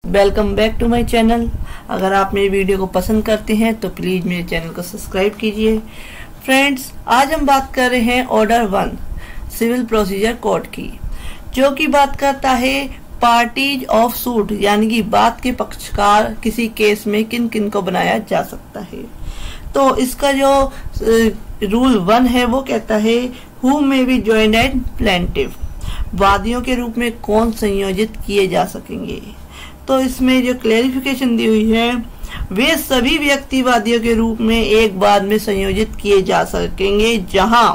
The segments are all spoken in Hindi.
Welcome back to my channel. अगर आप मेरी वीडियो को पसंद करते हैं तो प्लीज़ मेरे चैनल को सब्सक्राइब कीजिए। फ्रेंड्स, आज हम बात कर रहे हैं ऑर्डर 1 सिविल प्रोसीजर कोड की, जो कि बात करता है पार्टीज ऑफ सूट, यानी कि बात के पक्षकार किसी केस में किन किन को बनाया जा सकता है। तो इसका जो रूल 1 है वो कहता है who may be joined as plaintiff, वादियों के रूप में कौन संयोजित किए जा सकेंगे। तो इसमें जो क्लेरिफिकेशन दी हुई है, वे सभी व्यक्ति वादियों के रूप में एक बाद में संयोजित किए जा सकेंगे, जहां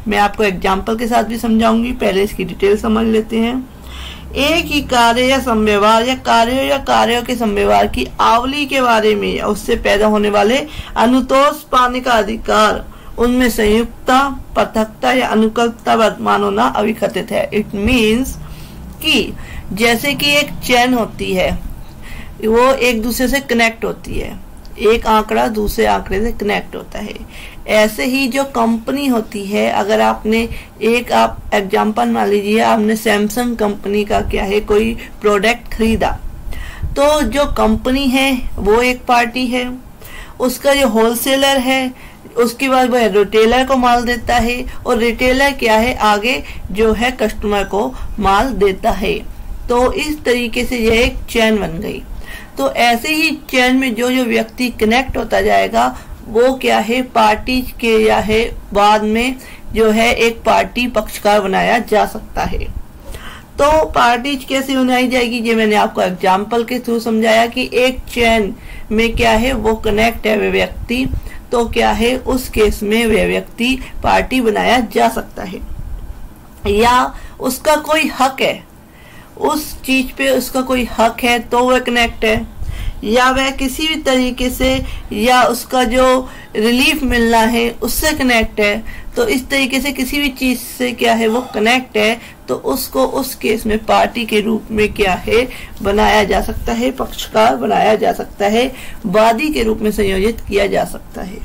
मैं आपको एग्जाम्पल के साथ भी समझाऊंगी। पहले इसकी डिटेल समझ लेते हैं। एक ही कार्य या संव्यवहार या कार्यों के संव्यवहार की आवली के बारे में या उससे पैदा होने वाले अनुतोष पाने का अधिकार, उनमें संयुक्तता, पृथकता या अनुकल्पता वर्तमान होना अविकथित है। इट मीन्स कि जैसे कि एक चेन होती है, वो एक दूसरे से कनेक्ट होती है, एक आंकड़ा दूसरे आंकड़े से कनेक्ट होता है। ऐसे ही जो कंपनी होती है, अगर आपने आप एग्जांपल मान लीजिए, आपने सैमसंग कंपनी का क्या है कोई प्रोडक्ट खरीदा, तो जो कंपनी है वो एक पार्टी है, उसका जो होलसेलर है, उसके बाद वह रिटेलर को माल देता है, और रिटेलर क्या है आगे जो है कस्टमर को माल देता है। तो इस तरीके से यह एक चेन बन गई। तो ऐसे ही चेन में जो जो व्यक्ति कनेक्ट होता जाएगा वो क्या है पार्टी के या है बाद में जो है एक पार्टी पक्षकार बनाया जा सकता है। तो पार्टीज कैसे बनाई जाएगी, ये मैंने आपको एग्जाम्पल के थ्रू समझाया कि एक चेन में क्या है वो कनेक्ट है वे व्यक्ति, तो क्या है उस केस में वे व्यक्ति पार्टी बनाया जा सकता है। या उसका कोई हक है, उस चीज पे उसका कोई हक है तो वह कनेक्ट है, या वह किसी भी तरीके से या उसका जो रिलीफ मिलना है उससे कनेक्ट है। तो इस तरीके से किसी भी चीज से क्या है वो कनेक्ट है, तो उसको उस केस में पार्टी के रूप में क्या है बनाया जा सकता है, पक्षकार बनाया जा सकता है, वादी के रूप में संयोजित किया जा सकता है।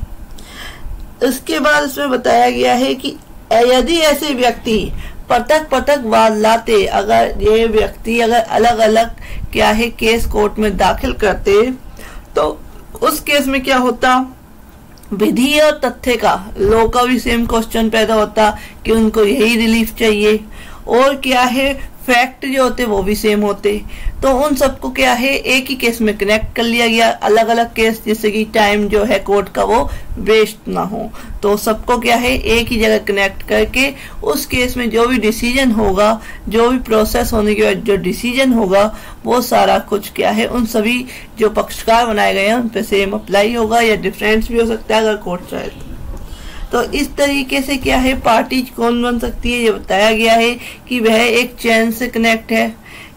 इसके बाद इसमें बताया गया है कि यदि ऐसे व्यक्ति पृथक वाद लाते, अगर ये व्यक्ति अगर अलग अलग क्या है केस कोर्ट में दाखिल करते, तो उस केस में क्या होता, विधि और तथ्य का लॉ का भी सेम क्वेश्चन पैदा होता कि उनको यही रिलीफ चाहिए, और क्या है फैक्ट जो होते वो भी सेम होते। तो उन सबको क्या है एक ही केस में कनेक्ट कर लिया गया, अलग अलग केस, जिससे कि टाइम जो है कोर्ट का वो वेस्ट ना हो। तो सबको क्या है एक ही जगह कनेक्ट करके उस केस में जो भी डिसीजन होगा, जो भी प्रोसेस होने के बाद जो डिसीजन होगा, वो सारा कुछ क्या है उन सभी जो पक्षकार बनाए गए हैं उन पे सेम अप्लाई होगा, या डिफरेंस भी हो सकता है अगर कोर्ट चाहे तो। इस तरीके से क्या है पार्टीज कौन बन सकती है, ये बताया गया है कि वह एक चैन से कनेक्ट है,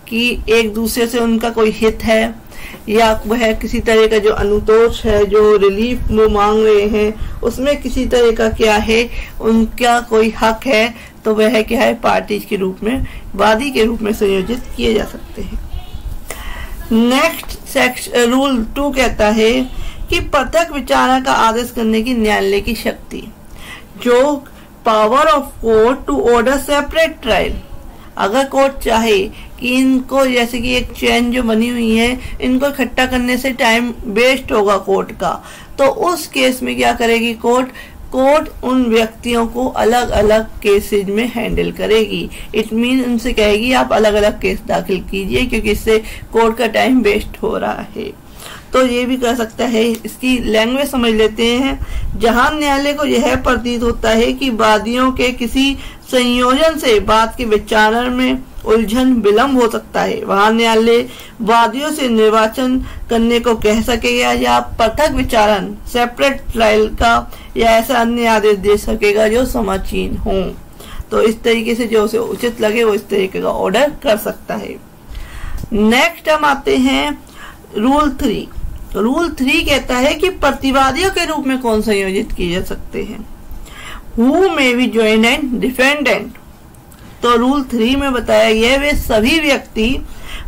कि एक दूसरे से उनका कोई हित है, या वह किसी तरह का जो अनुतोष है, जो रिलीफ वो मांग रहे हैं, उसमें किसी तरह का क्या है उनका कोई हक है, तो वह क्या है पार्टीज के रूप में, वादी के रूप में संयोजित किए जा सकते हैं। नेक्स्ट सेक्शन रूल 2 कहता है कि पृथक विचारणा का आदेश करने की न्यायालय की शक्ति, जो power of court to order separate trial. अगर कोर्ट चाहे कि इनको, जैसे कि एक चेन जो बनी हुई है, इनको इकट्ठा करने से टाइम वेस्ट होगा कोर्ट का, तो उस केस में क्या करेगी कोर्ट उन व्यक्तियों को अलग अलग केसेज में हैंडल करेगी। इट मीन उनसे कहेगी आप अलग अलग केस दाखिल कीजिए, क्योंकि इससे कोर्ट का टाइम वेस्ट हो रहा है। तो ये भी कर सकता है। इसकी लैंग्वेज समझ लेते हैं। जहां न्यायालय को यह प्रतीत होता है कि वादियों के किसी संयोजन से बात के विचारण में उलझन विलंब हो सकता है, वहां न्यायालय वादियों से निर्वाचन करने को कह सकेगा, या पृथक विचारण सेपरेट ट्रायल का या ऐसा अन्य आदेश दे सकेगा जो समीचीन हो। तो इस तरीके से जो उसे उचित लगे वो इस तरीके का ऑर्डर कर सकता है। नेक्स्ट हम आते हैं रूल 3। रूल 3 कहता है कि प्रतिवादियों के रूप में कौन संयोजित किए जा सकते हैं। Who may be joined and defendant. तो रूल 3 में बताया गया है वे सभी व्यक्ति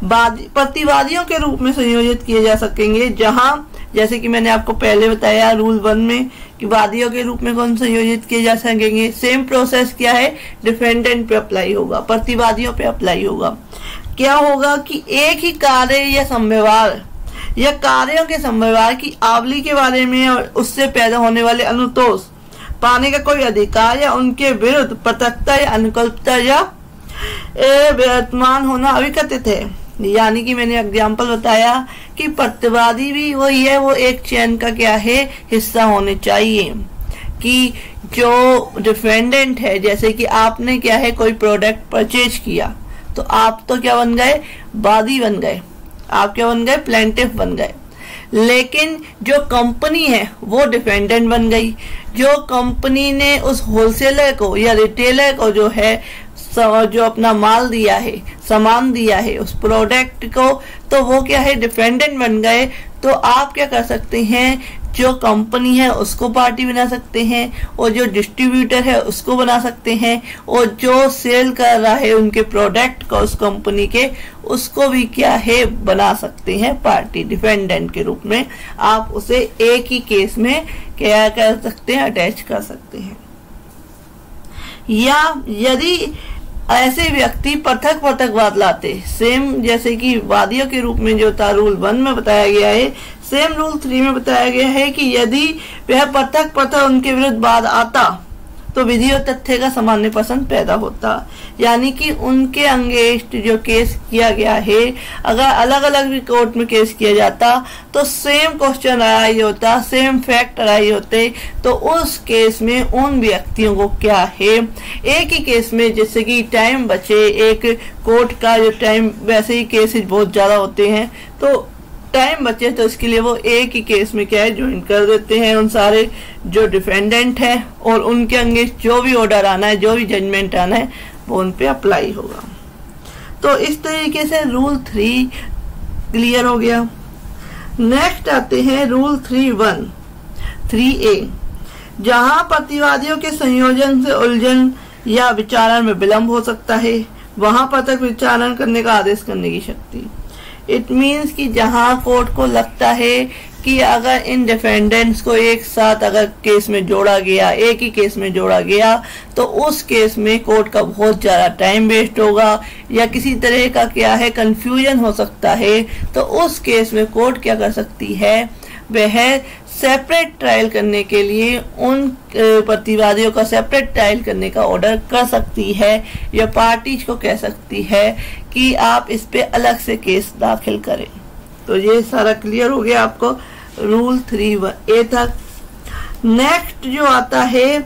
प्रतिवादियों के रूप में संयोजित किए जा सकेंगे, जहां जैसे कि मैंने आपको पहले बताया रूल 1 में कि वादियों के रूप में कौन संयोजित किए जा सकेंगे। सेम प्रोसेस क्या है डिफेंडेंट पे अप्लाई होगा, प्रतिवादियों पे अप्लाई होगा। क्या होगा कि एक ही कार्य या समव्यवहार या कार्यों के समव्यवहार की आवली के बारे में और उससे पैदा होने वाले अनुतोष पाने का कोई अधिकार या उनके विरुद्ध प्रत्यक्षता या अनुकल्पता या वर्तमान होना अविकथित है। यानी कि मैंने एग्जाम्पल बताया कि प्रतिवादी भी वही है, वो एक चेन का क्या है, हिस्सा होने चाहिए। कि जो डिफेंडेंट है, जैसे कि आपने क्या है कोई प्रोडक्ट परचेज किया तो आप तो क्या बन गए, वादी बन गए, आप क्या बन गए, प्लेंटिफ बन गए। लेकिन जो कंपनी है वो डिफेंडेंट बन गई। जो कंपनी ने उस होलसेलर को या रिटेलर को जो है जो अपना माल दिया है, सामान दिया है, उस प्रोडक्ट को, तो वो क्या है, डिफेंडेंट बन गए। तो आप क्या कर सकते हैं, जो कंपनी है उसको पार्टी बना सकते हैं, और जो डिस्ट्रीब्यूटर है उसको बना सकते हैं, और जो सेल कर रहा है उनके प्रोडक्ट को उस कंपनी के, उसको भी क्या है बना सकते हैं पार्टी डिफेंडेंट के रूप में। आप उसे एक ही केस में क्या कर सकते हैं, अटैच कर सकते हैं। या यदि ऐसे व्यक्ति पृथक पृथक वाद लाते, सेम जैसे कि वादियों के रूप में जो था रूल 1 में बताया गया है, सेम रूल 3 में बताया गया है कि यदि वह पृथक पृथक उनके विरुद्ध वाद आता तो विधि और तथ्य का सामान्य पसंद पैदा होता। यानी कि उनके अगेंस्ट जो केस किया गया है, अगर अलग अलग भी कोर्ट में केस किया जाता तो सेम क्वेश्चन अराइज होता, सेम फैक्ट अराइज होते, तो उस केस में उन व्यक्तियों को क्या है, एक ही केस में, जिससे कि टाइम बचे, एक कोर्ट का जो टाइम, वैसे ही केसेस बहुत ज्यादा होते हैं तो टाइम बचे, तो इसके लिए वो एक ही केस में क्या है ज्वाइन कर देते हैं उन सारे जो डिफेंडेंट है, और उनके अगेंस्ट जो भी ऑर्डर आना है, जो भी जजमेंट आना है, वो उन पे अप्लाई होगा। तो इस तरीके से रूल 3 क्लियर हो गया। नेक्स्ट आते हैं रूल 3A, जहां प्रतिवादियों के संयोजन से उलझन या विचारण में विलंब हो सकता है, वहां पृथक विचारण करने का आदेश करने की शक्ति। इट मीन्स कि जहां कोर्ट को लगता है कि अगर इन डिफेंडेंट्स को एक साथ अगर केस में जोड़ा गया, एक ही केस में जोड़ा गया, तो उस केस में कोर्ट का बहुत ज्यादा टाइम वेस्ट होगा या किसी तरह का क्या है कंफ्यूजन हो सकता है, तो उस केस में कोर्ट क्या कर सकती है, वह सेपरेट ट्रायल करने के लिए उन प्रतिवादियों का सेपरेट ट्रायल करने का ऑर्डर कर सकती है, या पार्टीज को कह सकती है कि आप इस पे अलग से केस दाखिल करें। तो ये सारा क्लियर हो गया आपको रूल 3A तक। नेक्स्ट जो आता है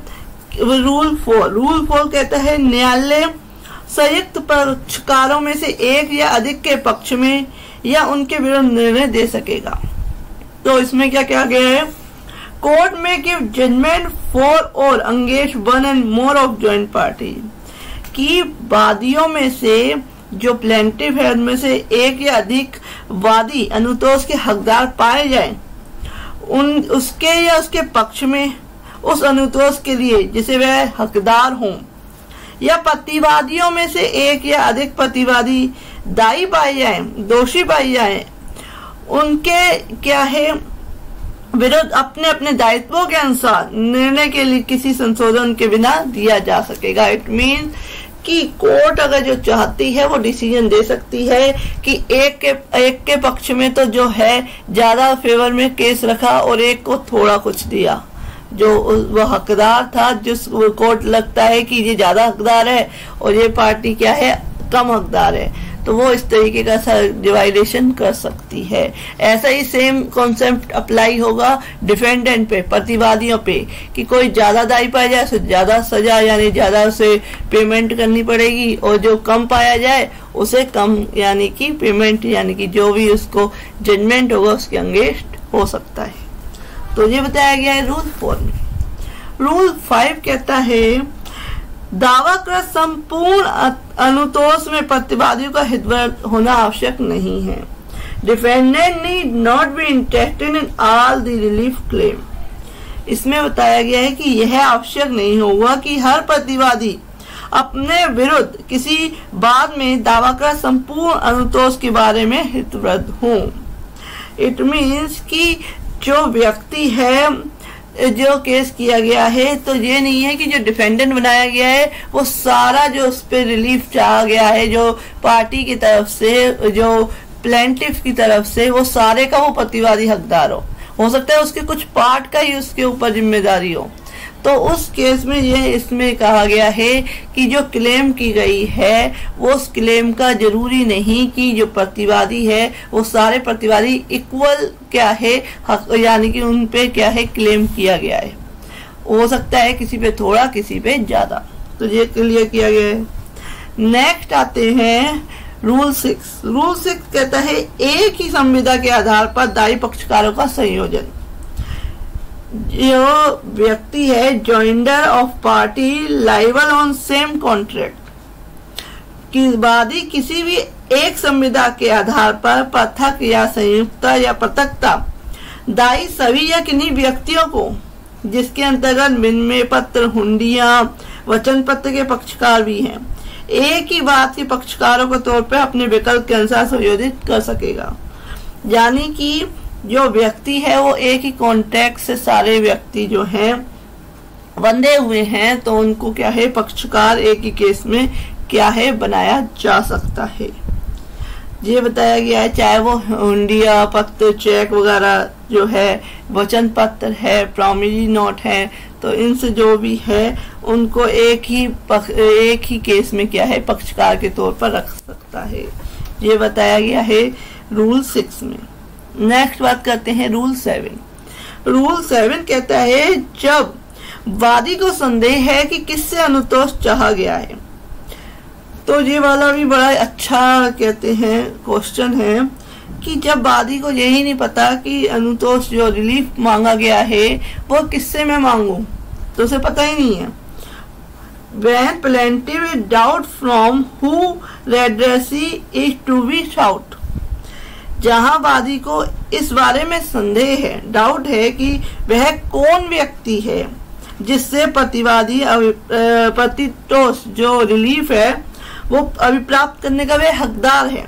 रूल 4 कहता है न्यायालय संयुक्त पक्षकारों में से एक या अधिक के पक्ष में या उनके विरुद्ध निर्णय दे सकेगा। तो इसमें क्या कहा गया है, कोर्ट में गिव जजमेंट फॉर और अंगेज 1 and more of joint party, कि वादियों में से जो प्लेंटिफ है उनमें से एक या अधिक वादी अनुतोष के हकदार पाए जाएं, उसके या उसके पक्ष में उस अनुतोष के लिए जिसे वह हकदार हों, या प्रतिवादियों में से एक या अधिक प्रतिवादी दायी पाए जाएं, दोषी पाए जाएं, उनके क्या है विरुद्ध अपने अपने दायित्वों के अनुसार निर्णय के लिए किसी संशोधन के बिना दिया जा सकेगा। इट मीन कि कोर्ट अगर जो चाहती है वो डिसीजन दे सकती है कि एक के पक्ष में तो जो है ज्यादा फेवर में केस रखा और एक को थोड़ा कुछ दिया, जो वो हकदार था, जिस कोर्ट लगता है कि ये ज्यादा हकदार है और ये पार्टी क्या है कम हकदार है, तो वो इस तरीके का डिवाइडेशन कर सकती है। ऐसा ही सेम कॉन्सेप्ट अप्लाई होगा डिफेंडेंट पे, प्रतिवादियों पे, कि कोई ज्यादा दायी पाया जाए उसे ज्यादा सजा यानी ज्यादा उसे पेमेंट करनी पड़ेगी, और जो कम पाया जाए उसे कम यानी कि पेमेंट यानी कि जो भी उसको जजमेंट होगा उसके अगेंस्ट हो सकता है। तो ये बताया गया है रूल 4 में। रूल 5 कहता है दावाकृत संपूर्ण अनुतोष में प्रतिवादियों का हितवत होना आवश्यक नहीं है। Defendant need not be interested in all the relief claim. इसमें बताया गया है कि यह आवश्यक नहीं होगा कि हर प्रतिवादी अपने विरुद्ध किसी बाद में दावाकृत संपूर्ण अनुतोष के बारे में हितवत हो। इट मीन्स कि जो व्यक्ति है जो केस किया गया है, तो ये नहीं है कि जो डिफेंडेंट बनाया गया है वो सारा जो उस पर रिलीफ चाहा गया है, जो पार्टी की तरफ से, जो प्लेंटिफ की तरफ से, वो सारे का वो प्रतिवादी हकदार हो सकता है उसके कुछ पार्ट का ही उसके ऊपर जिम्मेदारी हो। तो उस केस में ये इसमें कहा गया है कि जो क्लेम की गई है वो उस क्लेम का जरूरी नहीं कि जो प्रतिवादी है वो सारे प्रतिवादी इक्वल क्या है यानी कि उन पे क्या है क्लेम किया गया है, हो सकता है किसी पे थोड़ा किसी पे ज्यादा। तो ये क्लियर किया गया है। नेक्स्ट आते हैं रूल 6। रूल 6 कहता है एक ही संविदा के आधार पर दायी पक्षकारों का संयोजन। जो व्यक्ति है joinder of party liable on same contract की वादी किसी भी एक संविदा के आधार पर पृथक या संयुक्त या पृथकता दायी सभी या किन्हीं व्यक्तियों को जिसके अंतर्गत विनिमय पत्र, हुंडियां, वचन पत्र के पक्षकार भी हैं, एक ही बात के पक्षकारों के तौर पर अपने विकल्प के अनुसार संयोजित कर सकेगा। यानी कि जो व्यक्ति है वो एक ही कॉन्ट्रैक्ट से सारे व्यक्ति जो हैं बंधे हुए हैं, तो उनको क्या है पक्षकार एक ही केस में क्या है बनाया जा सकता है। ये बताया गया है, चाहे वो हुंडिया पत्र, चेक वगैरह जो है, वचन पत्र है, प्रॉमिसरी नोट है, तो इनसे जो भी है उनको एक ही केस में क्या है पक्षकार के तौर पर रख सकता है। ये बताया गया है रूल 6 में। नेक्स्ट बात करते हैं रूल 7। रूल 7 कहता है जब वादी को संदेह है कि किससे अनुतोष चाहा गया है, तो ये वाला भी बड़ा अच्छा कहते हैं क्वेश्चन है कि जब वादी को यही नहीं पता कि अनुतोष जो रिलीफ मांगा गया है वो किससे मैं मांगू, तो उसे पता ही नहीं है। When plaintiff is doubt from who redressee is to be sought, जहां वादी को इस बारे में संदेह है, डाउट है कि वह कौन व्यक्ति है जिससे प्रतिवादी प्रतितोष जो रिलीफ है वो अभिप्राप्त करने का वह हकदार है,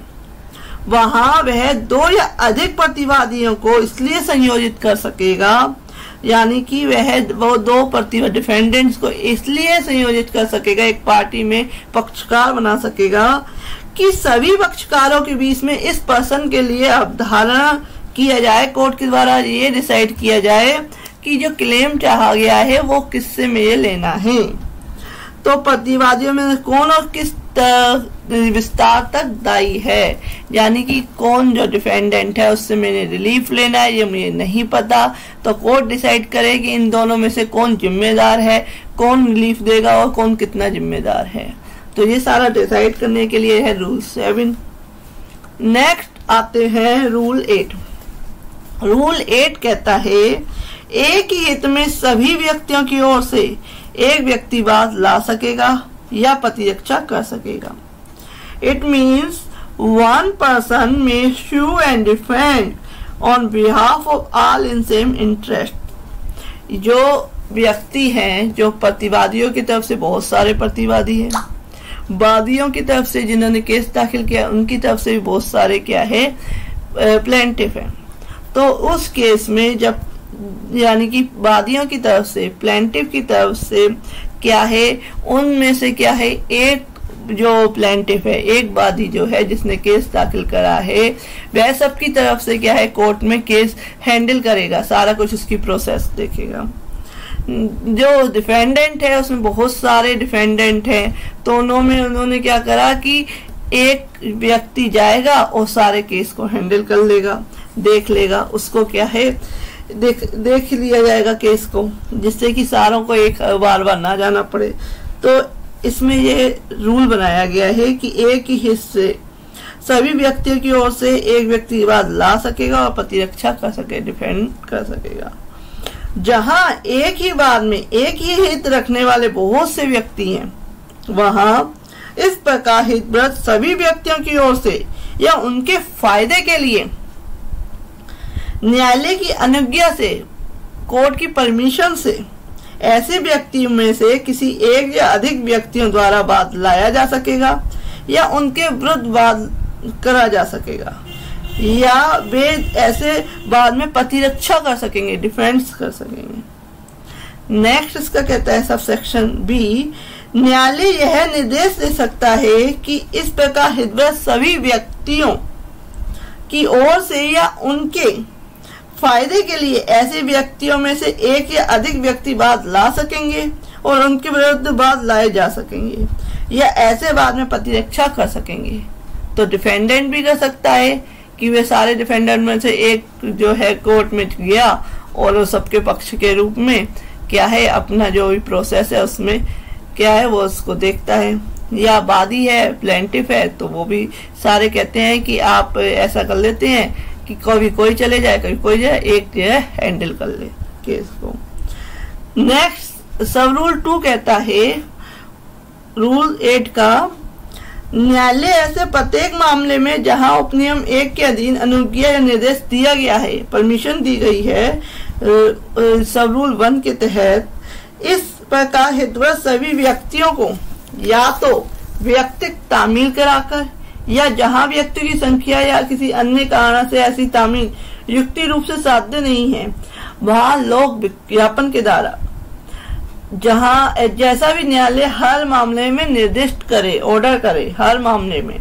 वहां वह दो या अधिक प्रतिवादियों को इसलिए संयोजित कर सकेगा, यानी कि वो दो डिफेंडेंट्स को इसलिए संयोजित कर सकेगा, एक पार्टी में पक्षकार बना सकेगा कि सभी पक्षकारों के बीच में इस पर्सन के लिए अवधारणा किया जाए, कोर्ट के द्वारा ये डिसाइड किया जाए कि जो क्लेम चाहा गया है वो किससे में ये लेना है। तो प्रतिवादियों में कौन और किस विस्तार तक दायी है, यानी कि कौन जो डिफेंडेंट है उससे मैंने रिलीफ लेना है ये मुझे नहीं पता, तो कोर्ट डिसाइड करे कि इन दोनों में से कौन जिम्मेदार है, कौन रिलीफ देगा और कौन कितना जिम्मेदार है। तो ये सारा डिसाइड करने के लिए है रूल 7। नेक्स्ट आते हैं रूल 8। रूल 8 कहता है एक ही हित में सभी व्यक्तियों की ओर से एक व्यक्तिवाद ला सकेगा या प्रतिरक्षा कर सकेगा। इट मीन्स वन पर्सन में sue and defend on behalf of all in same interest। जो व्यक्ति हैं, जो प्रतिवादियों की तरफ से बहुत सारे प्रतिवादी हैं, वादियों की तरफ से जिन्होंने केस दाखिल किया उनकी तरफ से भी बहुत सारे क्या है प्लेंटिफ हैं, तो उस केस में जब यानी कि वादियों की तरफ से प्लेंटिफ की तरफ से क्या है उनमें से क्या है एक जो प्लेंटिफ है, एक वादी जो है जिसने केस दाखिल करा है, वह सबकी तरफ से क्या है कोर्ट में केस हैंडल करेगा, सारा कुछ उसकी प्रोसेस देखेगा। जो डिफेंडेंट है उसमें बहुत सारे डिफेंडेंट हैं, तो उन्होंने क्या करा कि एक व्यक्ति जाएगा और सारे केस को हैंडल कर लेगा, देख लेगा, उसको क्या है देख लिया जाएगा केस को, जिससे कि सारों को एक बार ना जाना पड़े। तो इसमें ये रूल बनाया गया है कि एक ही हिस्से सभी व्यक्तियों की ओर से एक व्यक्ति विवाद ला सकेगा और प्रतिरक्षा कर सके, डिफेंड कर सकेगा। जहां एक ही बार में एक ही हित रखने वाले बहुत से व्यक्ति हैं, वहां इस प्रकार हितव्रत सभी व्यक्तियों की ओर से या उनके फायदे के लिए न्यायालय की अनुज्ञा से, कोर्ट की परमिशन से ऐसे व्यक्तियों में से किसी एक या अधिक व्यक्तियों द्वारा वाद लाया जा सकेगा या उनके विरुद्ध वाद करा जा सकेगा, या वे ऐसे बाद में प्रतिरक्षा कर सकेंगे, डिफेंस कर सकेंगे। नेक्स्ट इसका कहता है सबसेक्शन बी, न्यायालय यह निर्देश दे सकता है कि इस प्रकार हितग्रस्त सभी व्यक्तियों की ओर से या उनके फायदे के लिए ऐसे व्यक्तियों में से एक या अधिक व्यक्ति वाद ला सकेंगे और उनके विरुद्ध वाद लाए जा सकेंगे या ऐसे वाद में प्रतिरक्षा कर सकेंगे। तो डिफेंडेंट भी कर सकता है कि वे सारे डिफेंडेंट में से एक जो है कोर्ट में गया और वो सबके पक्ष के रूप में क्या है अपना जो भी प्रोसेस है उसमें क्या है वो उसको देखता है, या वादी है प्लेंटिफ है तो वो भी सारे कहते हैं कि आप ऐसा कर लेते हैं कि कभी कोई चले जाए कभी कोई जाए, एक जो है हैंडल कर ले केस को। नेक्स्ट सब रूल 2 कहता है रूल 8 का, न्यायालय ऐसे प्रत्येक मामले में जहां उपनियम 1 के अधीन अनुज्ञा या निर्देश दिया गया है, परमिशन दी गई है सब रूल 1 के तहत, इस प्रकार हितग्रस्त सभी व्यक्तियों को या तो व्यक्तिगत तामील कराकर या जहां व्यक्ति की संख्या या किसी अन्य कारण से ऐसी तामील युक्ति रूप से साध्य नहीं है वहां लोक विज्ञापन के द्वारा जहां जैसा भी न्यायालय हर मामले में निर्दिष्ट करे ऑर्डर करे हर मामले में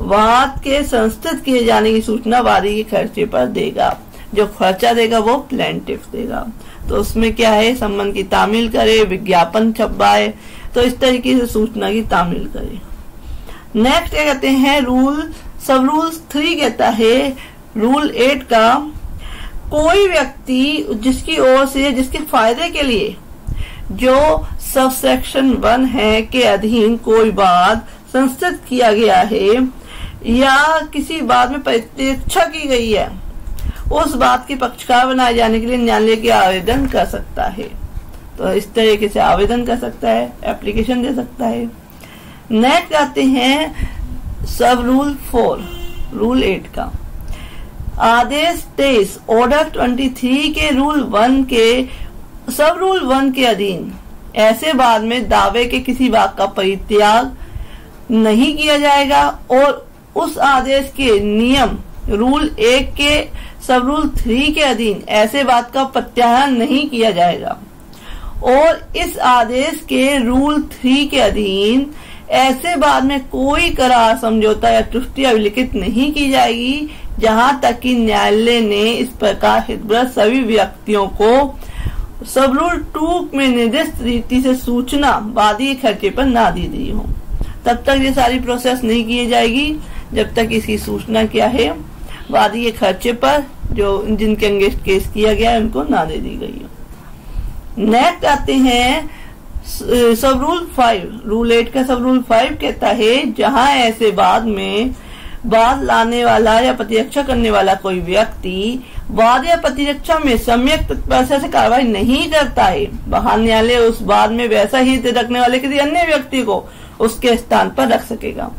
वाद के संस्थित किए जाने की सूचना वादी के खर्चे पर देगा। जो खर्चा देगा वो प्लेंटिफ देगा। तो उसमें क्या है संबंध की तामील करे, विज्ञापन छपवाए, तो इस तरीके से सूचना की तामील करे। नेक्स्ट क्या कहते हैं सब रूल 3 कहता है रूल 8 का, कोई व्यक्ति जिसकी ओर से जिसके फायदे के लिए जो सबसेक्शन 1 है के अधीन कोई वाद संस्थित किया गया है या किसी बात में प्रतिरक्षा की गई है उस बात के पक्षकार बनाए जाने के लिए न्यायालय के आवेदन कर सकता है। तो इस तरीके से आवेदन कर सकता है, एप्लीकेशन दे सकता है। नेक्स्ट आते हैं सब रूल 4 रूल 8 का, आदेश 23 ऑर्डर 23 के रूल 1 के सब रूल 1 के अधीन ऐसे बाद में दावे के किसी बात का परित्याग नहीं किया जाएगा और उस आदेश के नियम रूल 1 के सब रूल 3 के अधीन ऐसे बात का प्रत्याहार नहीं किया जाएगा और इस आदेश के रूल 3 के अधीन ऐसे बाद में कोई करार समझौता या त्रुटि अभिलिखित नहीं की जाएगी जहां तक कि न्यायालय ने इस प्रकार हितग्रस्त सभी व्यक्तियों को सब रूल 2 में निर्दिष्ट रीति से सूचना वादी के खर्चे पर ना दी गई हो। तब तक ये सारी प्रोसेस नहीं की जाएगी जब तक इसकी सूचना क्या है वादी के खर्चे पर जो जिनके अगेंस्ट केस किया गया है उनको ना दे दी गई हो। नेक्स्ट आते हैं सब रूल 5 रूल 8 का सब रूल 5 कहता है जहां ऐसे बाद में वाद लाने वाला या प्रतिरक्षा करने वाला कोई व्यक्ति वाद या प्रतिरक्षा में सम्यक तत्परता से कार्रवाई नहीं करता है वहां न्यायालय उस वाद में वैसा ही रखने वाले किसी अन्य व्यक्ति को उसके स्थान पर रख सकेगा।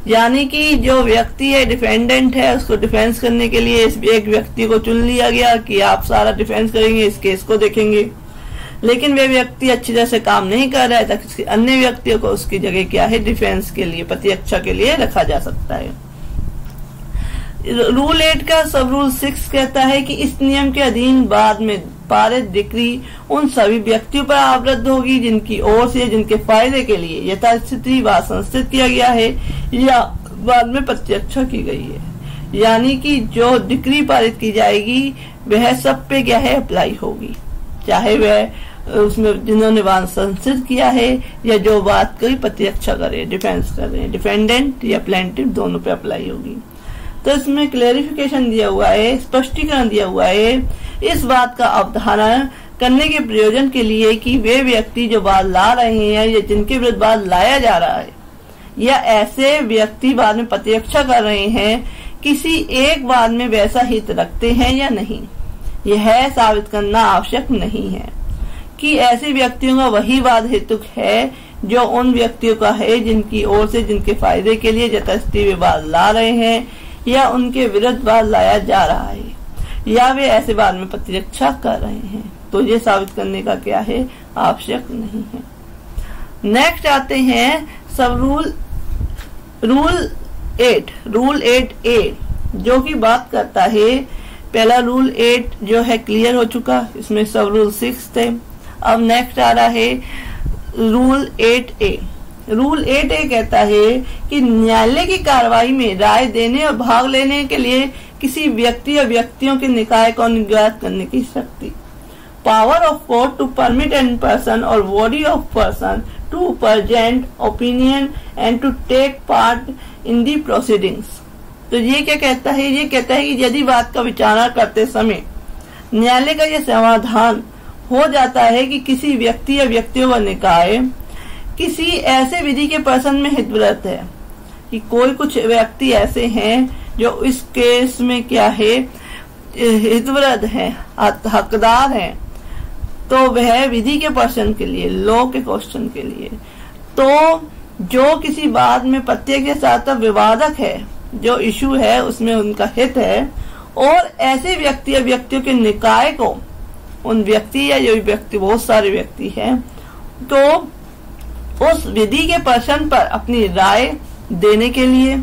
यानी कि जो व्यक्ति है डिफेंडेंट है उसको डिफेंस करने के लिए इस एक व्यक्ति को चुन लिया गया कि आप सारा डिफेंस करेंगे, इस केस को देखेंगे, लेकिन वे व्यक्ति अच्छी तरह से काम नहीं कर रहा है तो किसी अन्य व्यक्ति को उसकी जगह क्या है डिफेंस के लिए प्रतिरक्षा के लिए रखा जा सकता है। रूल 8 का सब रूल 6 कहता है कि इस नियम के अधीन बाद में पारित डिक्री उन सभी व्यक्तियों पर आवृत्त होगी जिनकी ओर से जिनके फायदे के लिए यथास्थिति वाद संस्थित किया गया है या बाद में प्रतिरक्षा की गई है। यानी कि जो डिक्री पारित की जाएगी वह सब पे क्या है अप्लाई होगी, चाहे वह उसमें जिन्होंने वाद संस्थित किया है या जो बात कोई प्रतिरक्षा करे डिफेंस कर रहे हैं डिफेंडेंट या प्लेंटिफ दोनों पे अप्लाई होगी। तो इसमें क्लेरिफिकेशन दिया हुआ है, स्पष्टीकरण दिया हुआ है इस बात का अवधारण करने के प्रयोजन के लिए कि वे व्यक्ति जो वाद ला रहे हैं या जिनके विरुद्ध वाद लाया जा रहा है या ऐसे व्यक्ति बाद में प्रतिरक्षा कर रहे हैं किसी एक वाद में वैसा हित रखते हैं या नहीं, यह साबित करना आवश्यक नहीं है कि ऐसे व्यक्तियों का वही वाद हेतुक है जो उन व्यक्तियों का है जिनकी ओर से जिनके फायदे के लिए जबरदस्ती वे वाद ला रहे हैं या उनके विरुद्ध वाद लाया जा रहा है या वे ऐसे वाद में प्रतिरक्षा कर रहे हैं। तो ये साबित करने का क्या है आवश्यक नहीं है। नेक्स्ट आते हैं सब रूल 8A जो की बात करता है, पहला रूल 8 जो है क्लियर हो चुका, इसमें सब रूल 6 थे, अब नेक्स्ट आ रहा है रूल 8A। रूल 8A कहता है कि न्यायालय की कार्रवाई में राय देने और भाग लेने के लिए किसी व्यक्ति या व्यक्तियों के निकाय को अनुज्ञात करने की शक्ति। Power of court to permit an person और body of person to present opinion and to take part in the proceedings. तो ये क्या कहता है? ये कहता है कि यदि बात का विचारणा करते समय न्यायालय का यह समाधान हो जाता है कि किसी व्यक्ति या व्यक्तियों का निकाय किसी ऐसे विधि के पर्सन में हितवृत्त है, कि कोई कुछ व्यक्ति ऐसे हैं जो इस केस में क्या है, हितवृत्त है, हकदार है, तो वह विधि के पर्सन के लिए, लॉ के क्वेश्चन के लिए, तो जो किसी बात में प्रत्येक के साथ विवादक है, जो इशू है उसमें उनका हित है, और ऐसे व्यक्ति या व्यक्तियों के निकाय को, उन व्यक्ति या जो व्यक्ति, बहुत सारे व्यक्ति हैं, तो उस विधि के पर्सन पर अपनी राय देने के लिए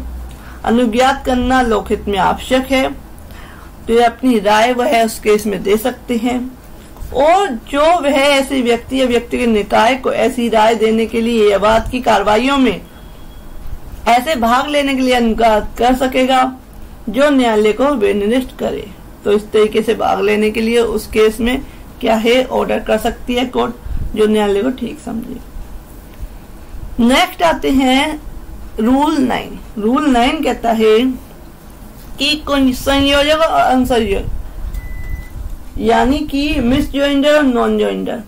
अनुज्ञात करना लोकहित में आवश्यक है। तो ये अपनी राय वह उस केस में दे सकते हैं, और जो वह ऐसे व्यक्ति या व्यक्ति के निकाय को ऐसी राय देने के लिए या बात की कार्रवाइयों में ऐसे भाग लेने के लिए अनुज्ञात कर सकेगा जो न्यायालय को विनिर्दिष्ट करे। तो इस तरीके से भाग लेने के लिए उस केस में क्या है, ऑर्डर कर सकती है कोर्ट, जो न्यायालय को ठीक समझे। नेक्स्ट आते हैं रूल 9। रूल 9 कहता है कि कोई संयोजक और अनसंयोजक, यानी कि मिस जॉइंडर और नॉन जॉइंडर,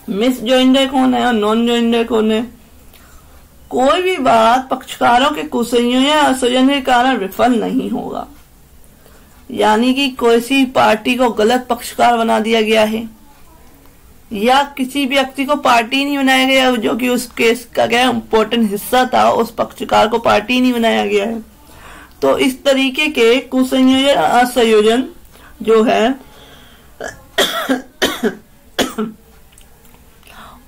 मिस जॉइंडर कौन है और नॉन जॉइंडर कौन है? कोई भी बात पक्षकारों के कुसंयोजन या असंयोजन के कारण विफल नहीं होगा, यानी कि किसी पार्टी को गलत पक्षकार बना दिया गया है, या किसी व्यक्ति को पार्टी नहीं बनाया गया जो कि उस केस का क्या इम्पोर्टेंट हिस्सा था, उस पक्षकार को पार्टी नहीं बनाया गया है। तो इस तरीके के कुसंयोजन असंयोजन जो है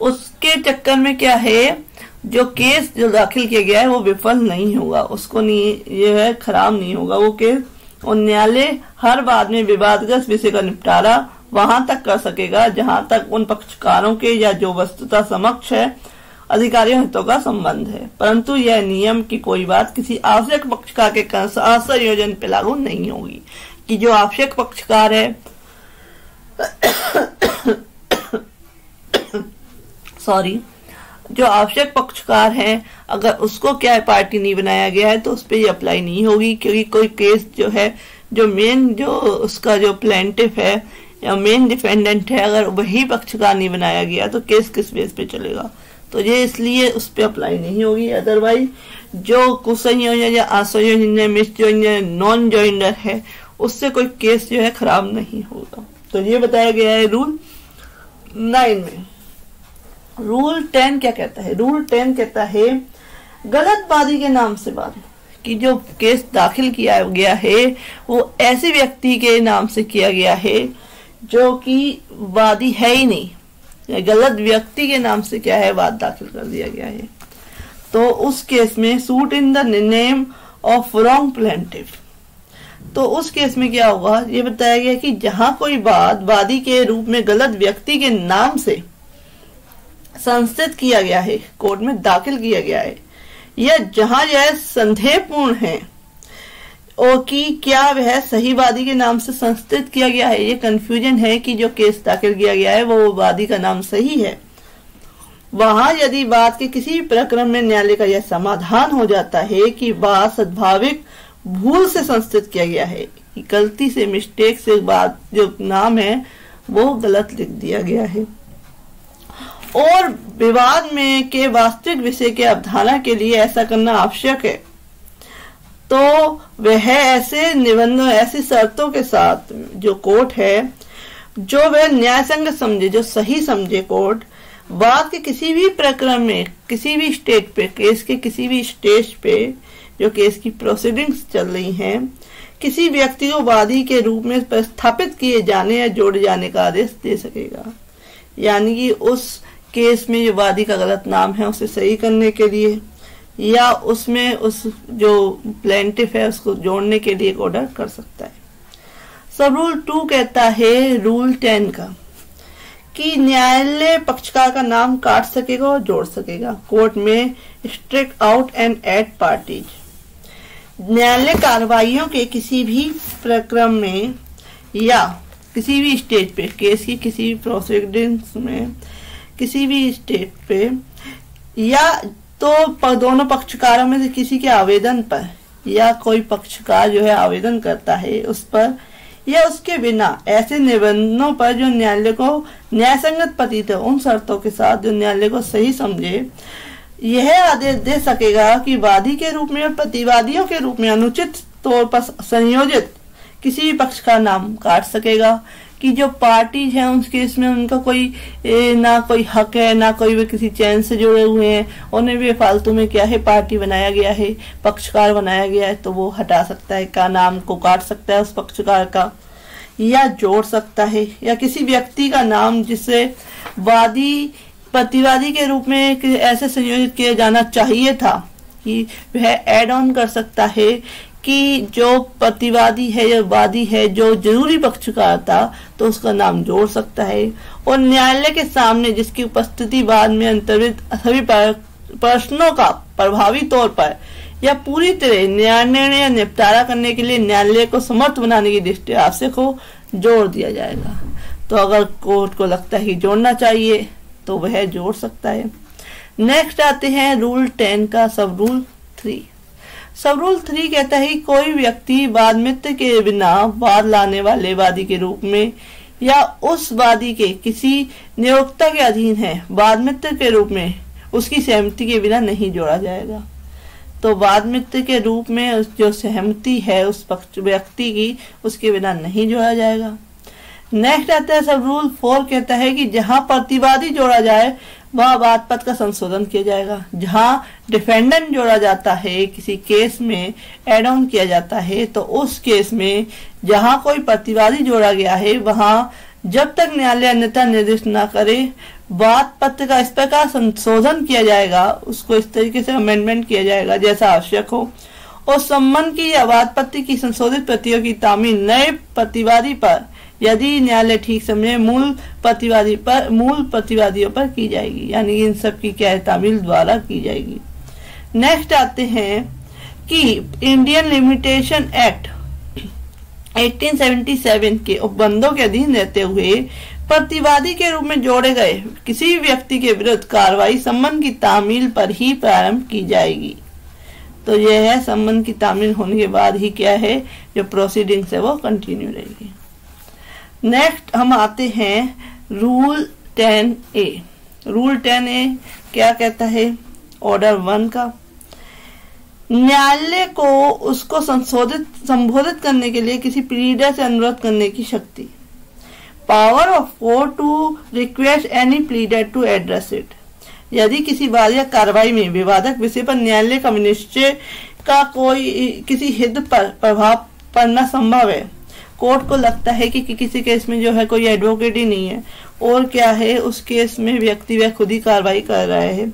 उसके चक्कर में क्या है, जो केस जो दाखिल किया गया है वो विफल नहीं होगा, उसको नहीं, यह है खराब नहीं होगा वो केस, और न्यायालय हर बात में विवादग्रस्त विषय का निपटारा वहां तक कर सकेगा जहां तक उन पक्षकारों के या जो वस्तुतः समक्ष है अधिकारियों हितों का संबंध है, परंतु यह नियम की कोई बात किसी आवश्यक पक्षकार के असंयोजन पे लागू नहीं होगी, कि जो आवश्यक पक्षकार है जो आवश्यक पक्षकार है, अगर उसको क्या है पार्टी नहीं बनाया गया है तो उस पर ये अप्लाई नहीं होगी, क्योंकि कोई केस जो है, जो मेन जो उसका जो प्लेंटिफ है या मेन डिफेंडेंट है, अगर वही पक्षकार नहीं बनाया गया तो केस किस बेस पे चलेगा, तो ये इसलिए उस पर अप्लाई नहीं होगी। अदरवाइज जो कुसंयोजन या असंयोजन, मिस जॉइंडर, नॉन जॉइंडर है, उससे कोई केस जो है खराब नहीं होगा। तो ये बताया गया है रूल 9 में। रूल 10 क्या कहता है? रूल 10 कहता है गलत वादी के नाम से वाद, कि जो केस दाखिल किया गया है वो ऐसे व्यक्ति के नाम से किया गया है जो कि वादी है ही नहीं, गलत व्यक्ति के नाम से क्या है वाद दाखिल कर दिया गया है। तो उस केस में suit in the name of wrong plaintiff, तो उस केस में क्या होगा, ये बताया गया कि जहां कोई बात वादी के रूप में गलत व्यक्ति के नाम से संस्थित किया गया है, कोर्ट में दाखिल किया गया है, या जहां यह संदेहपूर्ण है और कि क्या वह सही वादी के नाम से संस्थित किया गया है, ये कंफ्यूजन है कि जो केस दाखिल किया गया है वो वादी का नाम सही है, वहां यदि बात के किसी प्रकरण में न्यायालय का यह समाधान हो जाता है कि बात सद्भाविक भूल से संस्थित किया गया है, कि गलती से, मिस्टेक से बात जो नाम है वो गलत लिख दिया गया है, और विवाद में के वास्तविक विषय के अवधारणा के लिए ऐसा करना आवश्यक है, तो वह ऐसे निबंधों, ऐसी शर्तों के साथ जो कोर्ट है, जो वह न्याय संगत समझे, जो सही समझे कोर्ट, वाद के किसी भी प्रकरण में, किसी भी स्टेज पे, केस के किसी भी स्टेज पे जो केस की प्रोसीडिंग्स चल रही हैं, किसी व्यक्ति को वादी के रूप में प्रस्थापित किए जाने या जोड़े जाने का आदेश दे सकेगा, यानी कि उस केस में जो वादी का गलत नाम है उसे सही करने के लिए, या उसमें उस जो प्लेंटिफ है उसको जोड़ने के लिए एक ऑर्डर कर सकता है। सब रूल 2 कहता है रूल 10 का कि न्यायालय पक्षकार का नाम काट सकेगा और जोड़ सकेगा। कोर्ट में strike out and add parties. न्यायालय कार्रवाइयों के किसी भी प्रक्रम में या किसी भी स्टेज पे, केस की किसी भी प्रोसीडिंग्स में किसी भी स्टेज पे, या तो दोनों पक्षकारों में से किसी के आवेदन पर, या कोई पक्षकार जो है आवेदन करता है उस पर, या उसके बिना ऐसे निबंधों पर जो न्यायालय को न्यायसंगत प्रतीत है, उन शर्तों के साथ जो न्यायालय को सही समझे, यह आदेश दे सकेगा कि वादी के रूप में और प्रतिवादियों के रूप में अनुचित तौर पर संयोजित किसी भी पक्ष का नाम काट सकेगा कि जो पार्टी है उस केस में उनका कोई ना कोई हक है, ना कोई वे किसी चैन से जुड़े हुए हैं, उन्हें भी फालतू में क्या है पार्टी बनाया गया है, पक्षकार बनाया गया है, तो वो हटा सकता है, का नाम को काट सकता है उस पक्षकार का, या जोड़ सकता है, या किसी व्यक्ति का नाम जिसे वादी प्रतिवादी के रूप में ऐसे संयोजित किया जाना चाहिए था कि वह ऐड ऑन कर सकता है कि जो प्रतिवादी है या वादी है जो जरूरी पक्षकार था तो उसका नाम जोड़ सकता है, और न्यायालय के सामने जिसकी उपस्थिति बाद में अंतर्वित सभी प्रश्नों का प्रभावी तौर पर या पूरी तरह न्याय निपटारा करने के लिए न्यायालय को समर्थ बनाने की दृष्टि आवश्यक हो, जोड़ दिया जाएगा। तो अगर कोर्ट को लगता है कि जोड़ना चाहिए तो वह जोड़ सकता है। नेक्स्ट आते हैं रूल 10 का सब रूल 3। सब रूल 3 कहता है कि कोई व्यक्ति वाद मित्र के बिना वाद लाने वाले वादी के रूप में या उस वादी के किसी नियोक्ता के अधीन है वाद मित्र के रूप में उसकी सहमति के बिना नहीं जोड़ा जाएगा। तो वाद मित्र के रूप में जो सहमति है उस पक्ष व्यक्ति की, उसके बिना नहीं जोड़ा जाएगा। नेक्स्ट आता है सब रूल 4 कहता है कि जहां प्रतिवादी जोड़ा जाए वह वाद पत्र का संशोधन किया जाएगा। जहां डिफेंडेंट जोड़ा जाता है किसी केस में एड ऑन किया जाता है, तो उस केस में जहां कोई प्रतिवादी जोड़ा गया है वहां जब तक न्यायालय अन्यथा निर्दिष्ट न करे वाद पत्र का इस प्रकार संशोधन किया जाएगा, उसको इस तरीके से अमेंडमेंट किया जाएगा जैसा आवश्यक हो, और संबंध की या वाद पत्र की संशोधित प्रतियों की तामील नए प्रतिवादी पर यदि न्यायालय ठीक समझे मूल प्रतिवादियों पर की जाएगी, यानी इन सब की क्या है तामील द्वारा की जाएगी। नेक्स्ट आते हैं कि इंडियन लिमिटेशन एक्ट 1877 के उपबंधों के अधीन रहते हुए प्रतिवादी के रूप में जोड़े गए किसी भी व्यक्ति के विरुद्ध कार्रवाई संबंध की तामील पर ही प्रारंभ की जाएगी। तो यह है संबंध की तामील होने के बाद ही क्या है जो प्रोसीडिंग्स है वो कंटिन्यू रहेगी। नेक्स्ट हम आते हैं रूल 10A। रूल 10A क्या कहता है ऑर्डर 1 का, न्यायालय को उसको संबोधित करने के लिए किसी प्लीडर से अनुरोध करने की शक्ति। Power of court to request any pleader to address it. यदि किसी वाद या कार्रवाई में विवादक विषय पर न्यायालय का निश्चय का कोई किसी हित पर प्रभाव पड़ना संभव है, कोर्ट को लगता है कि किसी केस में जो है कोई एडवोकेट ही नहीं है और क्या है उस केस में व्यक्ति वह खुद ही कार्रवाई कर रहा है,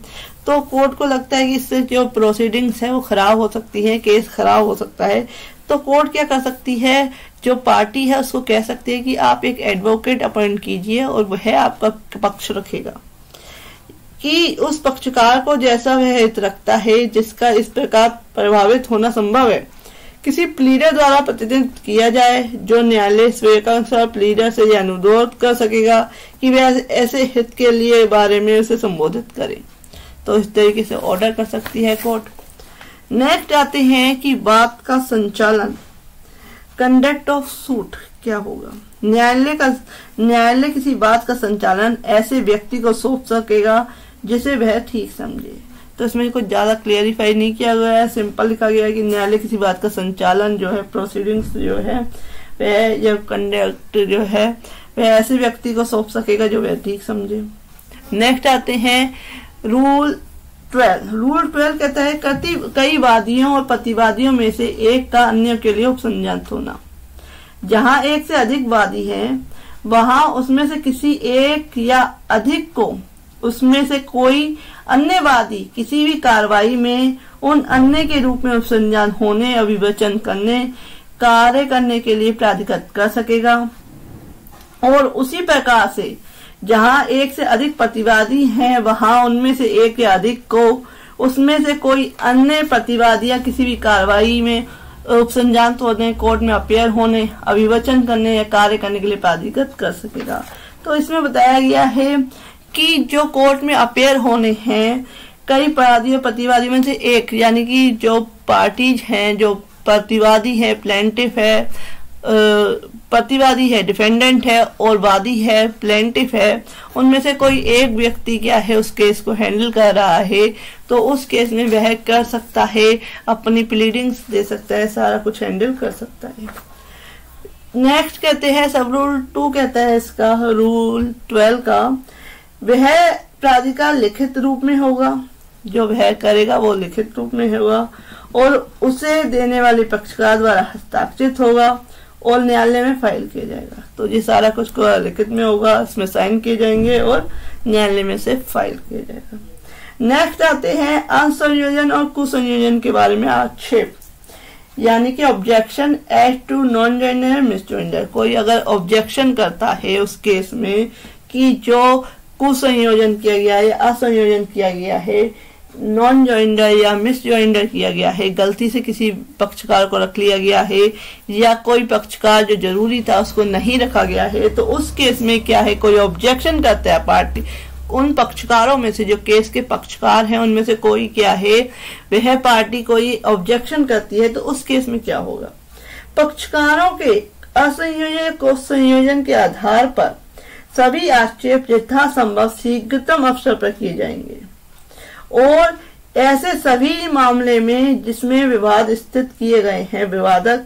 तो कोर्ट को लगता है कि इससे जो प्रोसीडिंग्स है वो खराब हो सकती है, केस खराब हो सकता है। तो कोर्ट क्या कर सकती है, जो पार्टी है उसको कह सकती है कि आप एक एडवोकेट अपॉइंट कीजिए और वह आपका पक्ष रखेगा कि उस पक्षकार को जैसा वह हित रखता है जिसका इस प्रकार प्रभावित होना संभव है किसी प्लीडर द्वारा प्रतिनिधित्व किया जाए, जो न्यायालय स्वेच्छानुसार प्लीडर से यह अनुरोध कर सकेगा कि वह ऐसे हित के लिए बारे में उसे संबोधित करे। तो इस तरीके से ऑर्डर कर सकती है कोर्ट। नेक्स्ट आते हैं कि बात का संचालन, कंडक्ट ऑफ सूट क्या होगा। न्यायालय किसी बात का संचालन ऐसे व्यक्ति को सौंप सकेगा जिसे वह ठीक समझे। तो इसमें कुछ ज्यादा क्लियरिफाई नहीं किया गया है, सिंपल लिखा गया है कि न्यायालय किसी बात का संचालन जो है प्रोसीडिंग्स जो है वह जब कंडक्ट जो है वह ऐसे व्यक्ति को सौंप सकेगा जो वह ठीक समझे। नेक्स्ट आते हैं रूल 12। रूल 12 कहता है कई वादियों और प्रतिवादियों में से एक का अन्य के लिए उपसंजात होना। जहां एक से अधिक वादी है वहां उसमें से किसी एक या अधिक को उसमें से कोई अन्य वादी किसी भी कार्रवाई में उन अन्य के रूप में उपसंजात होने या विवेचन करने कार्य करने के लिए प्राधिकृत कर सकेगा। और उसी प्रकार से जहां एक से अधिक प्रतिवादी हैं, वहां उनमें से एक या अधिक को उसमें से कोई अन्य प्रतिवादी या किसी भी कार्रवाई में उपसंजात होने, कोर्ट में अपेयर होने, अभिवचन करने या कार्य करने के लिए प्राधिकृत कर सकेगा। तो इसमें बताया गया है कि जो कोर्ट में अपेयर होने हैं, कई प्रतिवादी में से एक, यानी कि जो पार्टीज हैं, जो प्रतिवादी है, प्लेंटिफ है, प्रतिवादी है, डिफेंडेंट है, और वादी है, प्लेंटिफ है, उनमें से कोई एक व्यक्ति क्या है उस केस को हैंडल कर रहा है, तो उस केस में वह कर सकता है, अपनी प्लीडिंग्स दे सकता है, सारा कुछ हैंडल कर सकता है। नेक्स्ट कहते हैं सब रूल 2 कहता है इसका, रूल 12 का, वह प्राधिकार लिखित रूप में होगा, जो वह करेगा वो लिखित रूप में होगा और उसे देने वाले पक्षकार द्वारा हस्ताक्षरित होगा और न्यायालय में फाइल किया जाएगा। तो ये सारा कुछ लिखित में होगा, इसमें साइन किए जाएंगे और न्यायालय में से फाइल किया जाएगा। नेक्स्ट आते हैं असंयोजन और कुसंयोजन के बारे में आक्षेप, यानी कि objection as to non joinder misjoinder. कोई अगर ऑब्जेक्शन करता है उस केस में कि जो कुसंयोजन किया गया है, असंयोजन किया गया है, नॉन जॉइंडर या मिस जॉइंडर किया गया है, गलती से किसी पक्षकार को रख लिया गया है या कोई पक्षकार जो जरूरी था उसको नहीं रखा गया है, तो उस केस में क्या है, कोई ऑब्जेक्शन करता है पार्टी, उन पक्षकारों में से जो केस के पक्षकार हैं उनमें से कोई क्या है, वह पार्टी कोई ऑब्जेक्शन करती है, तो उस केस में क्या होगा, पक्षकारों के असंयोजन को संयोजन के आधार पर सभी आक्षेप यथासंभव शीघ्रतम अवसर पर किए जाएंगे और ऐसे सभी मामले में जिसमें विवाद स्थित किए गए हैं, विवादक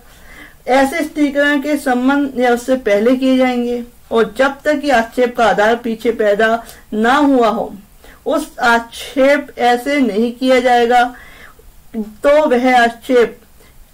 ऐसे स्थितिकरण के संबंध या उससे पहले किए जाएंगे और जब तक कि आक्षेप का आधार पीछे पैदा ना हुआ हो, उस आक्षेप ऐसे नहीं किया जाएगा तो वह आक्षेप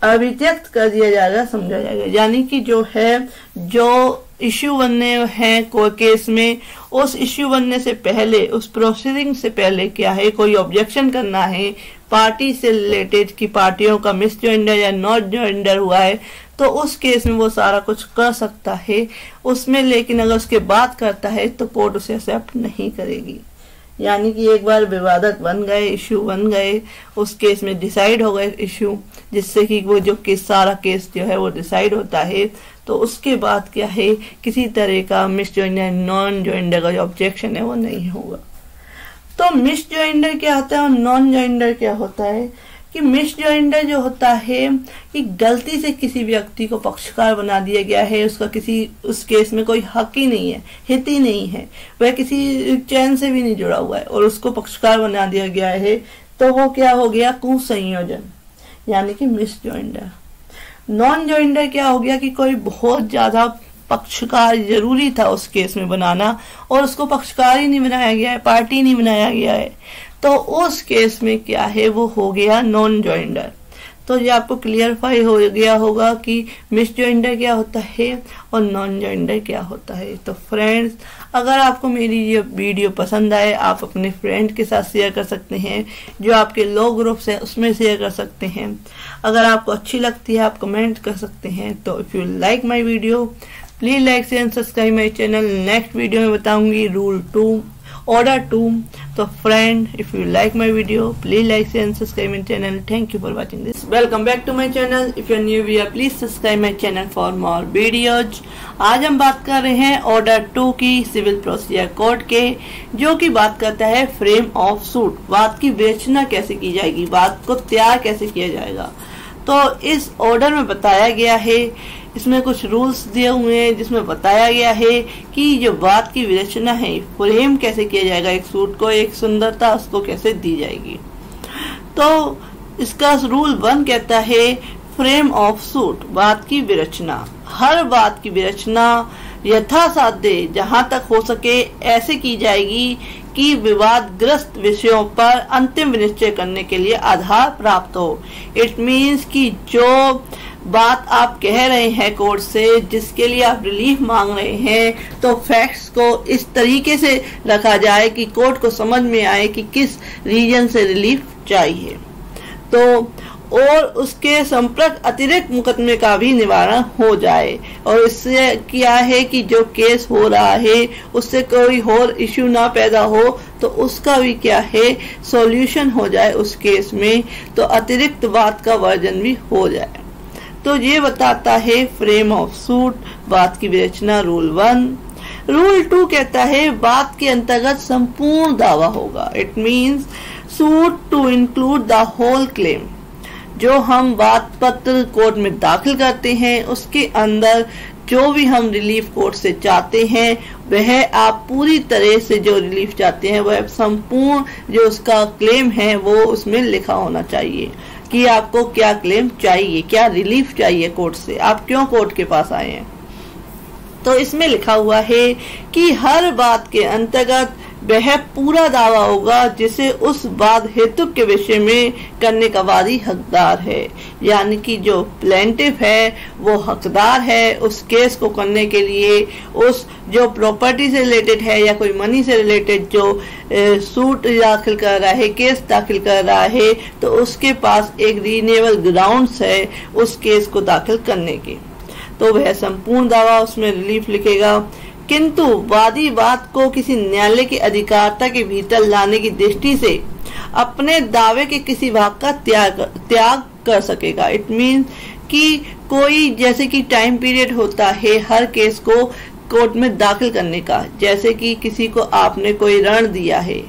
अभित्यक्त कर दिया जाएगा, समझा जाएगा। यानी कि जो है, जो इश्यू बनने हैं कोई केस में, उस इश्यू बनने से पहले, उस प्रोसीडिंग से पहले क्या है, कोई ऑब्जेक्शन करना है पार्टी से रिलेटेड कि पार्टियों का मिस जॉइंडर या नॉट जॉइंडर हुआ है, तो उस केस में वो सारा कुछ कर सकता है उसमें। लेकिन अगर उसके बाद करता है तो कोर्ट उसे एक्सेप्ट नहीं करेगी। यानी कि एक बार विवादक बन गए, इश्यू बन गए, उस केस में डिसाइड हो गए इश्यू, जिससे कि वो जो केस, सारा केस जो है वो डिसाइड होता है, तो उसके बाद क्या है, किसी तरह का मिस जॉइंडर, नॉन जॉइंडर का जो ऑब्जेक्शन है वो नहीं होगा। तो मिस जॉइंडर क्या होता है और नॉन जॉइंडर क्या होता है, कि मिस जॉइंडर जो होता है कि गलती से किसी व्यक्ति को पक्षकार बना दिया गया है, उसका किसी उस केस में कोई हक ही नहीं है, हित ही नहीं है, वह किसी चैन से भी नहीं जुड़ा हुआ है और उसको पक्षकार बना दिया गया है, तो वो क्या हो गया, कुसंयोजन, यानी कि मिस जॉइंडर। नॉन जॉइंडर क्या हो गया कि कोई बहुत ज्यादा पक्षकार जरूरी था उस केस में बनाना और उसको पक्षकार ही नहीं बनाया गया है, पार्टी नहीं बनाया गया है, तो उस केस में क्या है, वो हो गया नॉन जॉइंडर। तो ये आपको क्लियरफाई हो गया होगा कि मिस जॉइंडर क्या होता है और नॉन जॉइंडर क्या होता है। तो फ्रेंड्स, अगर आपको मेरी ये वीडियो पसंद आए, आप अपने फ्रेंड के साथ शेयर कर सकते हैं, जो आपके लो ग्रुप्स हैं उसमें शेयर कर सकते हैं। अगर आपको अच्छी लगती है आप कमेंट कर सकते हैं। तो if you like my video please like share and subscribe my channel. Next video में बताऊंगी rule 2 Order 2. So friend, if you like my video, please like, share and subscribe my channel. Thank you for watching this. Welcome back to my channel. If you are new here, please subscribe my channel for more videos. आज हम बात कर रहे हैं ऑर्डर 2 की, सिविल प्रोसीजर कोड के, जो कि बात करता है फ्रेम ऑफ सूट। वाद की विवेचना कैसे की जाएगी, वाद को तैयार कैसे किया जाएगा। तो इस ऑर्डर में बताया गया है, इसमें कुछ रूल्स दिए हुए हैं जिसमें बताया गया है कि जो वाद की विवेचना है, फ्रेम कैसे किया जाएगा, एक सूट को, एक सुंदरता उसको कैसे दी जाएगी। तो इसका रूल 1 कहता है फ्रेम ऑफ सूट, वाद की विरचना। हर वाद की विरचना यथासाध्य जहां तक हो सके ऐसे की जाएगी कि विवादग्रस्त विषयों पर अंतिम निश्चय करने के लिए आधार प्राप्त हो। इट मीन्स कि जो बात आप कह रहे हैं कोर्ट से, जिसके लिए आप रिलीफ मांग रहे हैं, तो फैक्ट्स को इस तरीके से रखा जाए कि कोर्ट को समझ में आए कि किस रीजन से रिलीफ चाहिए। तो और उसके संपर्क अतिरिक्त मुकदमे का भी निवारण हो जाए, और इससे क्या है कि जो केस हो रहा है उससे कोई और इश्यू ना पैदा हो, तो उसका भी क्या है सॉल्यूशन हो जाए उस केस में, तो अतिरिक्त बात का वर्जन भी हो जाए। तो ये बताता है फ्रेम ऑफ सूट, बात की विरचना, रूल 1। रूल 2 कहता है बात के अंतर्गत संपूर्ण दावा होगा। It means suit to include the whole claim. जो हम बात पत्र कोर्ट में दाखिल करते हैं उसके अंदर जो भी हम रिलीफ कोर्ट से चाहते हैं वह आप पूरी तरह से जो रिलीफ चाहते हैं वह संपूर्ण जो उसका क्लेम है वो उसमें लिखा होना चाहिए कि आपको क्या क्लेम चाहिए, क्या रिलीफ चाहिए कोर्ट से, आप क्यों कोर्ट के पास आए हैं। तो इसमें लिखा हुआ है कि हर बात के अंतर्गत वह पूरा दावा होगा जिसे उस बात हेतु के विषय में करने का वादी हकदार है, यानी कि जो प्लेंटिफ है वो हकदार है उस केस को करने के लिए। उस जो प्रॉपर्टी से रिलेटेड है या कोई मनी से रिलेटेड जो सूट दाखिल कर रहा है, केस दाखिल कर रहा है, तो उसके पास एक रीजनेबल ग्राउंड्स है उस केस को दाखिल करने के, तो वह संपूर्ण दावा उसमें रिलीफ लिखेगा। किंतु वादी बात को किसी न्यायालय की अधिकारिता के भीतर लाने की दृष्टि से अपने दावे के किसी भाग का त्याग कर सकेगा। इट मीन्स कि कोई जैसे कि टाइम पीरियड होता है हर केस को कोर्ट में दाखिल करने का, जैसे कि किसी को आपने कोई ऋण दिया है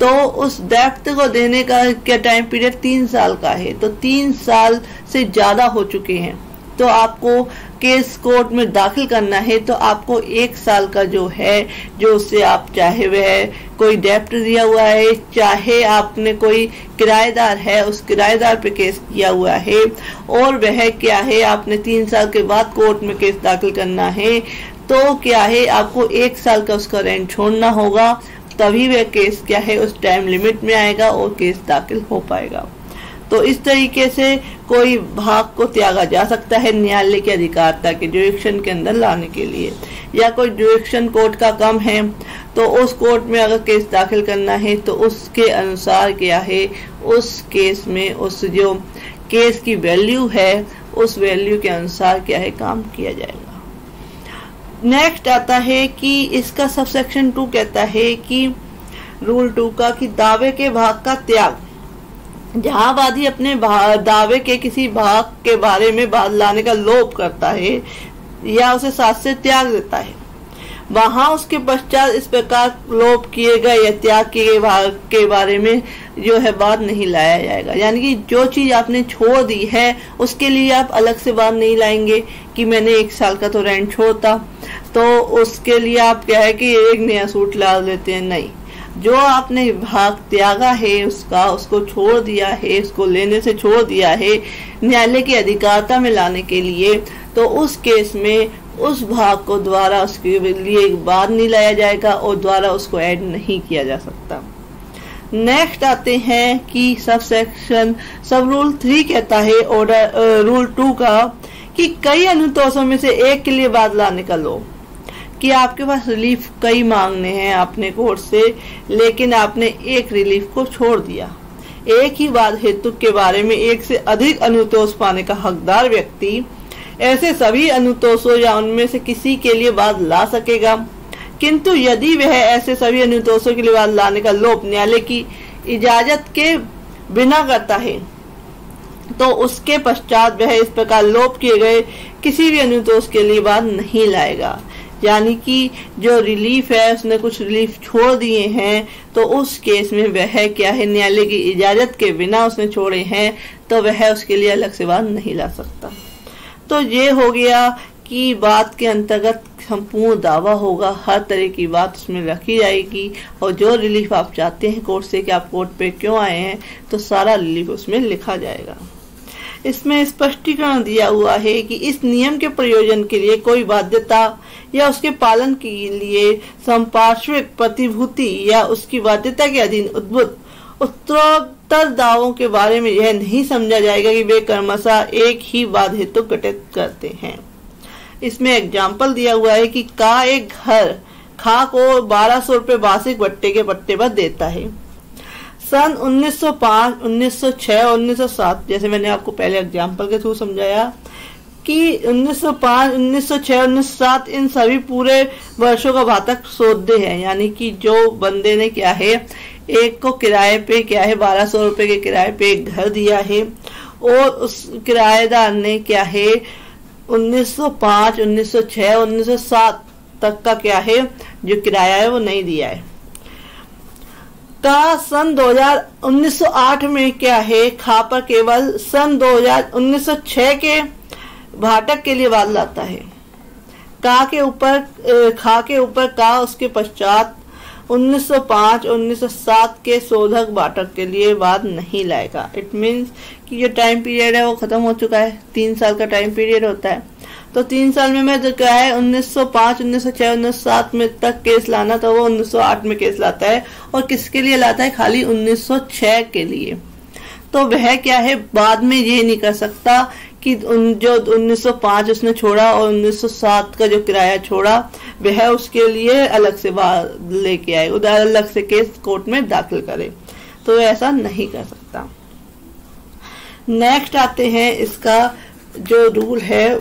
तो उस डेप्थ को देने का क्या टाइम पीरियड 3 साल का है, तो 3 साल से ज्यादा हो चुके हैं तो आपको केस कोर्ट में दाखिल करना है, तो आपको 1 साल का जो है जो उससे आप चाहे वह कोई डेप्ट दिया हुआ है, चाहे आपने कोई किराएदार है उस किराएदार पे केस किया हुआ है और वह क्या है आपने 3 साल के बाद कोर्ट में केस दाखिल करना है, तो क्या है आपको 1 साल का उसका रेंट छोड़ना होगा, तभी वह केस क्या है उस टाइम लिमिट में आएगा और केस दाखिल हो पाएगा। तो इस तरीके से कोई भाग को त्यागा जा सकता है न्यायालय की अधिकारिता के जुरिडिक्शन के अंदर लाने के लिए, या कोई जुरिडिक्शन कोर्ट का कम है तो उस कोर्ट में अगर केस दाखिल करना है तो उसके अनुसार क्या है उस केस में उस जो केस की वैल्यू है उस वैल्यू के अनुसार क्या है काम किया जाएगा। नेक्स्ट आता है कि इसका सबसेक्शन 2 कहता है कि रूल 2 का कि दावे के भाग का त्याग, जहां वादी अपने दावे के किसी भाग के बारे में बात लाने का लोभ करता है या उसे साथ से त्याग देता है, वहां उसके पश्चात इस प्रकार लोभ किए गए या त्याग किए गए भाग के बारे में जो है बात नहीं लाया जाएगा। यानी कि जो चीज आपने छोड़ दी है उसके लिए आप अलग से बात नहीं लाएंगे कि मैंने 1 साल का तो रेंट छोड़ता तो उसके लिए आप क्या है कि एक नया सूट ला लेते हैं, नहीं, जो आपने भाग त्यागा है उसको छोड़ दिया है, उसको लेने से छोड़ दिया है न्यायालय की अधिकारिता में लाने के लिए, तो उस केस में उस भाग को द्वारा उसके लिए एक बात नहीं लाया जाएगा और द्वारा उसको ऐड नहीं किया जा सकता। नेक्स्ट आते हैं कि सब रूल 3 कहता है ऑर्डर रूल 2 का कि कई अनुतोषों में से एक के लिए बात लाने का लोभ, कि आपके पास रिलीफ कई मांगने हैं आपने कोर्ट से, लेकिन आपने एक रिलीफ को छोड़ दिया। एक ही बात हेतु के बारे में एक से अधिक अनुतोष पाने का हकदार व्यक्ति ऐसे सभी अनुतोषों या उनमें से किसी के लिए बात ला सकेगा, किंतु यदि वह ऐसे सभी अनुतोषों के लिए बात लाने का लोभ न्यायालय की इजाजत के बिना करता है तो उसके पश्चात वह इस प्रकार लोभ किए गए किसी भी अनुतोष के लिए बात नहीं लाएगा। यानी कि जो रिलीफ है उसने कुछ रिलीफ छोड़ दिए हैं तो उस केस में वह क्या है न्यायालय की इजाजत के बिना उसने छोड़े हैं तो वह उसके लिए अलग से बात नहीं ला सकता। तो ये हो गया कि बात के अंतर्गत संपूर्ण दावा होगा, हर तरह की बात उसमें रखी जाएगी और जो रिलीफ आप चाहते हैं कोर्ट से कि आप कोर्ट पे क्यों आए हैं तो सारा रिलीफ उसमें लिखा जाएगा। इसमें स्पष्टीकरण दिया हुआ है कि इस नियम के प्रयोजन के लिए कोई बाध्यता या उसके पालन के लिए संपार्श्विक प्रतिभूति या उसकी बाध्यता के अधीन उद्भूत उत्तरोत्तर दावों के बारे में यह नहीं समझा जाएगा कि वे क्रमशः एक ही बात हेतु घटित करते हैं। इसमें एग्जाम्पल दिया हुआ है कि का एक घर खा को 1200 रुपए वार्षिक भट्टे के पट्टे पर देता है। सन 1905, 1906 और 1907, जैसे मैंने आपको पहले एग्जाम्पल के थ्रू समझाया कि 1905, 1906, 1907 इन सभी पूरे वर्षों का भातक सौदे हैं। यानी कि जो बंदे ने क्या है, एक को किराए पे क्या है 1200 रुपए के किराए पे एक घर दिया है, और उस किराएदार ने क्या है 1905, 1906, 1907 तक का क्या है जो किराया है वो नहीं दिया है। का सन 1908 में क्या है खा पर केवल सन 1906 के भाटक के लिए वाद लाता है। का के ऊपर खा के ऊपर का उसके पश्चात 1905 और 1907 के शोधक भाटक के लिए वाद नहीं लाएगा। इट मीन्स कि जो टाइम पीरियड है वो खत्म हो चुका है। 3 साल का टाइम पीरियड होता है, तो 3 साल में मैं जो क्या है 1905, 1906, 1907 में तक केस लाना था वो 1908 में केस लाता है। और किसके लिए लाता है? खाली 1906 के लिए। तो वह क्या है बाद में ये नहीं कर सकता कि जो 1905 उसने छोड़ा और 1907 का जो किराया छोड़ा वह उसके लिए अलग से लेके आए, उधर अलग से केस कोर्ट में दाखिल करे, तो ऐसा नहीं कर सकता। नेक्स्ट आते हैं इसका जो रूल है,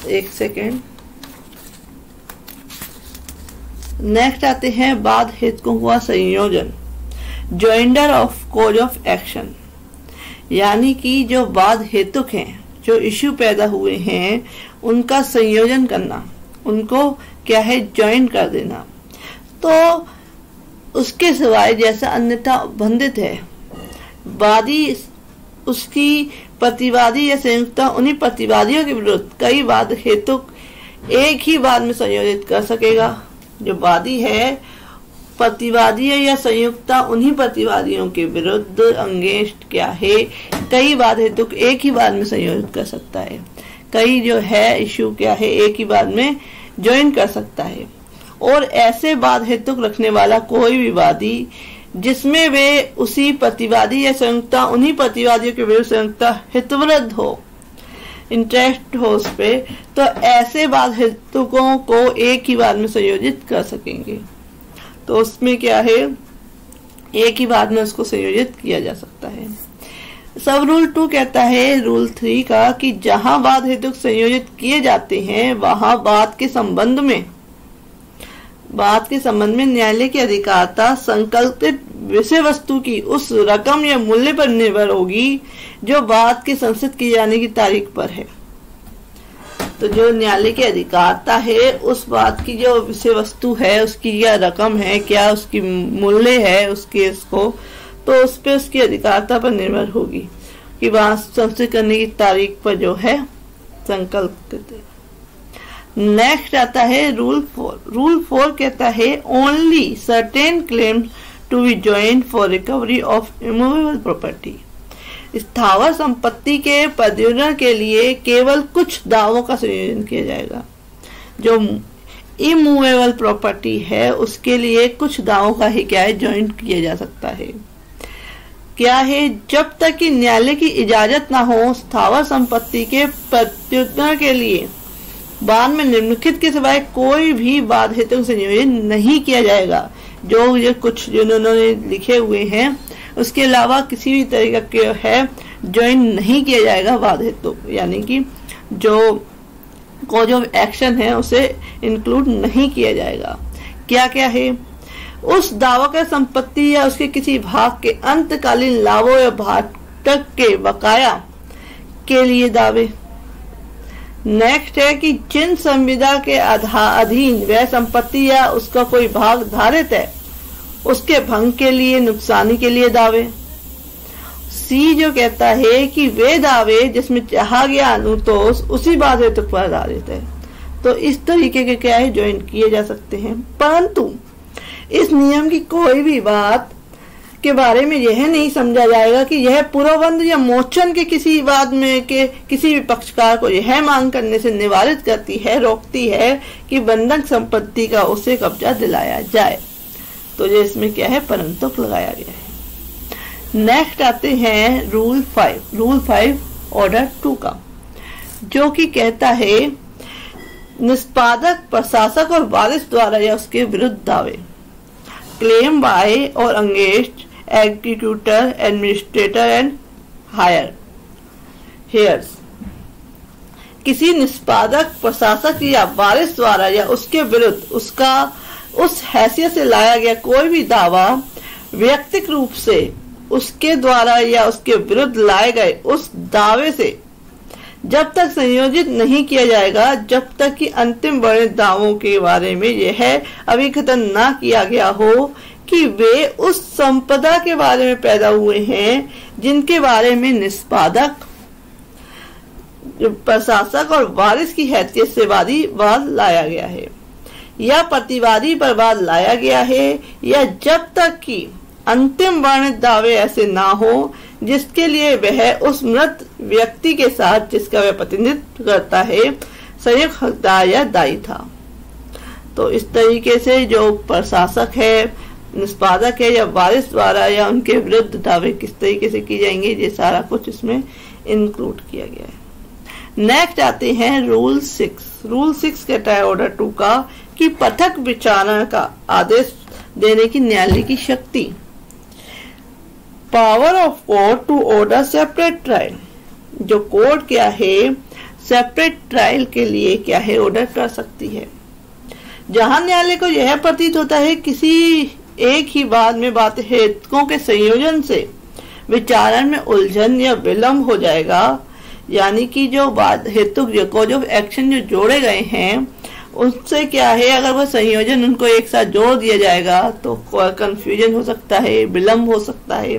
एक सेकेंड, नेक्स्ट आते हैं बाद हेतुकों का संयोजन, joinder of cause of action. यानी कि जो बाद हेतुक हैं, जो इश्यू पैदा हुए हैं, उनका संयोजन करना, उनको क्या है ज्वाइन कर देना। तो उसके सिवाय जैसा अन्यथा बंधित है, वादी उसकी प्रतिवादी या संयुक्ता उन्हीं प्रतिवादियों के विरुद्ध कई वाद हेतुक एक ही वाद में संयोजित कर सकेगा। जो वादी है प्रतिवादी या संयुक्ता उन्हीं प्रतिवादियों के विरुद्ध अंगेंस्ट क्या है कई वाद हेतुक एक ही वाद में संयोजित कर सकता है। कई जो है इश्यू क्या है एक ही वाद में ज्वाइन कर सकता है। और ऐसे वाद हेतुक रखने वाला कोई भी वादी जिसमें वे उसी प्रतिवादी या संयुक्ता उन्हीं प्रतिवादियों के विरुद्ध संयुक्ता हितवृद्ध हो, इंटरेस्ट हो उस पे, तो ऐसे वाद हेतुकों को एक ही वाद में संयोजित कर सकेंगे। तो उसमें क्या है एक ही वाद में उसको संयोजित किया जा सकता है। सब रूल 2 कहता है रूल 3 का कि जहां वाद हेतुक संयोजित किए जाते हैं वहां बात के संबंध में न्यायालय की अधिकारता संकल्पित विषय वस्तु की उस रकम या मूल्य पर निर्भर होगी जो बात की संसित की जाने की तारीख पर है। तो जो न्यायालय की अधिकारता है उस बात की जो विषय वस्तु है, उसकी क्या रकम है, क्या उसकी मूल्य है उस केस को, तो उस पे उसकी अधिकारता पर निर्भर होगी कि बात संसित करने की तारीख पर जो है संकल्पित है। नेक्स्ट आता है रूल 4। रूल 4 कहता है only certain claims to be joint for recovery of immovable property. स्थावर संपत्ति के प्रत्युत्तर के लिए केवल कुछ दावों का संयोजन किया जाएगा। जो इमूवेबल प्रॉपर्टी है उसके लिए कुछ दावों का ही क्या है ज्वाइंट किया जा सकता है। क्या है? जब तक कि न्यायालय की इजाजत ना हो स्थावर संपत्ति के प्रत्युत्तर के लिए बाद में निम्नलिखित के सिवाय कोई भी वाद हेतु संयोजन नहीं किया जाएगा। जो ये कुछ जिन्होंने लिखे हुए हैं उसके अलावा किसी भी तरीके के है ज्वाइन नहीं किया जाएगा वाद हेतु, यानी कि जो कॉज ऑफ एक्शन है उसे इंक्लूड नहीं किया जाएगा। क्या क्या है? उस दावा का संपत्ति या उसके किसी भाग के अंतकालीन लाभों या भाटक के बकाया के लिए दावे। नेक्स्ट है कि जिन संविदा के अधीन वह संपत्ति या उसका कोई भाग धारित है उसके भंग के लिए नुकसानी के लिए दावे। सी जो कहता है कि वे दावे जिसमें चाहा गया अनुतोष उसी बात हेतु पर आधारित है। तो इस तरीके के क्या है ज्वाइन किए जा सकते हैं। परंतु इस नियम की कोई भी बात के बारे में यह नहीं समझा जाएगा कि यह पूर्वबंध या मोचन के किसी वाद में के किसी भी पक्षकार को यह मांग करने से निवारित करती है, रोकती है कि बंधक संपत्ति का उसे कब्जा दिलाया जाए। तो ये इसमें क्या है परंतुक लगाया गया है। नेक्स्ट आते हैं रूल 5। रूल 5 ऑर्डर 2 का, जो कि कहता है निष्पादक प्रशासक और वारिस द्वारा या उसके विरुद्ध दावे। क्लेम बाय और engaged executor, administrator and hairs. किसी निष्पादक, प्रशासक या वारिस द्वारा या उसके विरुद्ध उसका उस हैसियत से लाया गया कोई भी दावा व्यक्तिगत रूप से उसके द्वारा या उसके विरुद्ध लाए गए उस दावे से जब तक संयोजित नहीं किया जाएगा, जब तक कि अंतिम वर्णित दावों के बारे में यह अभिकथन न किया गया हो कि वे उस संपदा के बारे में पैदा हुए हैं जिनके बारे में निष्पादक, प्रशासक और वारिस की हैसियत से वाद लाया गया है या प्रतिवादी पर वाद लाया गया है, या जब तक कि अंतिम वर्णित दावे ऐसे ना हो जिसके लिए वह उस मृत व्यक्ति के साथ जिसका वह प्रतिनिधित्व करता है संयुक्त हकदार या दायी था। तो इस तरीके से जो प्रशासक है, निष्पादक है या वारिस द्वारा या उनके विरुद्ध दावे किस तरीके से किए जाएंगे, ये सारा कुछ इसमें इंक्लूड किया गया है। नेक्स्ट आते हैं रूल 6। रूल 6 कहता है ऑर्डर 2 का कि पृथक विचारणा का आदेश देने की न्यायालय की शक्ति, power of court to order separate trial. जो कोर्ट क्या है, सेपरेट ट्रायल के लिए क्या है, ऑर्डर कर सकती है। जहां न्यायालय को यह प्रतीत होता है किसी एक ही बाद में बात हेतुओं के संयोजन से विचारण में उलझन या विलंब हो जाएगा, यानी कि जो बात हेतु जो एक्शन जो जोड़े गए हैं उससे क्या है, अगर वो संयोजन उनको एक साथ जोड़ दिया जाएगा तो कंफ्यूजन हो सकता है, विलंब हो सकता है।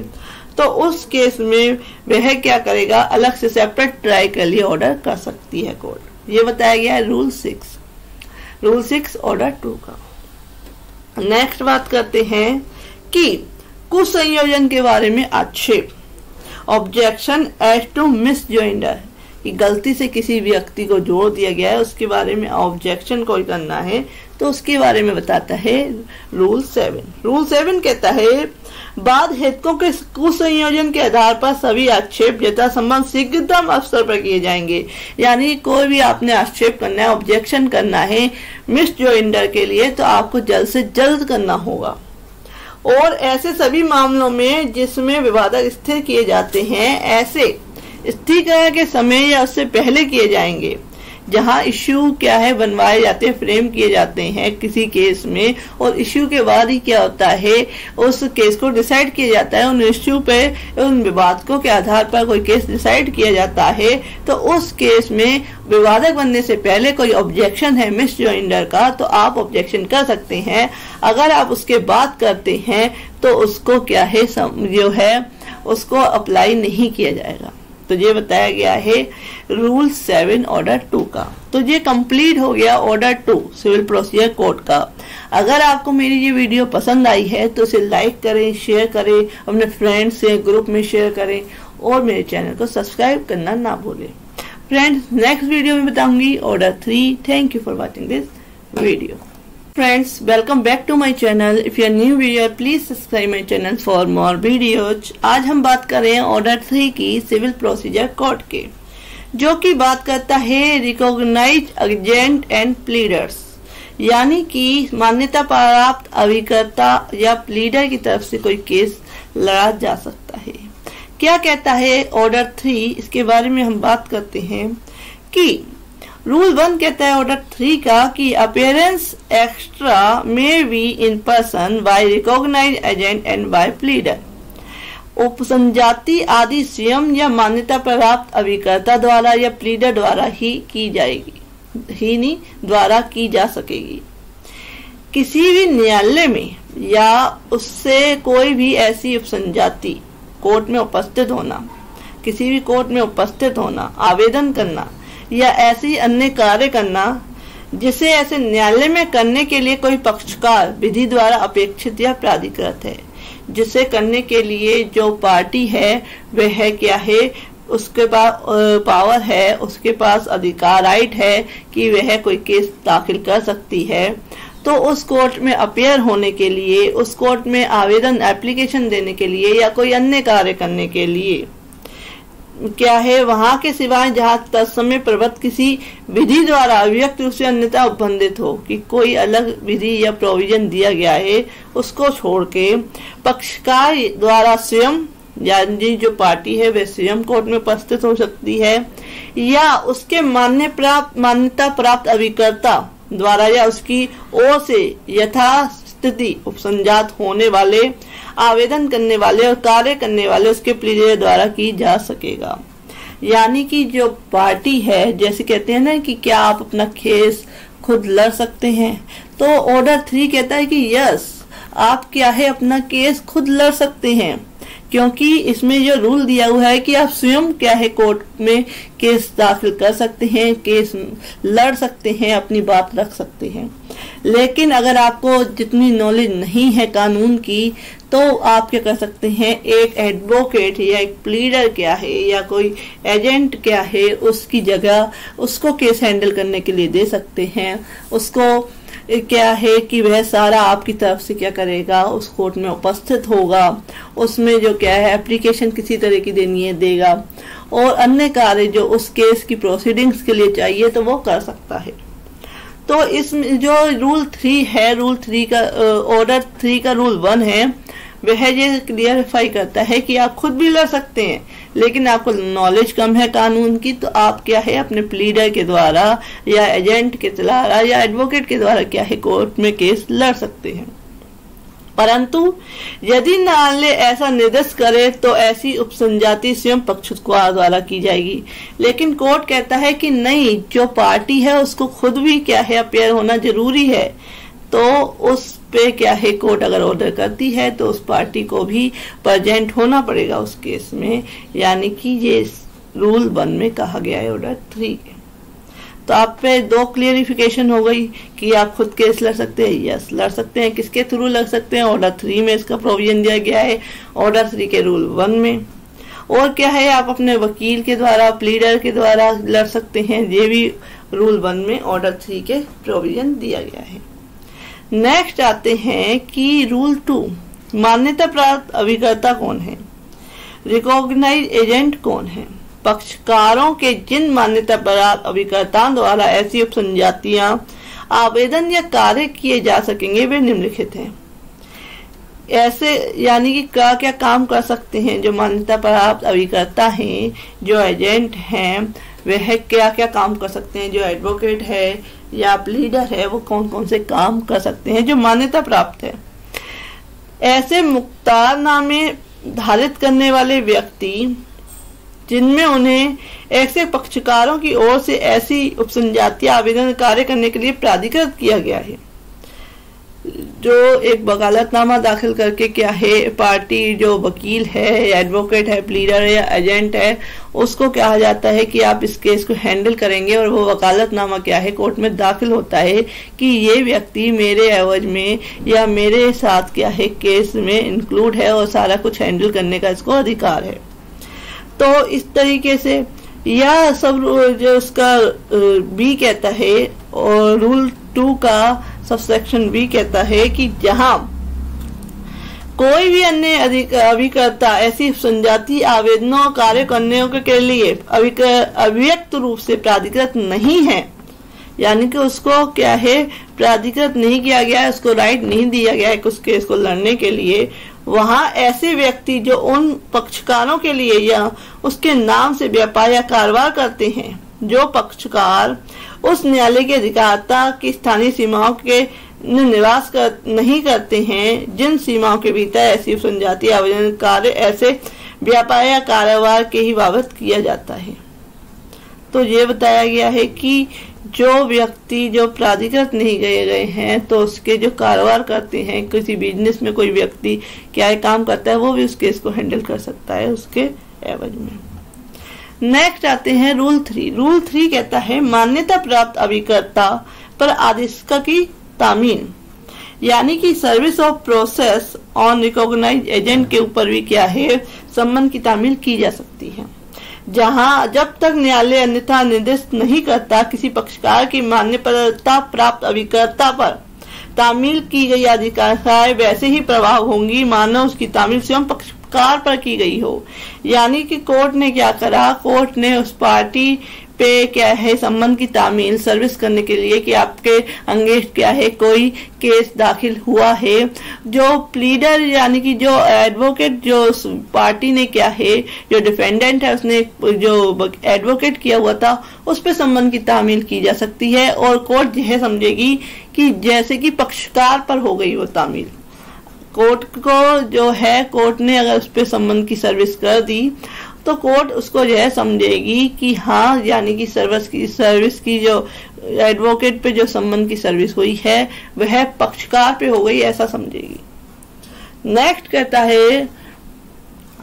तो उस केस में वह क्या करेगा, अलग से सेपरेट ट्राई के लिए ऑर्डर कर सकती है कोर्ट। ये बताया गया है रूल 6, रूल 6 ऑर्डर 2 का। नेक्स्ट बात करते हैं कि कुछ संयोजन के बारे में आक्षेप, ऑब्जेक्शन एज टू मिसजॉइंडर, कि गलती से किसी व्यक्ति को जोड़ दिया गया है उसके बारे में ऑब्जेक्शन कोई करना है तो उसके बारे में बताता है रूल 7। रूल 7 कहता है बाद हेतुओं के कुसंयोजन के आधार पर सभी आक्षेप यथासंभव शीघ्रतम अवसर पर किए जाएंगे। यानी कोई भी आपने आक्षेप करना है, ऑब्जेक्शन करना है मिसजॉइंडर के लिए, तो आपको जल्द से जल्द करना होगा। और ऐसे सभी मामलों में जिसमें विवादक स्थिर किए जाते हैं, ऐसे स्थिरीकरण के समय या उससे पहले किए जाएंगे। जहां इश्यू क्या है बनवाए जाते हैं, फ्रेम किए जाते हैं किसी केस में, और इश्यू के बाद ही क्या होता है उस केस को डिसाइड किया जाता है। उन इश्यू पे, उन विवादकों के आधार पर कोई केस डिसाइड किया जाता है। तो उस केस में विवादक बनने से पहले कोई ऑब्जेक्शन है मिसजॉइंडर का, तो आप ऑब्जेक्शन कर सकते हैं। अगर आप उसके बाद करते हैं तो उसको क्या है, जो है उसको अप्लाई नहीं किया जाएगा। तो ये बताया गया है रूल 7 ऑर्डर 2 का। तो ये कंप्लीट हो गया ऑर्डर 2 सिविल प्रोसीजर कोड का। अगर आपको मेरी ये वीडियो पसंद आई है तो इसे लाइक करें, शेयर करें, अपने फ्रेंड्स से ग्रुप में शेयर करें और मेरे चैनल को सब्सक्राइब करना ना भूलें। फ्रेंड्स, नेक्स्ट वीडियो में बताऊंगी order 3। Thank you for watching this video. Friends, welcome back to my channel. If you are new viewer, please subscribe my channel for more videos. आज हम बात कर रहे हैं ऑर्डर 3 की सिविल प्रोसीजर कोड के, जो कि बात करता है रिकॉग्नाइज एजेंट एंड प्लीडर्स, यानी कि मान्यता प्राप्त अभिकर्ता या प्लीडर की तरफ से कोई केस लड़ा जा सकता है। क्या कहता है ऑर्डर 3, इसके बारे में हम बात करते हैं कि रूल 1 कहता है ऑर्डर 3 का कि appearance extra may be in person by recognise agent and by pleader. उपसंजाति आदि स्वयं या मान्यता प्राप्त अभिकर्ता द्वारा या प्लीडर द्वारा ही की जाएगी, ही नहीं द्वारा की जा सकेगी। किसी भी न्यायालय में या उससे कोई भी ऐसी उपसंजाति कोर्ट में उपस्थित होना, किसी भी कोर्ट में उपस्थित होना, आवेदन करना या ऐसी अन्य कार्य करना जिसे ऐसे न्यायालय में करने के लिए कोई पक्षकार विधि द्वारा अपेक्षित या प्राधिकृत है, जिसे करने के लिए जो पार्टी है वह क्या है, उसके पास पावर है, उसके पास अधिकार, राइट है कि वह कोई केस दाखिल कर सकती है। तो उस कोर्ट में अपीयर होने के लिए, उस कोर्ट में आवेदन एप्लीकेशन देने के लिए या कोई अन्य कार्य करने के लिए क्या है वहां के सिवाय जहां तत्समय प्रबद्ध किसी विधि द्वारा अभिव्यक्त रूप से अन्यथा उपबंधित हो, कि कोई अलग विधि या प्रोविजन दिया गया है उसको छोड़ के पक्षकार द्वारा स्वयं, यानी जो पार्टी है वह स्वयं कोर्ट में उपस्थित हो सकती है, या उसके मान्यता प्राप्त अभिकर्ता द्वारा या उसकी ओर से यथास्थिति उपसंजात होने वाले, आवेदन करने वाले और कार्य करने वाले उसके प्लीडर द्वारा की जा सकेगा। यानी कि जो पार्टी है, जैसे कहते हैं ना कि क्या आप अपना केस खुद लड़ सकते हैं, तो ऑर्डर 3 कहता है कि यस, आप क्या है अपना केस खुद लड़ सकते हैं, क्योंकि इसमें जो रूल दिया हुआ है कि आप स्वयं क्या है कोर्ट में केस दाखिल कर सकते हैं, केस लड़ सकते हैं, अपनी बात रख सकते हैं। लेकिन अगर आपको जितनी नॉलेज नहीं है कानून की, तो आप क्या कर सकते हैं, एक एडवोकेट या एक प्लीडर क्या है या कोई एजेंट क्या है उसकी जगह उसको केस हैंडल करने के लिए दे सकते हैं। उसको क्या है कि वह सारा आपकी तरफ से क्या करेगा, उस कोर्ट में उपस्थित होगा, उसमें जो क्या है एप्लीकेशन किसी तरह की देनी है देगा, और अन्य कार्य जो उस केस की प्रोसीडिंग्स के लिए चाहिए तो वो कर सकता है। तो इसमें जो रूल 3 है, रूल 3 का ऑर्डर 3 का रूल 1 है, वह ये क्लियरिफाई करता है कि आप खुद भी लड़ सकते हैं, लेकिन आपको नॉलेज कम है कानून की, तो आप क्या है अपने प्लीडर के द्वारा या एजेंट के द्वारा या एडवोकेट के द्वारा क्या है कोर्ट में केस लड़ सकते हैं। परंतु यदि न्यायालय ऐसा निर्देश करे तो ऐसी उपसंजाति स्वयं पक्षकार द्वारा की जाएगी। लेकिन कोर्ट कहता है कि नहीं, जो पार्टी है उसको खुद भी क्या है अपेयर होना जरूरी है, तो उस पे क्या है कोर्ट अगर ऑर्डर करती है तो उस पार्टी को भी प्रेजेंट होना पड़ेगा उस केस में। यानी कि ये रूल 1 में कहा गया है ऑर्डर 3 के। तो आप पे 2 क्लियरिफिकेशन हो गई कि आप खुद केस लड़ सकते हैं, यस लड़ सकते हैं। किसके थ्रू लड़ सकते हैं, ऑर्डर 3 में इसका प्रोविजन दिया गया है, ऑर्डर 3 के रूल 1 में। और क्या है, आप अपने वकील के द्वारा, प्लीडर के द्वारा लड़ सकते हैं, ये भी रूल 1 में ऑर्डर 3 के प्रोविजन दिया गया है। नेक्स्ट आते हैं कि रूल 2, मान्यता प्राप्त अभिकर्ता कौन है, रिकॉग्नाइज एजेंट कौन है। पक्षकारों के जिन मान्यता प्राप्त अभिकर्ताओं द्वारा ऐसी उपसंजातियां आवेदन या कार्य किए जा सकेंगे वे निम्नलिखित हैं। ऐसे यानी कि क्या क्या काम कर सकते हैं जो मान्यता प्राप्त अभिकर्ता हैं, जो एजेंट हैं, वह क्या क्या काम कर सकते हैं, जो एडवोकेट है या प्लीडर है वो कौन कौन से काम कर सकते हैं जो मान्यता प्राप्त है। ऐसे मुख्तारनामे धारित करने वाले व्यक्ति जिनमें उन्हें ऐसे पक्षकारों की ओर से ऐसी उपसंजातीय आवेदन कार्य करने के लिए प्राधिकृत किया गया है, जो एक वकालतनामा दाखिल करके क्या है पार्टी जो वकील है, एडवोकेट है, प्लीडर है या एजेंट है, उसको कहा जाता है कि आप इस केस को हैंडल करेंगे, और वो वकालतनामा क्या है कोर्ट में दाखिल होता है कि ये व्यक्ति मेरे एवज में या मेरे साथ क्या है केस में इंक्लूड है और सारा कुछ हैंडल करने का इसको अधिकार है। तो इस तरीके से यह सब जो उसका बी कहता है, और रूल 2 का सबसेक्शन बी कहता है कि जहां कोई भी अन्य अभिकर्ता ऐसी संजातीय आवेदनों कार्य करने के लिए अभिव्यक्त रूप से प्राधिकृत नहीं है, यानी कि उसको क्या है प्राधिकृत नहीं किया गया है, उसको राइट नहीं दिया गया है उस केस को लड़ने के लिए, वहां ऐसे व्यक्ति जो उन पक्षकारों के लिए या उसके नाम से व्यापार या कारोबार करते हैं, जो पक्षकार उस न्यायालय के अधिकारता की स्थानीय सीमाओं के निवास नहीं करते हैं, जिन सीमाओं के भीतर ऐसी संजातीय आवेदन कार्य ऐसे व्यापार या कारोबार के ही बाबत किया जाता है। तो ये बताया गया है कि जो व्यक्ति जो प्राधिकृत नहीं गए हैं, तो उसके जो कारोबार करते हैं, किसी बिजनेस में कोई व्यक्ति क्या काम करता है, वो भी उस केस को हैंडल कर सकता है उसके एवज में। नेक्स्ट आते हैं रूल 3। रूल 3 कहता है मान्यता प्राप्त अभिकर्ता पर आदेश की तामील, यानी कि service of process on recognize agent के ऊपर भी क्या है संबंध की तामील की जा सकती है। जहां जब तक न्यायालय अन्यथा निर्देश नहीं करता, किसी पक्षकार की मान्यता प्राप्त अभिकर्ता पर तामील की गई अधिकार वैसे ही प्रभाव होंगी मानो उसकी तामील स्वयं पक्षकार पर की गई हो। यानी कि कोर्ट ने क्या करा, कोर्ट ने उस पार्टी पे क्या है संबंध की तामील सर्विस करने के लिए कि आपके अगेंस्ट क्या है कोई केस दाखिल हुआ है, जो प्लीडर यानी कि जो एडवोकेट जो पार्टी ने क्या है जो डिफेंडेंट है उसने जो एडवोकेट किया हुआ था उस पे संबंध की तामील की जा सकती है और कोर्ट यह समझेगी कि जैसे कि पक्षकार पर हो गई वो तामील। कोर्ट को जो है कोर्ट ने अगर उस पे संबंध की सर्विस कर दी तो कोर्ट उसको यह समझेगी कि हाँ यानी कि सर्विस की जो एडवोकेट पे जो संबंध की सर्विस हुई है वह पक्षकार पे हो गई, ऐसा समझेगी। नेक्स्ट कहता है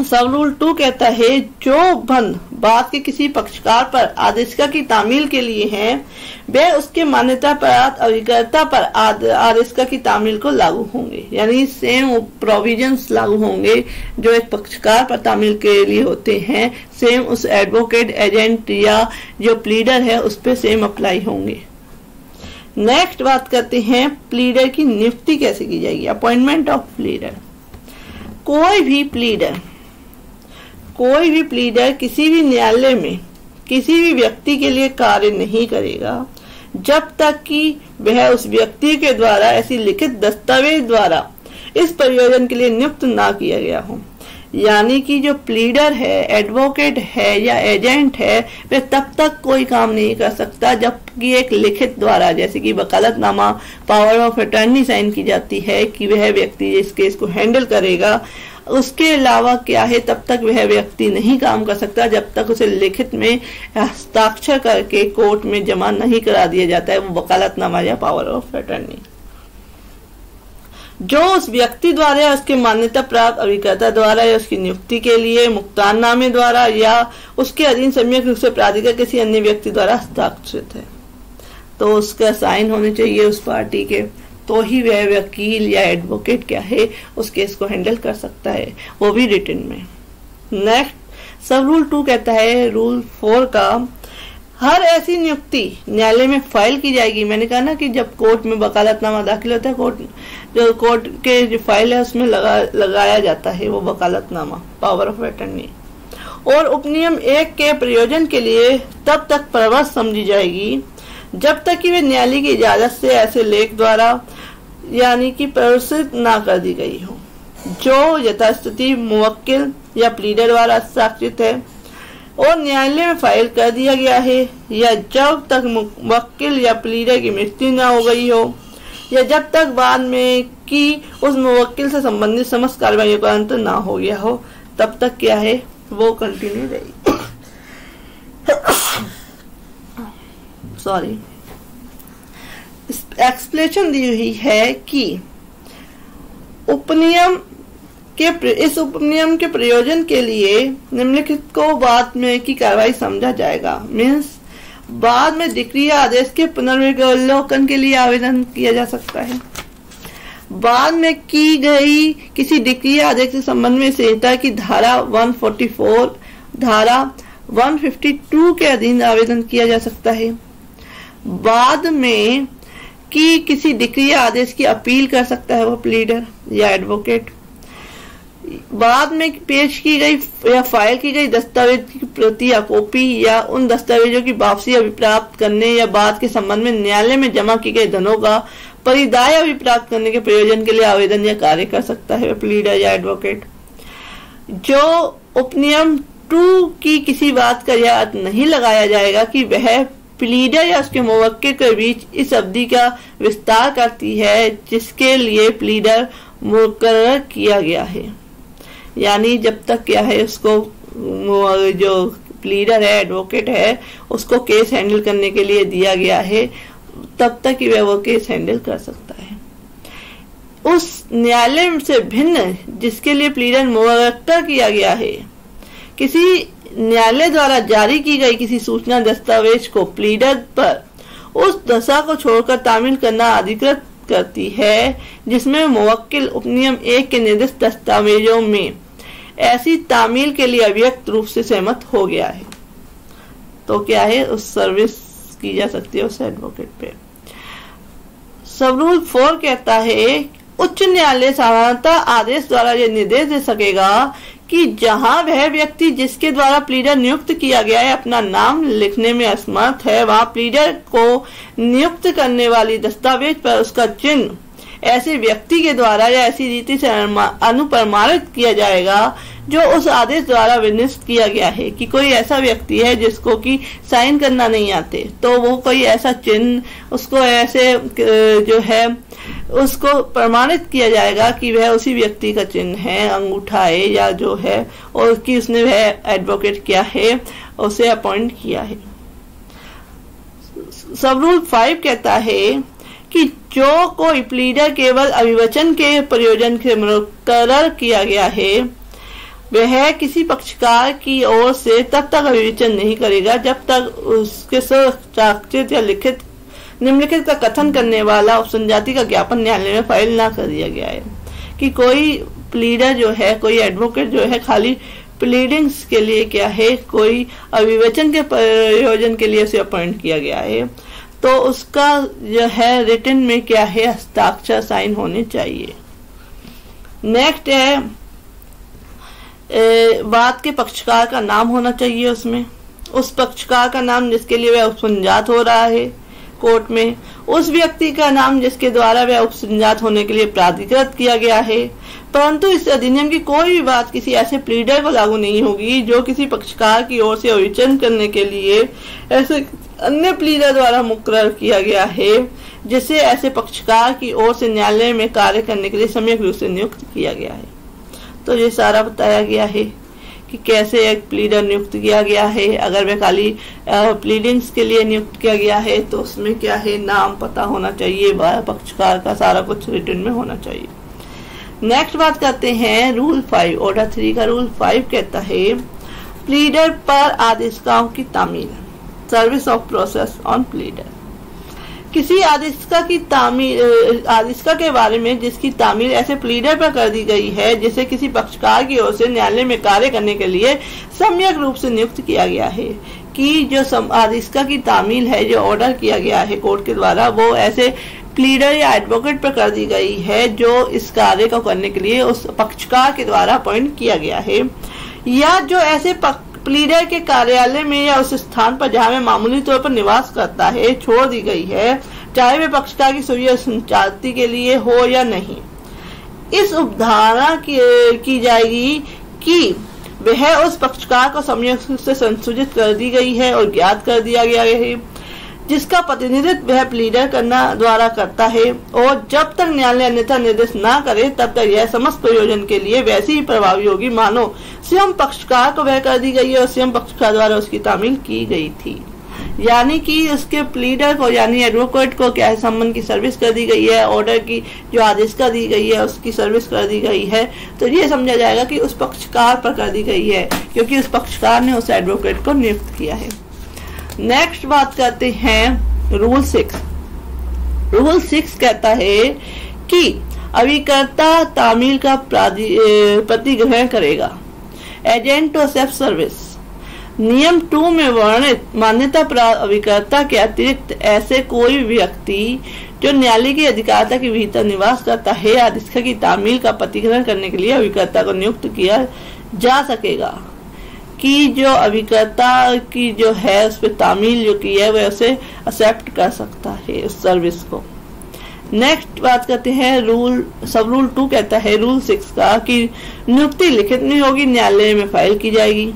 सब रूल 2 कहता है जो बंद बात के किसी पक्षकार पर आदेशिका की तामील के लिए है वे उसके मान्यता प्राप्त अभिकर्ता पर आदेशिका की तामील को लागू होंगे। यानी सेम प्रोविजंस लागू होंगे जो एक पक्षकार पर तामील के लिए होते हैं, सेम उस एडवोकेट एजेंट या जो प्लीडर है उस पर सेम अप्लाई होंगे। नेक्स्ट बात करते हैं प्लीडर की नियुक्ति कैसे की जाएगी, अपॉइंटमेंट ऑफ प्लीडर। कोई भी प्लीडर किसी भी न्यायालय में किसी भी व्यक्ति के लिए कार्य नहीं करेगा जब तक कि वह उस व्यक्ति के द्वारा ऐसी लिखित दस्तावेज द्वारा इस प्रयोजन के लिए नियुक्त ना किया गया हो। यानी कि जो प्लीडर है, एडवोकेट है या एजेंट है वह तब तक कोई काम नहीं कर सकता जबकि एक लिखित द्वारा जैसे कि वकालतनामा पावर ऑफ अटॉर्नी साइन की जाती है कि वह व्यक्ति इस केस को हैंडल करेगा। उसके अलावा क्या है तब तक वह व्यक्ति नहीं काम कर सकता जब तक उसे लिखित में हस्ताक्षर करके कोर्ट में जमा नहीं करा दिया जाता है वो वकालतनामा या पावर ऑफ अटॉर्नी, जो उस व्यक्ति द्वारा या उसके मान्यता प्राप्त अभिकर्ता द्वारा या उसकी नियुक्ति के लिए मुक्तारनामे द्वारा या उसके अधीन संयुक्त रूप से प्राधिकार किसी अन्य व्यक्ति द्वारा हस्ताक्षरित है। तो उसका साइन होने चाहिए उस पार्टी के, तो ही वह वकील या एडवोकेट क्या है उस केस को हैंडल कर सकता है, वो भी रिटन में। नेक्स्ट सब रूल 2 कहता है रूल 4 का हर ऐसी नियुक्ति न्यायालय में फाइल की जाएगी। मैंने कहा ना कि जब कोर्ट में वकालतनामा दाखिल होता है कोर्ट के जो फाइल है उसमें लगाया जाता है वो वकालतनामा पावर ऑफ अटॉर्नी, और उपनियम 1 के प्रयोजन के लिए तब तक प्रवृत्त समझी जाएगी जब तक कि वे न्यायालय की इजाजत से ऐसे लेख द्वारा यानी कि प्रदर्शित ना कर दी गई हो जो यथास्थिति मुवक्किल या प्लीडर द्वारा हस्ताक्षरित है और न्यायालय में फाइल कर दिया गया है, या जब तक मुवक्किल या प्लीडर की मृत्यु न हो गई हो या जब तक बाद में कि उस मुवक्किल से संबंधित समस्त कार्रवाइयों का अंत ना हो गया हो तब तक क्या है वो कंटिन्यू रहेगी। सॉरी, एक्सप्लेनेशन दी हुई है कि इस उपनियम के प्रयोजन के लिए निम्नलिखित को बाद में की कार्रवाई समझा जाएगा। मीन्स बाद में डिक्री या आदेश के पुनर्विलोकन के लिए आवेदन किया जा सकता है। बाद में की गई किसी डिक्री या आदेश के संबंध में संहिता की धारा 144 धारा 152 के अधीन आवेदन किया जा सकता है। बाद में कि किसी डिक्री या आदेश की अपील कर सकता है वो प्लीडर या एडवोकेट। बाद में पेश की गई या फाइल की गई दस्तावेज की प्रति या कॉपी या उन दस्तावेजों की वापसी अभिप्राप्त करने या बाद के संबंध में न्यायालय में जमा की गई धनों का परिदाय अभिप्राप्त करने के प्रयोजन के लिए आवेदन या कार्य कर सकता है प्लीडर या एडवोकेट। जो उपनियम 2 की किसी बात का यह अर्थ नहीं लगाया जाएगा कि वह प्लीडर या उसके मुवक्किल के बीच इस अवधि का विस्तार करती है जिसके लिए प्लीडर मुकर्रर किया गया है। यानी जब तक क्या है उसको जो प्लीडर है एडवोकेट है उसको केस हैंडल करने के लिए दिया गया है तब तक ही वह वो केस हैंडल कर सकता है। उस न्यायालय से भिन्न जिसके लिए प्लीडर मुकर्रर किया गया है, किसी न्यायालय द्वारा जारी की गई किसी सूचना दस्तावेज को प्लीडर पर उस दशा को छोड़कर तामील करना अधिकृत करती है जिसमें मुवक्किल उपनियम 1 के निर्दिष्ट दस्तावेजों में ऐसी तामील के लिए अव्यक्त रूप से सहमत हो गया है। तो क्या है उस सर्विस की जा सकती है उस एडवोकेट पे। सब रूल 4 कहता है उच्च न्यायालय साधारणतः आदेश द्वारा यह निर्देश दे सकेगा कि जहां वह व्यक्ति जिसके द्वारा प्लीडर नियुक्त किया गया है अपना नाम लिखने में असमर्थ है, वहां प्लीडर को नियुक्त करने वाली दस्तावेज पर उसका चिन्ह ऐसे व्यक्ति के द्वारा या ऐसी रीति से अनुप्रमाणित किया जाएगा जो उस आदेश द्वारा विनिश्चित किया गया है। कि कोई ऐसा व्यक्ति है जिसको कि साइन करना नहीं आते, तो वो कोई ऐसा चिन्ह उसको ऐसे जो है उसको प्रमाणित किया जाएगा कि वह उसी व्यक्ति का चिन्ह है, अंगूठा है या जो है, और कि उसने वह एडवोकेट किया है, उसे अपॉइंट किया है। सब रूल 5 कहता है कि जो कोई प्लीडर केवल अभिवचन के प्रयोजन से मुकर्रर किया गया है, वह किसी पक्षकार की ओर से तब तक अभिवचन नहीं करेगा जब तक उसके स्वाक्षरित या लिखित निम्नलिखित का कथन करने वाला उपसंजाति का ज्ञापन न्यायालय में फाइल ना कर दिया गया है। कि कोई प्लीडर जो है, कोई एडवोकेट जो है, खाली प्लीडिंग्स के लिए क्या है, कोई अभिवचन के प्रयोजन के लिए उसे अपॉइंट किया गया है, तो उसका जो है रिटन में क्या है, हस्ताक्षर साइन होने चाहिए। नेक्स्ट है बात के पक्षकार का नाम होना चाहिए उसमें, उस पक्षकार का नाम जिसके लिए वह उपसंजात हो रहा है कोर्ट में, उस व्यक्ति का नाम जिसके द्वारा वह उपसंजात होने के लिए प्राधिकृत किया गया है। परंतु इस अधिनियम की कोई भी बात किसी ऐसे प्लीडर को लागू नहीं होगी जो किसी पक्षकार की ओर से अभिवचन करने के लिए ऐसे अन्य प्लीडर द्वारा मुकर्रर किया गया है, जिसे ऐसे पक्षकार की ओर से न्यायालय में कार्य करने के लिए सम्यक रूप से नियुक्त किया गया है। तो ये सारा बताया गया है कि कैसे एक प्लीडर नियुक्त किया गया है। अगर वह खाली प्लीडिंग्स के लिए नियुक्त किया गया है तो उसमें क्या है, नाम पता होना चाहिए, पक्षकार का सारा कुछ रिटन में होना चाहिए। नेक्स्ट बात करते हैं रूल 5, ऑर्डर 3 का रूल 5 कहता है प्लीडर पर आदेशिकाओं की तामील, service of process on pleader. किसी आदेशिका की तामील, आदेशिका के बारे में जिसकी तामील ऐसे प्लीडर पर कर दी गई है जिसे किसी पक्षकार की ओर से न्यायालय में कार्य करने के लिए सम्यक रूप से नियुक्त किया गया है। कि जो आदेशिका की तामील है, जो ऑर्डर किया गया है कोर्ट के द्वारा, वो ऐसे प्लीडर या एडवोकेट पर कर दी गई है जो इस कार्य को करने के लिए उस पक्षकार के द्वारा अपॉइंट किया गया है, या जो ऐसे प्लीडर के कार्यालय में या उस स्थान पर जहां में मामूली तौर पर निवास करता है छोड़ दी गई है, चाहे वे पक्षकार की सुविधा संचाती के लिए हो या नहीं। इस उपधारणा की जाएगी कि वह उस पक्षकार को सम्यक से संसूचित कर दी गई है और ज्ञात कर दिया गया है जिसका प्रतिनिधित्व वह प्लीडर करना द्वारा करता है, और जब तक न्यायालय अन्यथा निर्देश ना करे तब तक यह समस्त प्रयोजन के लिए वैसी ही प्रभावी होगी मानो स्वयं पक्षकार को वह कर दी गई है और स्वयं पक्षकार द्वारा उसकी तामील की गई थी। यानी कि उसके प्लीडर को यानी एडवोकेट को क्या है, सम्मन की सर्विस कर दी गई है, ऑर्डर की जो आदेशिका दी गई है उसकी सर्विस कर दी गई है, तो ये समझा जाएगा कि उस पक्षकार पर कर दी गई है क्योंकि उस पक्षकार ने उस एडवोकेट को नियुक्त किया है। नेक्स्ट बात करते हैं रूल 6। रूल 6 कहता है कि अभिकर्ता तामील का प्रतिग्रहण करेगा, एजेंट टू एक्सेप्ट सर्विस। नियम 2 में वर्णित मान्यता प्राप्त अभिकर्ता के अतिरिक्त ऐसे कोई व्यक्ति जो न्यायालय की अधिकारिता के भीतर निवास करता है आदेशिका की तामील का प्रतिग्रहण करने के लिए अभिकर्ता को नियुक्त किया जा सकेगा। कि जो अभिकर्ता की जो है उस पर तामील जो की है वह उसे एक्सेप्ट कर सकता है उस सर्विस को। नेक्स्ट बात करते हैं सब रूल 2 कहता है रूल 6 का कि नियुक्ति लिखित नहीं होगी, न्यायालय में फाइल की जाएगी।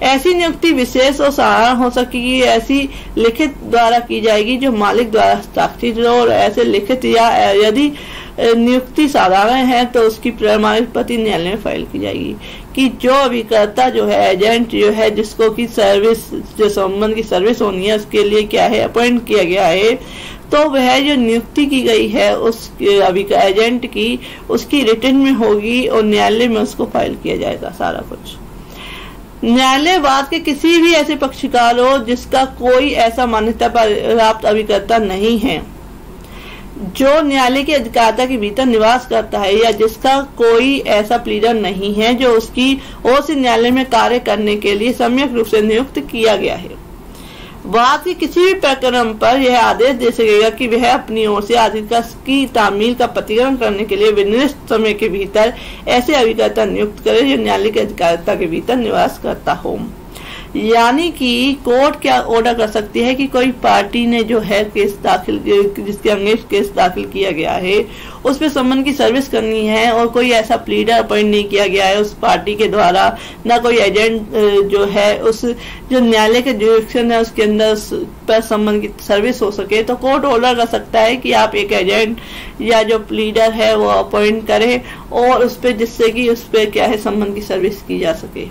ऐसी नियुक्ति विशेष और साधारण हो सकेगी, ऐसी लिखित द्वारा की जाएगी जो मालिक द्वारा हस्ताक्षरित हो, और ऐसे लिखित या यदि नियुक्ति साधारण है तो उसकी प्रमाणित प्रति न्यायालय में फाइल की जाएगी। कि जो अभिकर्ता जो है, एजेंट जो है, जिसको की सर्विस जो संबंध की सर्विस होनी है उसके लिए क्या है अपॉइंट किया गया है, तो वह जो नियुक्ति की गई है उस एजेंट की उसकी रिटन में होगी और न्यायालय में उसको फाइल किया जाएगा सारा कुछ। न्यायालय वाद के किसी भी ऐसे पक्षकार हो जिसका कोई ऐसा मान्यता प्राप्त अभिकर्ता नहीं है जो न्यायालय की अधिकारिता के भीतर निवास करता है, या जिसका कोई ऐसा प्लीडर नहीं है जो उसकी ओर से न्यायालय में कार्य करने के लिए सम्यक रूप से नियुक्त किया गया है, वाद के किसी भी प्रकरण पर यह आदेश दे सकेगा कि वह अपनी ओर से अधिकार की तामील का प्रतिकरण करने के लिए निर्दिष्ट समय के भीतर ऐसे अभिकर्ता नियुक्त करे जो न्यायालय की अधिकारिता के भीतर निवास करता हो। यानी कि कोर्ट क्या ऑर्डर कर सकती है कि कोई पार्टी ने जो है केस दाखिल, जिसके अगेंस्ट केस दाखिल किया गया है, उस पे समन की सर्विस करनी है और कोई ऐसा प्लीडर अपॉइंट नहीं किया गया है उस पार्टी के द्वारा, ना कोई एजेंट जो है उस जो न्यायालय के जुरिडिक्शन है उसके अंदर पर समन की सर्विस हो सके, तो कोर्ट ऑर्डर कर सकता है कि आप एक एजेंट या जो प्लीडर है वो अपॉइंट करें और उस पर, जिससे कि उस पर क्या है समन की सर्विस की जा सके।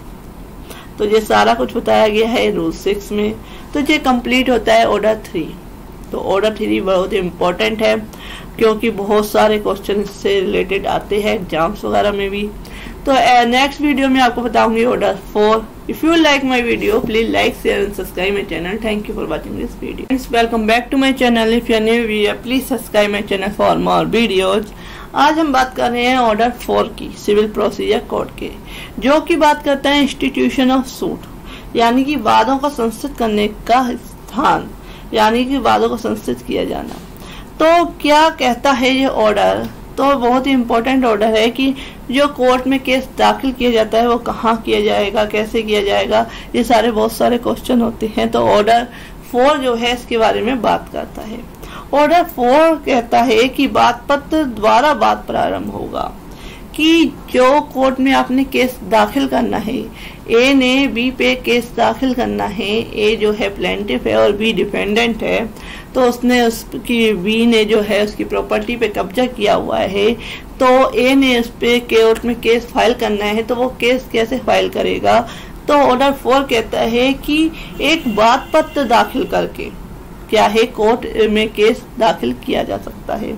तो ये सारा कुछ बताया गया है रूल 6 में। तो ये कंप्लीट होता है ऑर्डर 3। तो ऑर्डर 3 बहुत ही इम्पोर्टेंट है क्योंकि बहुत सारे क्वेश्चन इससे रिलेटेड आते हैं एग्जाम्स वगैरह में भी। तो नेक्स्ट वीडियो में आपको बताऊंगी order 4। If you like my video please like share and subscribe my channel. Thank you for watching this video. Welcome back to my channel. If you are new viewer please subscribe my channel for more videos. आज हम बात कर रहे हैं ऑर्डर 4 की, सिविल प्रोसीजर कोड के, जो कि बात करता है इंस्टीट्यूशन ऑफ सूट, यानी कि वादों का संस्थित करने का स्थान, यानी कि वादों को संस्थित किया जाना। तो क्या कहता है ये ऑर्डर? तो बहुत ही इम्पोर्टेंट ऑर्डर है कि जो कोर्ट में केस दाखिल किया जाता है वो कहाँ किया जाएगा, कैसे किया जाएगा, ये सारे बहुत सारे क्वेश्चन होते हैं। तो ऑर्डर 4 जो है इसके बारे में बात करता है। ऑर्डर 4 कहता है कि वाद पत्र द्वारा वाद प्रारंभ होगा, कि जो कोर्ट में आपने केस दाखिल करना है, ए ने बी पे केस दाखिल करना है, ए जो है प्लेंटिफ है और बी डिफेंडेंट है, तो उसने उसकी बी ने जो है उसकी प्रॉपर्टी पे कब्जा किया हुआ है, तो ए ने उस पे कोर्ट में केस फाइल करना है, तो वो केस कैसे फाइल करेगा? तो ऑर्डर 4 कहता है कि एक वाद पत्र दाखिल करके क्या है कोर्ट में केस दाखिल किया जा सकता है।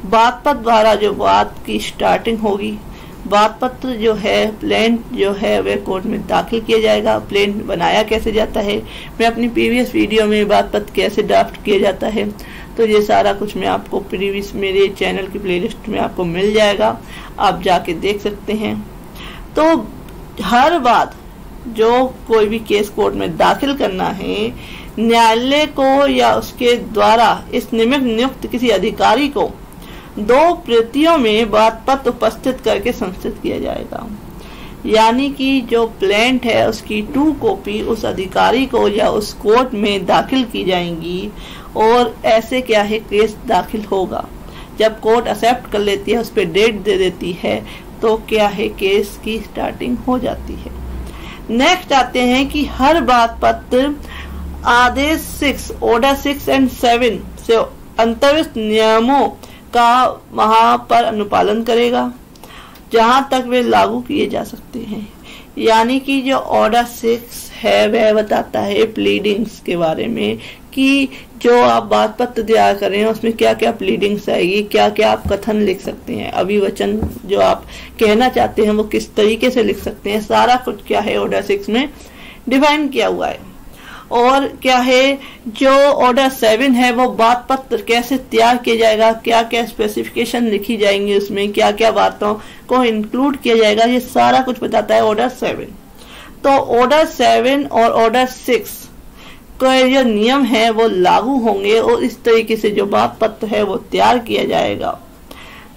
वाद पत्र द्वारा जो वाद की स्टार्टिंग होगी, वाद पत्र जो है प्लेंट जो है वह कोर्ट में दाखिल किया जाएगा। प्लेंट बनाया कैसे जाता है, मैं अपनी प्रीवियस वीडियो में वाद पत्र कैसे ड्राफ्ट किया जाता है, तो ये सारा कुछ मैं आपको प्रीवियस मेरे चैनल की प्लेलिस्ट में आपको मिल जाएगा, आप जाके देख सकते हैं। तो हर वाद जो कोई भी केस कोर्ट में दाखिल करना है, न्यायालय को या उसके द्वारा इस नियुक्त किसी अधिकारी को 2 प्रतियों में वाद पत्र उपस्थित करके संस्थित किया जाएगा। यानी कि जो प्लेंट है उसकी 2 कॉपी उस अधिकारी को या उस कोर्ट में दाखिल की जाएंगी और ऐसे क्या है केस दाखिल होगा। जब कोर्ट एक्सेप्ट कर लेती है, उस पर डेट दे देती है, तो क्या है केस की स्टार्टिंग हो जाती है। नेक्स्ट आते हैं कि हर वाद पत्र आदेश 6, ऑर्डर 6 एंड 7 से अंतर्गत नियमों का वहां पर अनुपालन करेगा जहां तक वे लागू किए जा सकते हैं। यानी कि जो ऑर्डर 6 है वह बताता है प्लीडिंग्स के बारे में, कि जो आप वाद पत्र तैयार करें उसमें क्या क्या प्लीडिंग्स आएगी, क्या क्या आप कथन लिख सकते हैं, अभिवचन जो आप कहना चाहते हैं वो किस तरीके से लिख सकते हैं, सारा कुछ क्या है ऑर्डर 6 में डिफाइन किया हुआ है। और क्या है जो ऑर्डर 7 है वो वाद पत्र कैसे तैयार किया जाएगा, क्या क्या स्पेसिफिकेशन लिखी जाएंगी, उसमें क्या क्या बातों को इंक्लूड किया जाएगा, ये सारा कुछ बताता है ऑर्डर 7। तो ऑर्डर 7 और ऑर्डर 6 के जो नियम है वो लागू होंगे और इस तरीके से जो वाद पत्र है वो तैयार किया जाएगा।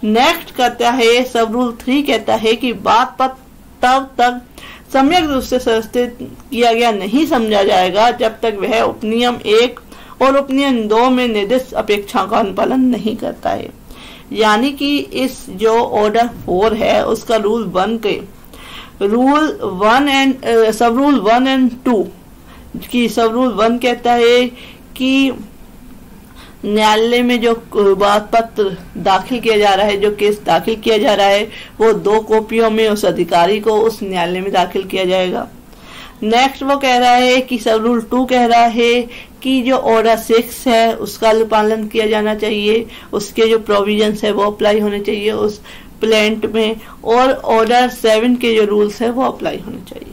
नेक्स्ट कहता है सब रूल 3 कहता है कि वाद पत्र तब तक सम्यक रूप से संस्थित किया गया नहीं समझा जाएगा जब तक वह उपनियम 1 और उपनियम 2 में निर्दिष्ट अपेक्षाओं का अनुपालन नहीं करता है। यानी कि इस जो ऑर्डर 4 है उसका रूल 1 के सब रूल 1 एंड 2 की सब रूल 1 कहता है कि न्यायालय में जो वाद पत्र दाखिल किया जा रहा है, जो केस दाखिल किया जा रहा है, वो 2 कॉपियों में उस अधिकारी को उस न्यायालय में दाखिल किया जाएगा। नेक्स्ट वो कह रहा है कि सब रूल 2 कह रहा है कि जो ऑर्डर 6 है उसका पालन किया जाना चाहिए, उसके जो प्रोविजंस है वो अप्लाई होने चाहिए उस प्लेंट में, और ऑर्डर 7 के जो रूल्स है वो अप्लाई होने चाहिए।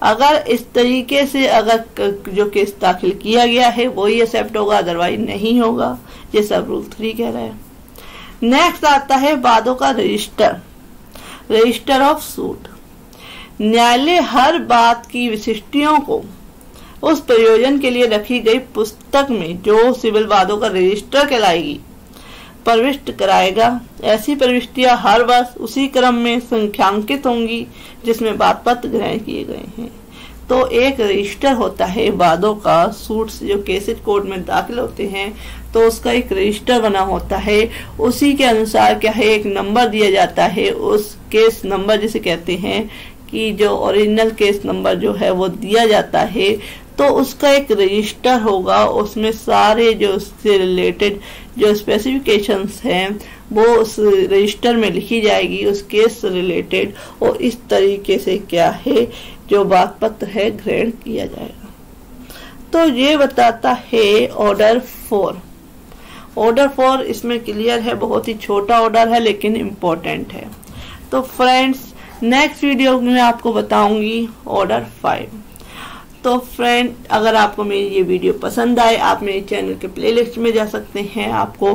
अगर इस तरीके से अगर जो केस दाखिल किया गया है वो ही एक्सेप्ट होगा, अदरवाइज नहीं होगा। ये सब रूल 3 कह रहा है। नेक्स्ट आता है वादों का रजिस्टर ऑफ सूट। न्यायालय हर बात की विशिष्टियों को उस प्रयोजन के लिए रखी गई पुस्तक में जो सिविल वादों का रजिस्टर कहलाएगी प्रविष्ट कराएगा। ऐसी प्रविष्टियां हर वर्ष उसी क्रम में संख्यांकित होंगी जिसमें वाद पत्र ग्रहण किए गए हैं। तो एक रजिस्टर होता है वादों का, सूट्स जो केसेस कोर्ट में दाखिल होते हैं तो उसका एक रजिस्टर बना होता है। उसी के अनुसार क्या है, एक नंबर दिया जाता है, उस केस नंबर जिसे कहते हैं कि जो ओरिजिनल केस नंबर जो है वो दिया जाता है। तो उसका एक रजिस्टर होगा, उसमें सारे जो उससे रिलेटेड जो स्पेसिफिकेशंस हैं वो उस रजिस्टर में लिखी जाएगी उस केस से रिलेटेड, और इस तरीके से क्या है जो वाद पत्र है ग्रहण किया जाएगा। तो ये बताता है ऑर्डर 4। ऑर्डर 4 इसमें क्लियर है, बहुत ही छोटा ऑर्डर है लेकिन इम्पोर्टेंट है। तो फ्रेंड्स नेक्स्ट वीडियो में आपको बताऊंगी ऑर्डर 5। तो फ्रेंड अगर आपको मेरी ये वीडियो पसंद आए आप मेरे चैनल के प्लेलिस्ट में जा सकते हैं। आपको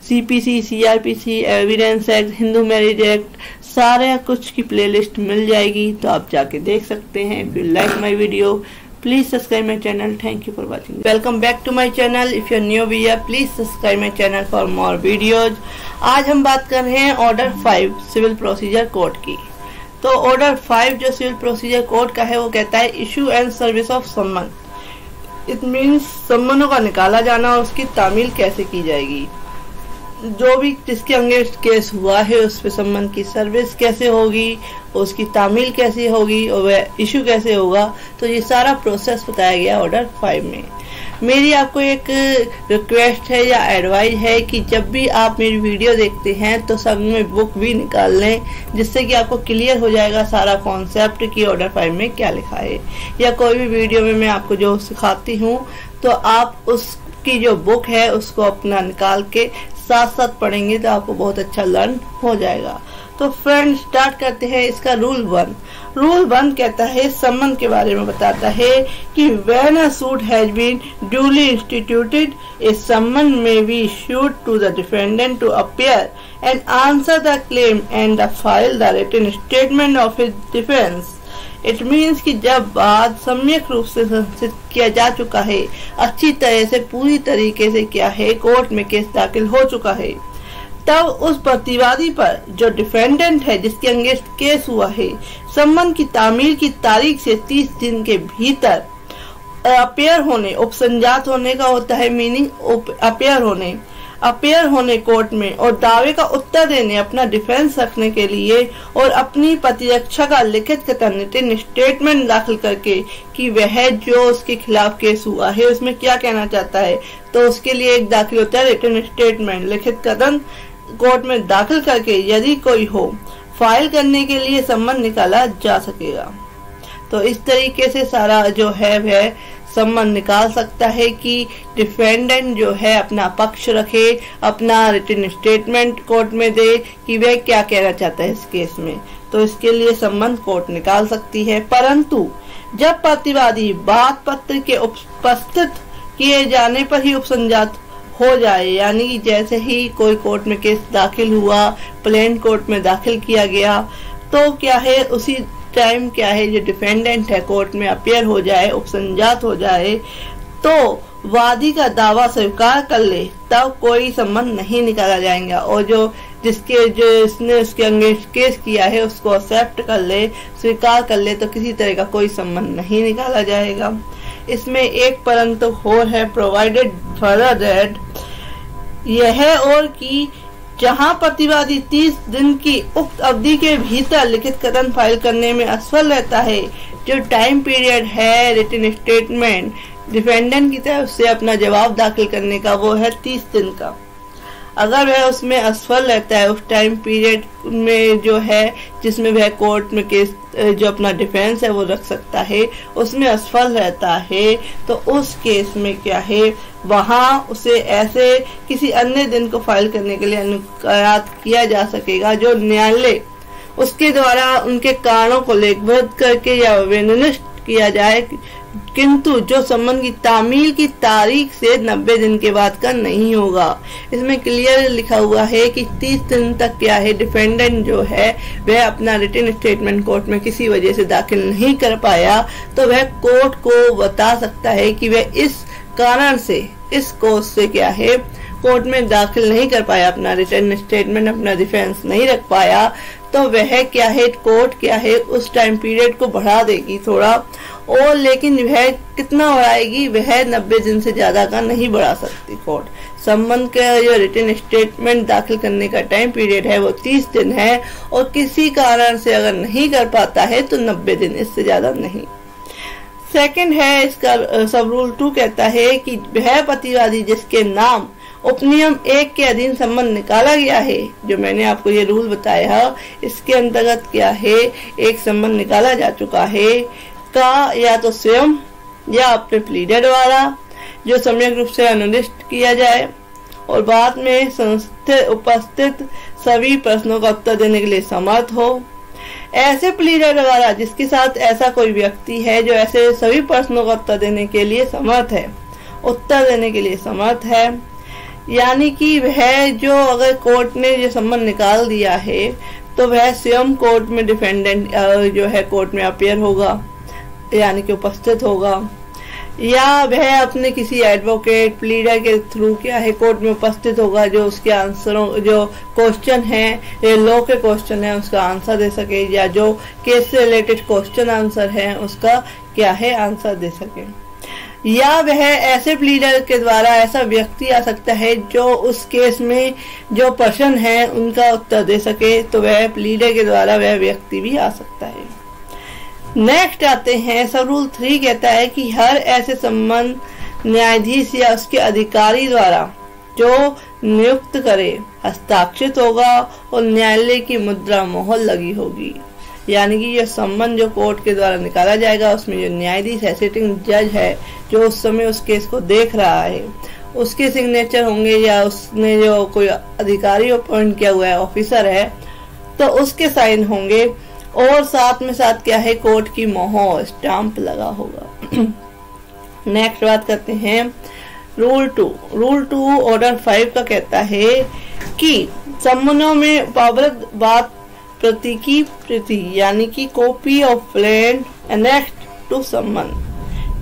CPC, CRPC, evidence act, Hindu marriage act सारे कुछ की प्लेलिस्ट मिल जाएगी, तो आप जाके देख सकते हैं। If you like my video please subscribe my channel. Thank you for watching. Welcome back to my channel. If you are new here please subscribe my channel for more videos. आज हम बात कर रहे हैं ऑर्डर 5 सिविल प्रोसीजर कोड की। तो ऑर्डर 5 जो सिविल प्रोसीजर कोड का है वो कहता है इशू एंड सर्विस ऑफ सम्मन। इट मीन्स सम्मनों का निकाला जाना और उसकी तामील कैसे की जाएगी। जो भी जिसके अगेंस्ट केस हुआ है उस पे सम्मन की सर्विस कैसे होगी, उसकी तामील कैसे होगी और वह इशू कैसे होगा। तो ये सारा प्रोसेस बताया गया ऑर्डर 5 में। मेरी आपको एक रिक्वेस्ट है या एडवाइस है कि जब भी आप मेरी वीडियो देखते हैं तो संग में बुक भी निकाल लें, जिससे कि आपको क्लियर हो जाएगा सारा कॉन्सेप्ट कि ऑर्डर 5 में क्या लिखा है। या कोई भी वीडियो में मैं आपको जो सिखाती हूँ तो आप उसकी जो बुक है उसको अपना निकाल के साथ साथ पढ़ेंगे तो आपको बहुत अच्छा लर्न हो जाएगा। तो फ्रेंड स्टार्ट करते हैं इसका रूल 1। रूल 1 कहता है सम्मन के बारे में बताता है कि when a suit has been duly instituted, a summon may be issued to the defendant to appear and answer the claim and file the written statement of his defense. It means कि जब बात सम्यक रूप से संचित किया जा चुका है, अच्छी तरह से पूरी तरीके से क्या है कोर्ट में केस दाखिल हो चुका है, तब उस प्रतिवादी पर जो डिफेंडेंट है जिसके अगेंस्ट केस हुआ है सम्मन की तामील की तारीख से 30 दिन के भीतर अपेयर होने, उपसंजात होने का होता है मीनिंग अपेयर होने कोर्ट में और दावे का उत्तर देने, अपना डिफेंस रखने के लिए और अपनी प्रतिरक्षा का लिखित कथन रिटन स्टेटमेंट दाखिल करके कि वह जो उसके खिलाफ केस हुआ है उसमें क्या कहना चाहता है। तो उसके लिए एक दाखिल होता है रिटन स्टेटमेंट, लिखित कथन कोर्ट में दाखिल करके यदि कोई हो फाइल करने के लिए सम्मन निकाला जा सकेगा। तो इस तरीके से सारा जो है वह सम्मन निकाल सकता है कि डिफेंडेंट जो है अपना पक्ष रखे, अपना रिटन स्टेटमेंट कोर्ट में दे कि वह क्या कहना चाहता है इस केस में। तो इसके लिए सम्मन कोर्ट निकाल सकती है। परंतु जब प्रतिवादी वाद पत्र के उपस्थित किए जाने पर ही उपसंजात हो जाए, यानी कि जैसे ही कोई कोर्ट में केस दाखिल हुआ, प्लेन कोर्ट में दाखिल किया गया, तो क्या है उसी टाइम क्या है जो डिफेंडेंट है कोर्ट में अपेयर हो जाए, उपसंजात हो जाए, तो वादी का दावा स्वीकार कर ले तब कोई सम्मन नहीं निकाला जाएगा। और जो जिसने उसके अगेंस्ट केस किया है उसको एक्सेप्ट कर ले, स्वीकार कर ले, तो किसी तरह का कोई सम्मन नहीं निकाला जाएगा। इसमें एक परंतु और है, प्रोवाइडेड फर्दर दैट यह और कि जहां प्रतिवादी 30 दिन की उक्त अवधि के भीतर लिखित कथन फाइल करने में असफल रहता है, जो टाइम पीरियड है रिटन स्टेटमेंट डिफेंडेंट की तरफ से अपना जवाब दाखिल करने का वो है 30 दिन का। अगर वह उसमें असफल रहता है उस टाइम पीरियड में जो है जिसमें वह कोर्ट में केस जो अपना डिफेंस है वो रख सकता है, उसमें असफल रहता है, तो उस केस में क्या है वहां उसे ऐसे किसी अन्य दिन को फाइल करने के लिए अनुरोध किया जा सकेगा जो न्यायालय उसके द्वारा उनके कारणों को लेखबद्ध करके या विनिर्दिष्ट किया जाए किंतु जो सम्मन की तामील की तारीख से 90 दिन के बाद का नहीं होगा। इसमें क्लियर लिखा हुआ है कि 30 दिन तक क्या है, डिफेंडेंट जो है वह अपना रिटन स्टेटमेंट कोर्ट में किसी वजह से दाखिल नहीं कर पाया तो वह कोर्ट को बता सकता है कि वह इस कारण से, इस कोर्ट से क्या है, कोर्ट में दाखिल नहीं कर पाया, अपना रिटर्न स्टेटमेंट, अपना डिफेंस नहीं रख पाया, तो वह क्या है, कोर्ट क्या है उस टाइम पीरियड को बढ़ा देगी थोड़ा, और लेकिन वह कितना बढ़ाएगी, वह 90 दिन से ज्यादा का नहीं बढ़ा सकती कोर्ट। सम्मन का जो रिटन स्टेटमेंट दाखिल करने का टाइम पीरियड है वो 30 दिन है, और किसी कारण से अगर नहीं कर पाता है तो 90 दिन, इससे ज्यादा नहीं। सेकंड है इसका सब रूल 2 कहता है कि वह प्रतिवादी जिसके नाम उपनियम 1 के अधीन सम्मन निकाला गया है, जो मैंने आपको ये रूल बताया, इसके अंतर्गत क्या है, एक सम्मन निकाला जा चुका है का या तो स्वयं या अपने प्लीडर द्वारा जो सम्यक रूप से अनुदिष्ट किया जाए और बाद में उपस्थित सभी प्रश्नों का उत्तर देने के लिए समर्थ हो। ऐसे प्लीडर द्वारा जिसके साथ ऐसा कोई व्यक्ति है जो ऐसे सभी प्रश्नों का उत्तर देने के लिए समर्थ है, उत्तर देने के लिए समर्थ है, यानी कि वह जो अगर कोर्ट ने जो सम्मन निकाल दिया है तो वह स्वयं कोर्ट में डिफेंडेंट जो है कोर्ट में अपीयर होगा, यानी कि उपस्थित होगा, या वह अपने किसी एडवोकेट प्लीडर के थ्रू क्या है कोर्ट में उपस्थित होगा, जो उसके आंसरों, जो क्वेश्चन है, ये लॉ के क्वेश्चन है, उसका आंसर दे सके, या जो केस से रिलेटेड क्वेश्चन आंसर है उसका क्या है आंसर दे सके। या वह ऐसे प्लीडर के द्वारा ऐसा व्यक्ति आ सकता है जो उस केस में जो प्रश्न है उनका उत्तर दे सके, तो वह प्लीडर के द्वारा वह व्यक्ति भी आ सकता है। नेक्स्ट आते हैं सब रूल 3 कहता है कि हर ऐसे सम्मन न्यायाधीश या उसके अधिकारी द्वारा जो नियुक्त करे हस्ताक्षरित होगा और न्यायालय की मुद्रा मोहर लगी होगी, यानी कि यह सम्मन जो कोर्ट के द्वारा निकाला जाएगा उसमें जो न्यायाधीश है, सिटिंग जज है, जो उस समय उस केस को देख रहा है, उसके सिग्नेचर होंगे, या उसने जो कोई अधिकारी अपॉइंट किया हुआ है, ऑफिसर है, तो उसके साइन होंगे, और साथ में साथ क्या है, कोर्ट की मोहर, स्टाम्प लगा होगा। नेक्स्ट बात करते हैं रूल 2। रूल 2 ऑर्डर 5 का कहता है कि सम्मनों में पावरत बात प्रति की प्रति, यानी कि copy of plaint annexed to सम्मन,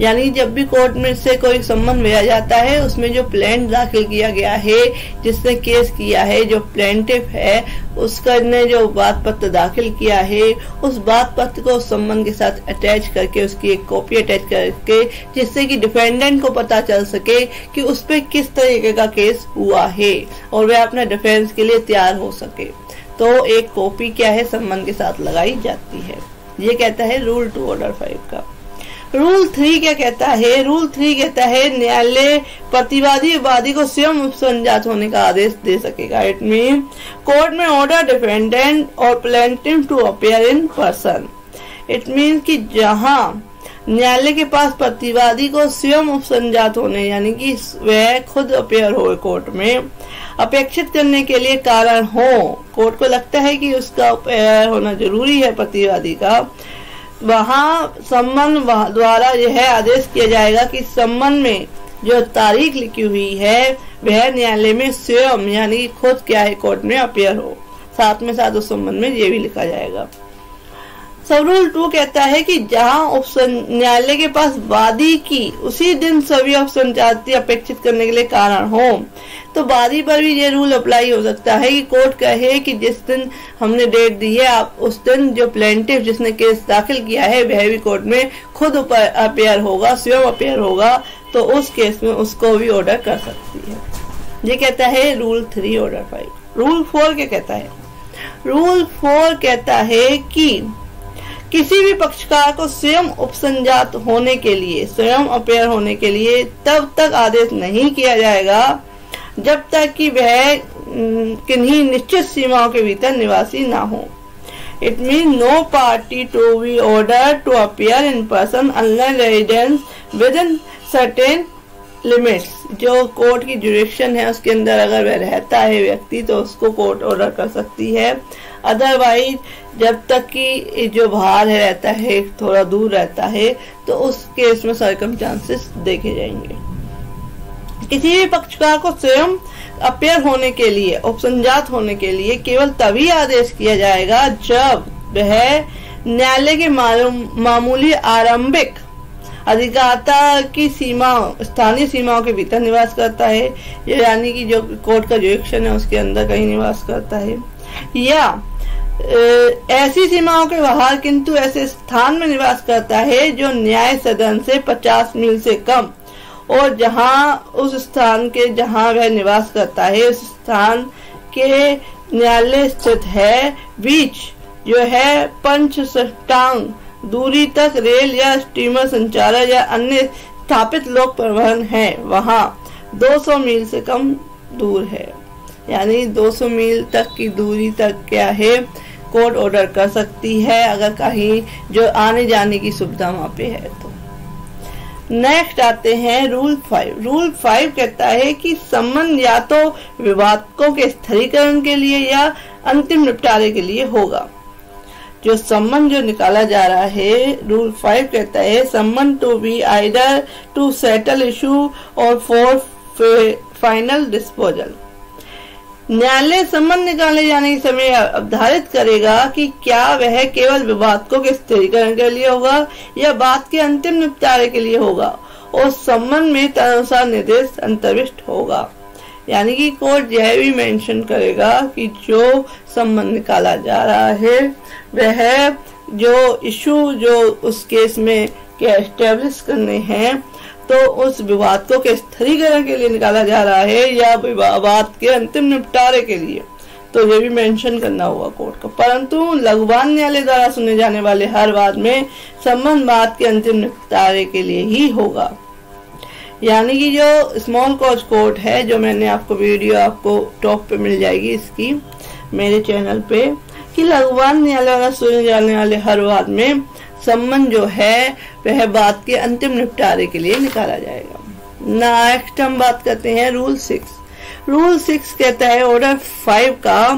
यानी जब भी कोर्ट में से कोई सम्मन भेजा जाता है उसमें जो प्लेन दाखिल किया गया है, जिसने केस किया है, जो प्लेंटिफ है, उसका ने जो बात पत्र दाखिल किया है, उस बात पत्र को उस सम्मन के साथ अटैच करके उसकी एक कॉपी अटैच करके, जिससे कि डिफेंडेंट को पता चल सके कि उस पर किस तरीके का केस हुआ है और वह अपने डिफेंस के लिए तैयार हो सके, तो एक कॉपी क्या है सम्मन के साथ लगाई जाती है। ये कहता है रूल 2 ऑर्डर 5 का। रूल 3 क्या कहता है? रूल 3 कहता है न्यायालय प्रतिवादी वादी को स्वयं उपसंजात होने का आदेश दे सकेगा। इट मीन कोर्ट में ऑर्डर डिफेंडेंट और plaintiff to appear in person. It mean कि जहां न्यायालय के पास प्रतिवादी को स्वयं उपसंजात होने, यानी कि वह खुद अपीयर हो कोर्ट में, अपेक्षित करने के लिए कारण हो, कोर्ट को लगता है कि उसका अपीयर होना जरूरी है प्रतिवादी का, वहां सम्मन द्वारा यह आदेश किया जाएगा कि सम्मन में जो तारीख लिखी हुई है वह न्यायालय में स्वयं, यानी खुद क्या है कोर्ट में अपीयर हो। साथ में साथ उस सम्मन में ये भी लिखा जाएगा। सब रूल 2 कहता है कि जहां न्यायालय के पास वादी की उसी दिन सभी उपसंजाति अपेक्षित करने के लिए कारण हो, तो वादी पर भी ये रूल अप्लाई हो सकता है कि कोर्ट कहे कि जिस दिन हमने डेट दी है आप उस दिन जो प्लेंटिफ जिसने केस दाखिल किया है वह भी कोर्ट में खुद अपीयर होगा, स्वयं अपीयर होगा, तो उस केस में उसको भी ऑर्डर कर सकती है। ये कहता है रूल 3 ऑर्डर 5। रूल 4 क्या कहता है? रूल 4 कहता है कि किसी भी पक्षकार को स्वयं उपसंजात होने के लिए, स्वयं अपीयर होने के लिए तब तक आदेश नहीं किया जाएगा जब तक कि वह किन्हीं निश्चित सीमाओं के भीतर निवासी ना हो। It mean no party to be order to appear in person unless residence within certain limits, जो कोर्ट की जुरिडिक्शन है उसके अंदर अगर वह रहता है व्यक्ति तो उसको कोर्ट ऑर्डर कर सकती है। अदरवाइज जब तक कि जो बाहर है रहता है, थोड़ा दूर रहता है, तो उस केस में सर्कमस्टांसेस देखे जाएंगे। किसी भी पक्षकार को स्वयं अपेयर होने के लिए, उपसंजात होने के लिए केवल तभी आदेश किया जाएगा जब वह न्यायालय के मामूली आरंभिक अधिकारता की सीमा, स्थानीय सीमाओं के भीतर निवास करता है, यानी कि जो कोर्ट का जुरिडिक्शन है उसके अंदर कहीं निवास करता है, या ऐसी सीमाओं के बाहर किंतु ऐसे स्थान में निवास करता है जो न्याय सदन से 50 मील से कम, और जहां उस स्थान के जहां वह निवास करता है उस स्थान के न्यायालय स्थित है, बीच जो है पंचसटांग दूरी तक रेल या स्टीमर संचालन या अन्य स्थापित लोक परिवहन है, वहां 200 मील से कम दूर है। यानी 200 मील तक की दूरी तक क्या है, कोर्ट ऑर्डर कर सकती है अगर कहीं जो आने जाने की सुविधा वहां पे है तो। नेक्स्ट आते हैं रूल 5। रूल 5 कहता है कि सम्मन या तो विवादों के स्थिरीकरण के लिए या अंतिम निपटारे के लिए होगा। जो सम्मन जो निकाला जा रहा है, रूल 5 कहता है सम्मन to be either to settle issue और फॉर फाइनल डिस्पोजल। न्यायालय सम्मन निकाले जाने के समय अवधारित करेगा कि क्या वह केवल विवादों के स्थिरीकरण के लिए होगा या बात के अंतिम निपटारे के लिए होगा, और सम्मन में तदनुसार निर्देश अंतर्विष्ट होगा। यानी कि कोर्ट यह भी मेंशन करेगा कि जो सम्मन निकाला जा रहा है वह जो इशू जो उस केस में क्या एस्टेब्लिश करने हैं, तो उस विवादों के स्थिरीकरण के लिए निकाला जा रहा है या विवाद के अंतिम निपटारे के लिए, तो ये भी मेंशन करना होगा कोर्ट को। परंतु लघुवाद न्यायालय द्वारा सुने जाने वाले हर वाद में सम्मन बात के अंतिम निपटारे के लिए ही होगा। यानी कि जो स्मॉल कॉज कोर्ट है, जो मैंने आपको वीडियो आपको टॉप पे मिल जाएगी इसकी मेरे चैनल पे, कि लघुवाद न्यायालय द्वारा सुने जाने वाले हर वाद में सम्मन जो है वह बात के अंतिम निपटारे के लिए निकाला जाएगा। नेक्स्ट हम बात करते हैं रूल 6। रूल 6 कहता है ऑर्डर 5 का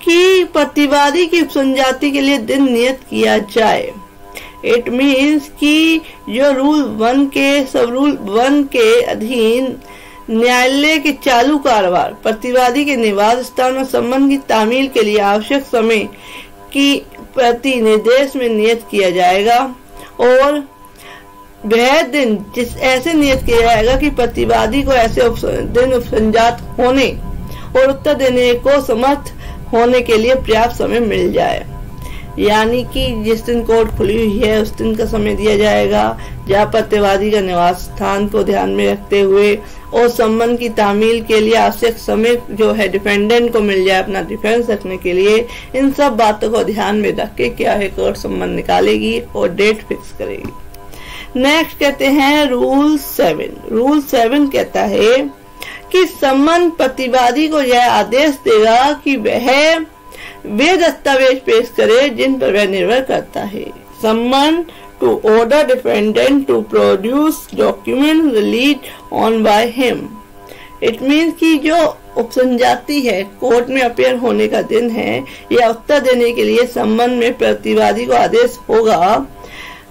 कि प्रतिवादी की उपसंजाति के लिए दिन नियत किया जाए। इट मीन्स कि जो रूल 1 के सब रूल 1 के अधीन न्यायालय के चालू कारोबार प्रतिवादी के निवास स्थान में सम्मन की तामील के लिए आवश्यक समय की प्रति निर्देश में नियत किया जाएगा, और वह दिन जिस ऐसे नियत किया जाएगा कि प्रतिवादी को ऐसे दिन उपसंजात होने और उत्तर देने को समर्थ होने के लिए पर्याप्त समय मिल जाए। यानी कि जिस दिन कोर्ट खुली हुई है उस दिन का समय दिया जाएगा, जहाँ प्रतिवादी का निवास स्थान को ध्यान में रखते हुए और सम्मन की तामील के लिए आवश्यक समय जो है डिफेंडेंट को मिल जाए अपना डिफेंस रखने के लिए। इन सब बातों को ध्यान में रख के क्या है कोर्ट सम्मन निकालेगी और डेट फिक्स करेगी। नेक्स्ट कहते हैं रूल 7। रूल 7 कहता है कि सम्मन प्रतिवादी को यह आदेश देगा कि वह वे दस्तावेज पेश करे जिन पर वह निर्भर करता है। सम्मन to order defendant to produce document relied on by him. It means कि जो उपसंजाति है कोर्ट में अपेयर होने का दिन है या उत्तर देने के लिए सम्मन में प्रतिवादी को आदेश होगा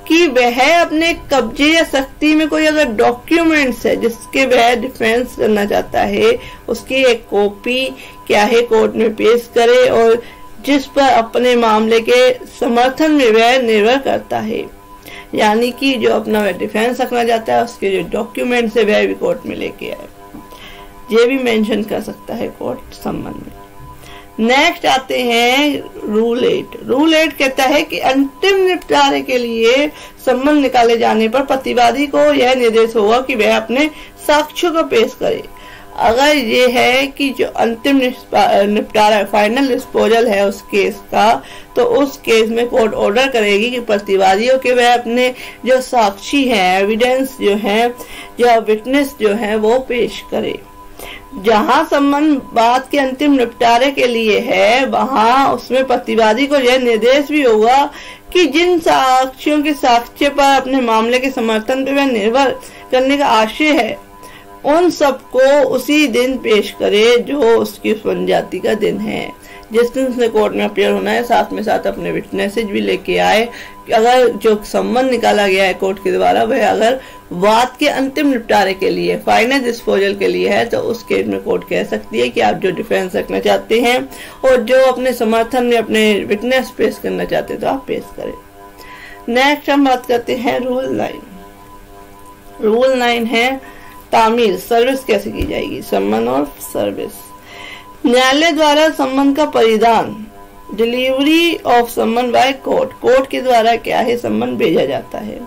कि वह अपने कब्जे या सख्ती में कोई अगर डॉक्यूमेंट्स है जिसके वह डिफेंस करना चाहता है उसकी एक कॉपी क्या है कोर्ट में पेश करे और जिस पर अपने मामले के समर्थन में वह निर्भर करता है। यानी कि जो अपना वह डिफेंस रखना चाहता है उसके जो डॉक्यूमेंट्स है वह भी कोर्ट में लेके आए, ये भी मेंशन कर सकता है कोर्ट सम्मन में। नेक्स्ट आते हैं रूल 8। रूल 8 कहता है कि अंतिम निपटारे के लिए सम्मन निकाले जाने पर प्रतिवादी को यह निर्देश होगा कि वह अपने साक्ष्यों को पेश करे। अगर ये है कि जो अंतिम निपटारा फाइनल डिस्पोजल है उस केस का, तो उस केस में कोर्ट ऑर्डर करेगी कि प्रतिवादियों के वह अपने जो साक्षी हैं, एविडेंस जो है, जो विटनेस जो है वो पेश करे। जहां सम्मन बात के अंतिम निपटारे के लिए है वहां उसमें प्रतिवादी को यह निर्देश भी होगा कि जिन साक्षियों के साक्ष्य पर अपने मामले के समर्थन पर वह निर्भर करने का आशय है उन सबको उसी दिन पेश करे जो उसकी जाति का दिन है, जिस दिन उसने कोर्ट में अपीयर होना है। साथ में साथ अपने विटनेसेज भी लेके आए कि अगर जो सम्मन निकाला गया है कोर्ट के द्वारा वह अगर वाद के अंतिम निपटारे के लिए, फाइनल डिस्पोजल के लिए है, तो उस केस में कोर्ट कह सकती है कि आप जो डिफेंस रखना चाहते हैं और जो अपने समर्थन में अपने विटनेस पेश करना चाहते हैं तो आप पेश करें। नेक्स्ट हम बात करते हैं रूल 9। रूल 9 है तामील, सर्विस कैसे की जाएगी, सम्मन और सर्विस। न्यायालय द्वारा सम्मन का परिधान, डिलीवरी ऑफ सम्मन बाय कोर्ट, कोर्ट के द्वारा क्या है सम्मन भेजा जाता है।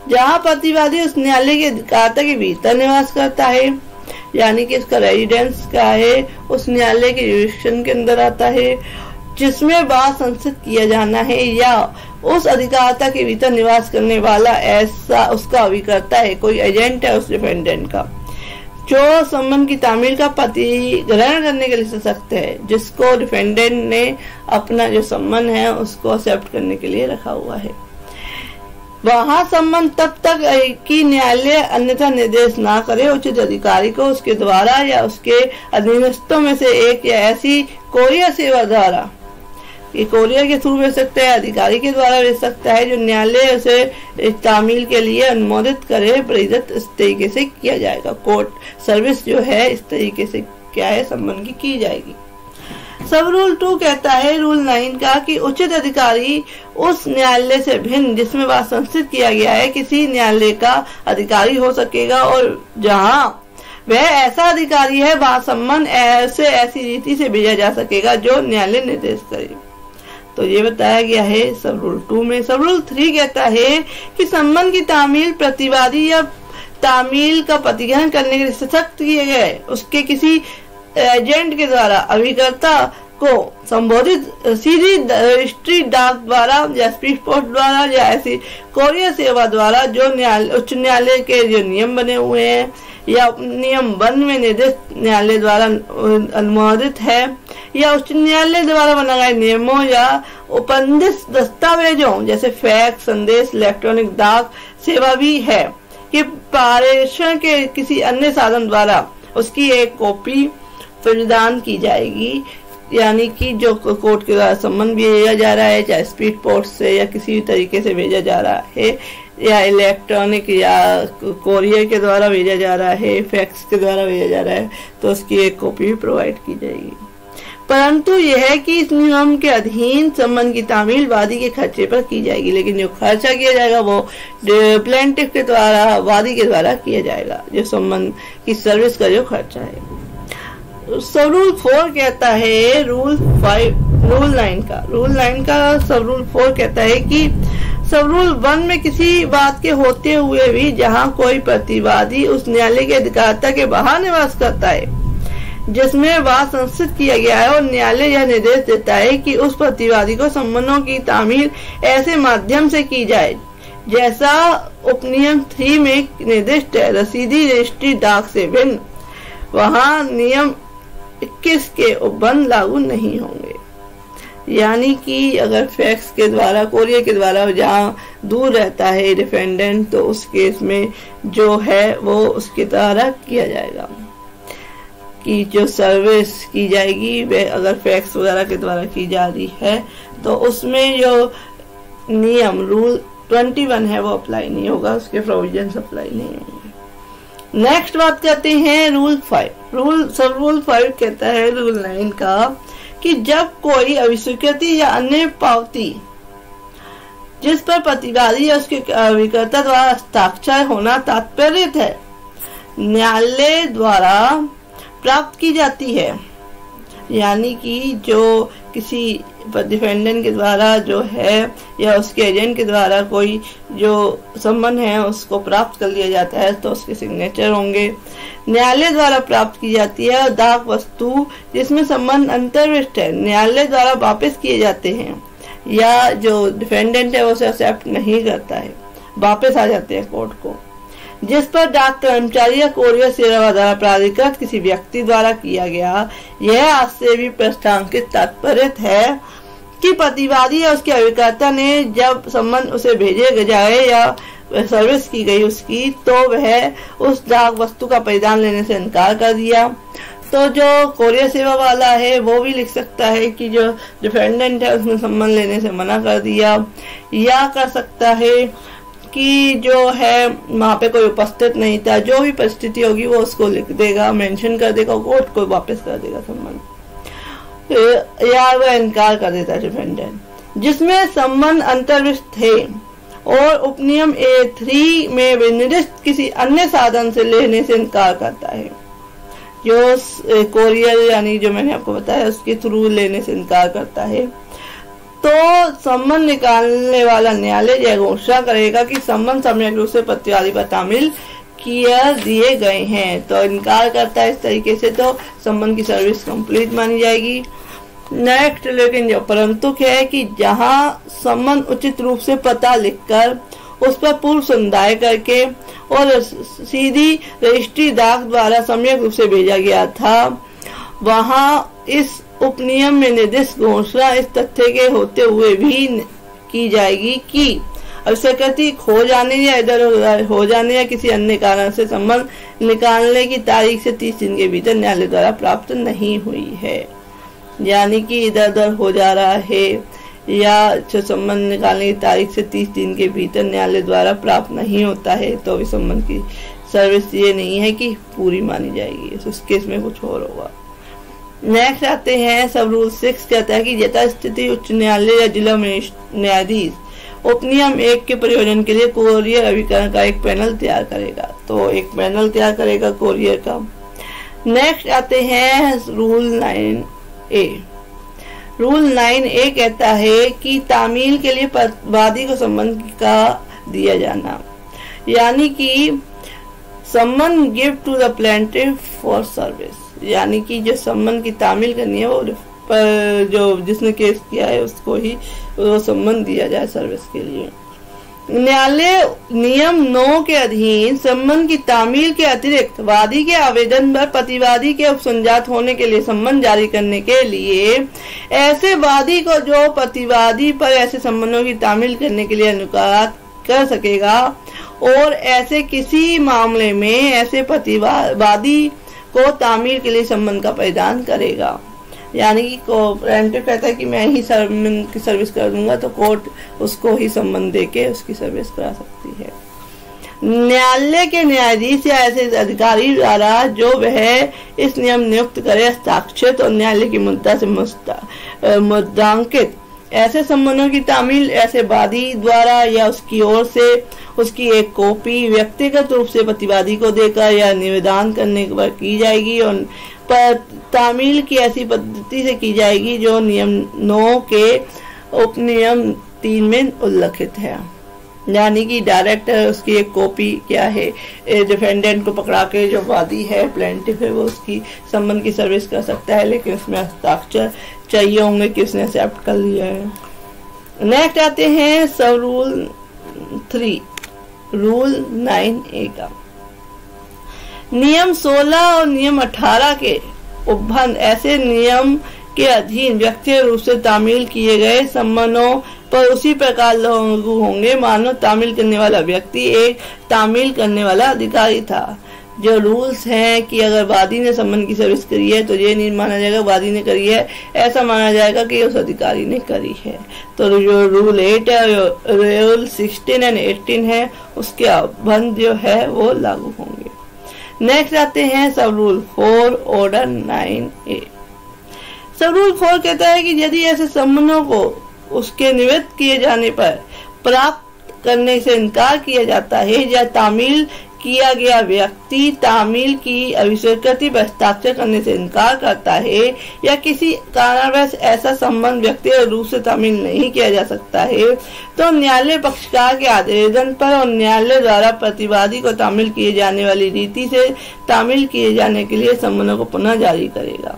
जहां प्रतिवादी उस न्यायालय के अधिकारता के भीतर निवास करता है, यानी कि इसका रेजिडेंस क्या है, उस न्यायालय के जुरिडिक्शन के अंदर आता है जिसमें बात संसद किया जाना है, या उस अधिकारता के भीतर निवास करने वाला ऐसा उसका अभिकर्ता है, कोई एजेंट है उस डिफेंडेंट का, जो सम्मन की तामील का प्रतिग्रहण करने के लिए सशक्त है, जिसको डिफेंडेंट ने अपना जो सम्मन है उसको एक्सेप्ट करने के लिए रखा हुआ है। वहां सम्मन तब तक कि न्यायालय अन्यथा निर्देश ना करे उचित अधिकारी को उसके द्वारा या उसके अधीनस्थों में से एक या ऐसी कोरियर सेवा द्वारा, ये कोरियर के थ्रू भेज सकता है, अधिकारी के द्वारा भेज सकता है, जो न्यायालय उसे तामील के लिए अनुमोदित करे, परिचित इस तरीके से किया जाएगा। कोर्ट सर्विस जो है इस तरीके से क्या है सम्मन की जाएगी। सब रूल 2 कहता है रूल 9 का कि उचित अधिकारी उस न्यायालय से भिन्न जिसमें बात संस्थित किया गया है किसी न्यायालय का अधिकारी हो सकेगा, और जहां वह ऐसा अधिकारी है वहां सम्मन ऐसी रीति से भेजा जा सकेगा जो न्यायालय निर्देश करे। तो ये बताया गया है सब रूल 2 में। सब रूल 3 कहता है कि सम्मन की तामील प्रतिवादी या तामील का प्रतिग्रहण करने के लिए सशक्त किए गए उसके किसी एजेंट के द्वारा अभिकर्ता को संबोधित सीधी रजिस्ट्री डाक द्वारा या स्पीड पोस्ट द्वारा या ऐसी कोरियर सेवा द्वारा जो उच्च न्यायालय के जो नियम बने हुए हैं या नियम बंद में निर्दिष्ट न्यायालय द्वारा अनुमोदित है, या उच्च न्यायालय द्वारा बनाए गए नियमों या उपनिषद दस्तावेजों जैसे फैक्स, संदेश, इलेक्ट्रॉनिक डाक सेवा भी है कि पारेषण के किसी अन्य साधन द्वारा उसकी एक कॉपी प्रदान की जाएगी, यानी कि जो कोर्ट के द्वारा सम्मन भेजा जा रहा है चाहे स्पीड पोस्ट से या किसी भी तरीके से भेजा जा रहा है, या इलेक्ट्रॉनिक या कोरियर के द्वारा भेजा जा रहा है, फैक्स के द्वारा भेजा जा रहा है, तो उसकी एक कॉपी भी प्रोवाइड की जाएगी। परंतु यह है कि इस नियम के अधीन सम्मन की तामील वादी के खर्चे पर की जाएगी, लेकिन जो खर्चा किया जाएगा वो प्लेंटिफ के द्वारा, वादी के द्वारा किया जाएगा, जो सम्मन की सर्विस का जो खर्चा है। सब रूल 4 कहता है रूल 9 का सब रूल 4 कहता है कि सब रूल 1 में किसी बात के होते हुए भी जहां कोई प्रतिवादी उस न्यायालय के अधिकारता के बाहर निवास करता है जिसमें बात संस्थित किया गया है, और न्यायालय यह निर्देश देता है कि उस प्रतिवादी को सम्मनों की तामील ऐसे माध्यम से की जाए जैसा उपनियम 3 में निर्दिष्ट है, रसीदी रजिस्ट्री डाक से भिन्न, वहां नियम 21 के उपबंध लागू नहीं होंगे। यानी कि अगर फैक्स के द्वारा, कोरियर के द्वारा जहां दूर रहता है डिफेंडेंट, तो उस केस में जो है वो उसके द्वारा किया जाएगा कि जो सर्विस की जाएगी वह अगर फैक्स वगैरह के द्वारा की जा रही है तो उसमें जो नियम रूल 21 है वो अप्लाई नहीं होगा, उसके प्रोविजन अप्लाई नहीं होंगे। नेक्स्ट बात करते हैं रूल 5। सब रूल 5 कहता है रूल 9 का कि जब कोई अभिस्वीकृति या अन्य पावती जिस पर प्रतिवादी या उसके अभिकर्ता द्वारा हस्ताक्षर होना तात्पर्य है न्यायालय द्वारा प्राप्त की जाती है, यानी कि जो किसी डिफेंडेंट के द्वारा जो है या उसके एजेंट के द्वारा कोई जो सम्मन है उसको प्राप्त कर लिया जाता है तो उसके सिग्नेचर होंगे, न्यायालय द्वारा प्राप्त की जाती है। और डाक वस्तु जिसमें सम्मन अंतर्विष्ट है न्यायालय द्वारा वापस किए जाते हैं, या जो डिफेंडेंट है वो उसे एक्सेप्ट नहीं करता है, वापस आ जाते हैं कोर्ट को, जिस पर डाक कर्मचारी या कोरियर सेवा द्वारा प्राधिकृत किसी व्यक्ति द्वारा किया गया। यह आज से भी प्रस्तावित तात्पर्य है कि प्रतिवादी या उसके अभिकर्ता ने जब सम्मन उसे भेजे जाए या सर्विस की गई उसकी, तो वह उस डाक वस्तु का परिधान लेने से इनकार कर दिया। तो जो कोरियर सेवा वाला है वो भी लिख सकता है कि जो डिफेंडेंट है उसने सम्मन लेने से मना कर दिया, या कर सकता है कि जो है वहां पे कोई उपस्थित नहीं था, जो भी परिस्थिति होगी वो उसको लिख देगा, मेंशन कर देगा, कोर्ट को वापस कर देगा सम्मन, या वह इनकार कर देता है डिफेंडेंट। जिसमें सम्मन अंतर्विष्ट थे और उपनियम A3 में विनिर्दिष्ट किसी अन्य साधन से लेने से इनकार करता है, जो कोरियर यानी जो मैंने आपको बताया उसके थ्रू लेने से इनकार करता है, तो सम्मन निकालने वाला न्यायालय यह घोषणा करेगा कि सम्मन सम्यक रूप से प्रतिवादी पर तामील किया दिए गए हैं। तो इनकार करता है इस तरीके से तो सम्मन की सर्विस कंप्लीट मानी जाएगी। नेक्स्ट लेकिन जो परंतु क्या है कि जहां सम्मन उचित रूप से पता लिखकर उस पर पूर्व संदाय करके और सीधी रजिस्ट्री डाक द्वारा सम्यक रूप से भेजा गया था, वहां इस उपनियम में निर्दिष्ट घोषणा इस तथ्य के होते हुए भी की जाएगी कि अभिस्वीकृति खो जाने या इधर उधर हो जाने या किसी अन्य कारण से सम्मन निकालने की तारीख से 30 दिन के भीतर न्यायालय द्वारा प्राप्त नहीं हुई है। यानी कि इधर उधर हो जा रहा है या जो सम्मन निकालने की तारीख से 30 दिन के भीतर न्यायालय द्वारा प्राप्त नहीं होता है तो भी सम्मन की सर्विस ये नहीं है कि पूरी मानी जाएगी, उस केस में कुछ और होगा। नेक्स्ट आते हैं सब रूल 6 कहता है कि यथा स्थिति उच्च न्यायालय या जिला न्यायाधीश उपनियम 1 के प्रयोजन के लिए कोरियर अभिकरण का एक पैनल तैयार करेगा। तो एक पैनल तैयार करेगा कोरियर का। नेक्स्ट आते हैं रूल 9A। रूल 9A कहता है कि तामील के लिए वादी को सम्मन का दिया जाना, यानी कि सम्मन give to the plaintiff for service, यानी कि जो सम्मन की तामील करनी है वो पर जो जिसने केस किया है उसको ही वो सम्मन दिया जाए सर्विस के लिए। न्यायालय नियम 9 के अधीन सम्मन की तामील के अतिरिक्त वादी के आवेदन पर प्रतिवादी के उपसंजात होने के लिए सम्मन जारी करने के लिए ऐसे वादी को जो प्रतिवादी पर ऐसे सम्मनों की तामील करने के लिए अनुरोध कर सकेगा और ऐसे किसी मामले में ऐसे प्रतिवादी को तामील के लिए सम्मन का परिधान करेगा। यानी कि प्लेंटिफ कहता है कि मैं ही सम्मन की सर्विस कर दूंगा तो कोर्ट उसको ही सम्मन देके उसकी सर्विस करा सकती है। न्यायालय के न्यायाधीश या ऐसे अधिकारी द्वारा जो वह इस नियम नियुक्त करे हस्ताक्षरित और न्यायालय की मुद्दा से मुद्दांकित ऐसे सम्मनों की तामील ऐसे वादी द्वारा या उसकी ओर से उसकी एक कॉपी व्यक्तिगत रूप से प्रतिवादी को देकर या निवेदन करने पर की जाएगी और पर तामील की ऐसी पद्धति से की जाएगी जो नियम 9 के उपनियम 3 में उल्लेखित है। यानी कि डायरेक्ट उसकी एक कॉपी क्या है डिफेंडेंट को पकड़ा के जो वादी है प्लेंटिफ है वो उसकी सम्मन की सर्विस कर सकता है, लेकिन उसमें हस्ताक्षर चाहिए होंगे कि उसने एक्सेप्ट कर लिया है। नेक्स्ट आते हैं सब रूल 3 रूल 9A का। नियम 16 और नियम 18 के उपबंध ऐसे नियम के अधीन व्यक्तिगत रूप से तामील किए गए सम्मनों पर उसी प्रकार लागू होंगे मानो तामील करने वाला व्यक्ति एक तामील करने वाला अधिकारी था। जो रूल्स हैं कि अगर वादी ने सम्मन की सर्विस करी है तो ये नहीं माना जाएगा वादी ने करी है, ऐसा माना जाएगा कि उस अधिकारी ने करी है। तो जो रूल 8 है, रूल 16 एंड 18 है, उसके उपबंध जो है वो लागू होंगे। नेक्स्ट आते हैं सब रूल 4 ऑर्डर 9A। सब रूल 4 कहता है कि यदि ऐसे सम्मनों को उसके निवृत्त किए जाने पर प्राप्त करने से इनकार किया जाता है या तामील किया गया व्यक्ति तामील की अभिस्वीकृति पर हस्ताक्षर करने से इनकार करता है या किसी कारणवश ऐसा सम्मन व्यक्तिगत रूप से तामील नहीं किया जा सकता है तो न्यायालय पक्षकार के आवेदन पर और न्यायालय द्वारा प्रतिवादी को तामील किए जाने वाली रीति से तामील किए जाने के लिए सम्मनों को पुनः जारी करेगा।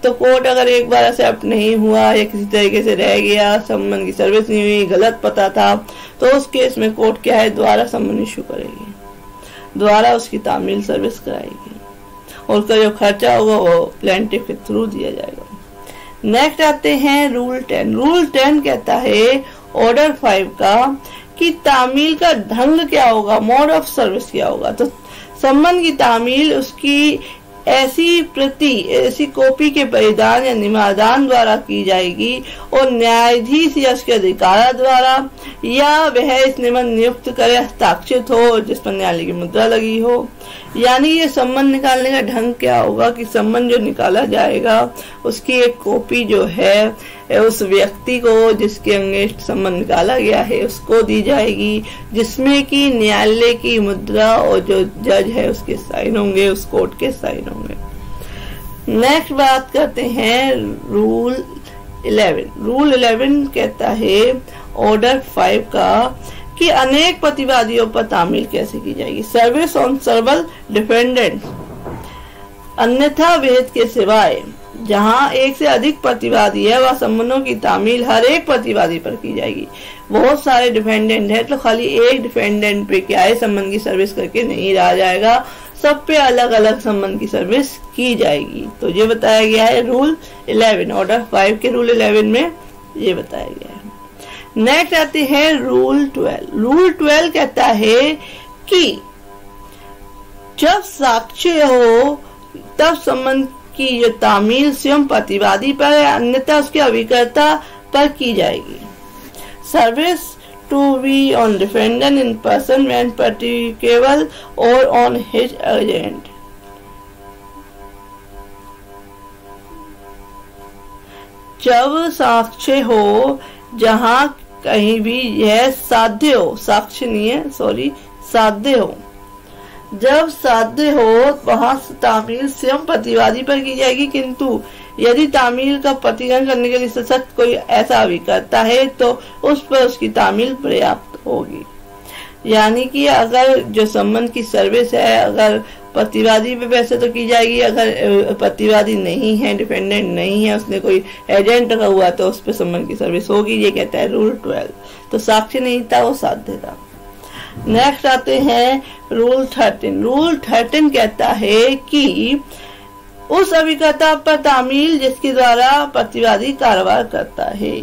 तो कोर्ट अगर एक बार एक्सेप्ट नहीं हुआ या किसी तरीके से रह गया, सम्मन की सर्विस नहीं हुई, गलत पता था, तो उस केस में कोर्ट क्या है दोबारा सम्मन इशू करेगी, द्वारा उसकी तामील सर्विस कराएगी और उसका जो खर्चा होगा वो प्लेंटिफ के थ्रू दिया जाएगा। नेक्स्ट आते हैं रूल 10। रूल 10 कहता है ऑर्डर 5 का कि तामील का ढंग क्या होगा, मोड ऑफ सर्विस क्या होगा। तो संबंध की तामील उसकी ऐसी प्रति, ऐसी कॉपी के परिधान या निमादान द्वारा की जाएगी और न्यायाधीश या उसके अधिकारा द्वारा, या वह इस निबंध नियुक्त करे हस्ताक्षरित हो जिस पर न्यायालय की मुद्रा लगी हो। यानी ये संबंध निकालने का ढंग क्या होगा कि संबंध जो निकाला जाएगा उसकी एक कॉपी जो है उस व्यक्ति को जिसके अगेंस्ट संबंध निकाला गया है उसको दी जाएगी, जिसमें कि न्यायालय की मुद्रा और जो जज है उसके साइन होंगे, उस कोर्ट के साइन होंगे। नेक्स्ट बात करते हैं रूल 11। रूल 11 कहता है ऑर्डर 5 का कि अनेक प्रतिवादियों पर तामील कैसे की जाएगी। सर्विस ऑन सर्वल डिफेंडेंट, अन्यथा विहित के सिवाय जहां एक से अधिक प्रतिवादी है वह संबंधों की तामील हर एक प्रतिवादी पर की जाएगी। बहुत सारे डिफेंडेंट है तो खाली एक डिफेंडेंट पे क्या है संबंध की सर्विस करके नहीं रहा जाएगा, सब पे अलग अलग संबंध की सर्विस की जाएगी। तो ये बताया गया है रूल 11, ऑर्डर 5 के रूल 11 में ये बताया गया है। नेक्स्ट आते हैं रूल 12। रूल 12 कहता है कि जब साक्ष्य हो तब संबंध की जो तामील स्वयं प्रतिवादी पर है, अन्यथा उसके अभिकर्ता पर की जाएगी। Service to be on defendant in person when practicable और ऑन हिज एजेंट। जब साक्ष्य हो जहां कहीं भी यह साध्य हो, साक्ष्य नहीं है सॉरी, साध्य हो, जब साध्य हो वहां तामील स्वयं प्रतिवादी पर की जाएगी, किंतु यदि तामील का प्रतिगमन करने के लिए सशक्त कोई ऐसा अभिकर्ता है तो उस पर उसकी तामील पर्याप्त होगी। यानी कि अगर जो संबंध की सर्विस है अगर प्रतिवादी पे वैसे तो की जाएगी, अगर प्रतिवादी नहीं है, डिपेंडेंट नहीं है, उसने कोई एजेंट रखा हुआ तो उस पर संबंध की सर्विस होगी। ये कहता है रूल 12। तो साक्ष्य नहीं था, वो साध्य था। नेक्स्ट आते हैं रूल 13। रूल 13 कहता है कि उस अभिकर्ता पर तामील जिसके द्वारा प्रतिवादी कारोबार करता है।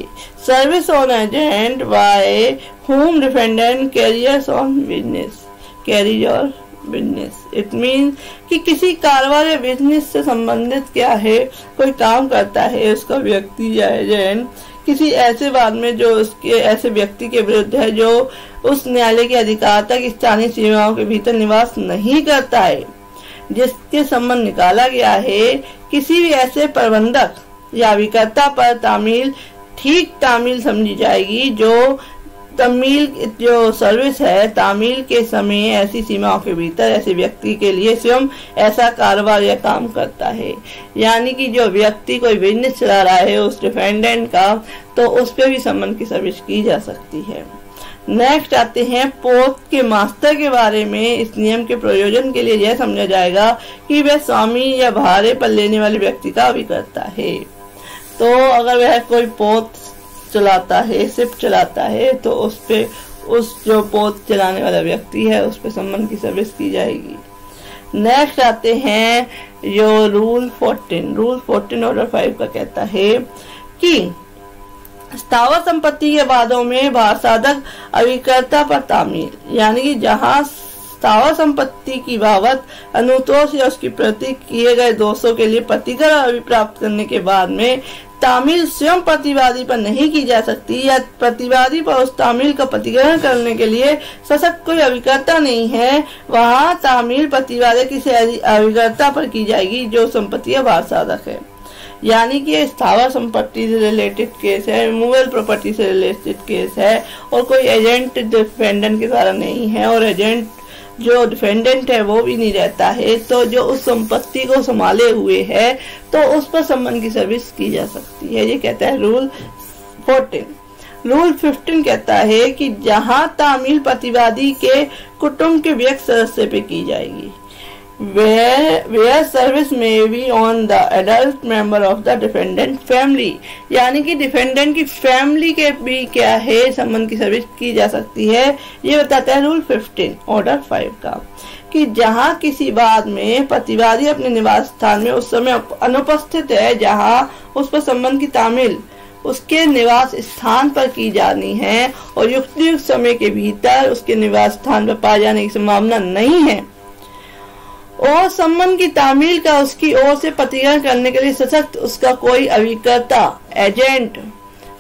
Service on agent by whom defendant carries on business, carries on business। It mean कि किसी कारोबार या बिजनेस से संबंधित क्या है, कोई काम करता है उसका व्यक्ति या एजेंट किसी ऐसे बाद में जो उसके ऐसे व्यक्ति के विरुद्ध है जो उस न्यायालय के अधिकार तक स्थानीय सीमाओं के भीतर निवास नहीं करता है, जिसके संबंध निकाला गया है, किसी भी ऐसे प्रबंधक या अभिकर्ता पर तामील ठीक तामील समझी जाएगी जो तामील जो सर्विस है तामील के समय ऐसी सीमाओं के भीतर ऐसे व्यक्ति के लिए स्वयं ऐसा कारोबार या काम करता है। यानी कि जो व्यक्ति कोई बिजनेस चला रहा है उस डिफेंडेंट का, तो उस पर भी संबंध की सर्विस की जा सकती है। नेक्स्ट आते हैं पोत के मास्टर के बारे में। इस नियम के प्रयोजन के लिए यह समझा जाएगा कि वह स्वामी या भाड़े पर लेने वाले व्यक्ति का अभिकर्ता है। तो अगर वह कोई पोत चलाता है, शिप चलाता है, तो उस पे उस जो पोत चलाने वाला व्यक्ति है उस पे संबंध की सर्विस की जाएगी। नेक्स्ट आते हैं जो रूल 14। रूल 14 ऑर्डर 5 का कहता है कि स्थावर संपत्ति के वादों में भाषाधक अभिकर्ता पर तामील, यानी कि जहां स्थावर संपत्ति की बाबत अनुतोष या उसकी प्रति किए गए दोषों के लिए प्रतिकर अभिप्राप्त करने के बाद में तामील स्वयं प्रतिवादी पर नहीं की जा सकती, या प्रतिवादी पर उस तामील का प्रतिग्रहण करने के लिए सशक्त कोई अभिकर्ता नहीं है, वहां तामील प्रतिवादी किसी अभिकर्ता पर की जाएगी जो संपत्ति का वारसाधक है। यानी कि स्थावर संपत्ति से रिलेटेड केस है, मूवेबल प्रॉपर्टी से रिलेटेड केस है और कोई एजेंट डिफेंडेंट के द्वारा नहीं है और एजेंट जो डिफेंडेंट है वो भी नहीं रहता है, तो जो उस संपत्ति को संभाले हुए है तो उस पर संबंध की सर्विस की जा सकती है। ये कहता है रूल 14। रूल 15 कहता है कि जहां तामील प्रतिवादी के कुटुंब के व्यक्ति सदस्य पे की जाएगी, where service may be on the adult member of the defendant family, यानी कि डिफेंडेंट की फैमिली के भी क्या है संबंध की सर्विस की जा सकती है। ये बताता है रूल 15 ऑर्डर 5 का कि जहां किसी बात में प्रतिवादी अपने निवास स्थान में उस समय अनुपस्थित है जहां उस पर संबंध की तामील उसके निवास स्थान पर की जानी है और युक्त समय के भीतर उसके निवास स्थान पर पाए जाने की संभावना नहीं है और संबंध की तामील का उसकी ओर से प्रतिग्रहण करने के लिए सशक्त उसका कोई अभिकर्ता एजेंट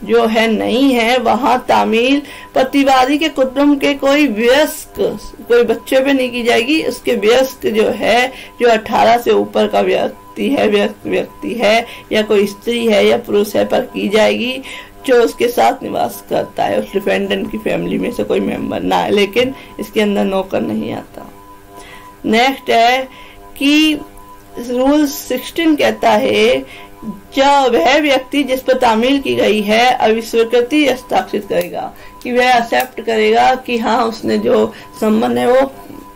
जो है नहीं है, वहां तामील प्रतिवादी के कुटुंब के कोई वयस्क, कोई बच्चे पे नहीं की जाएगी। उसके वयस्क जो है, जो 18 से ऊपर का व्यक्ति है या कोई स्त्री है या पुरुष है पर की जाएगी जो उसके साथ निवास करता है, उस डिफेंडेंट की फैमिली में से कोई मेंबर ना है, लेकिन इसके अंदर नौकर नहीं आता। नेक्स्ट है कि रूल 16 कहता है जब वह व्यक्ति जिस पर तामील की गई है अभिस्वीकृति हस्ताक्षरित करेगा, कि वह एक्सेप्ट करेगा कि हाँ उसने जो संबंध है वो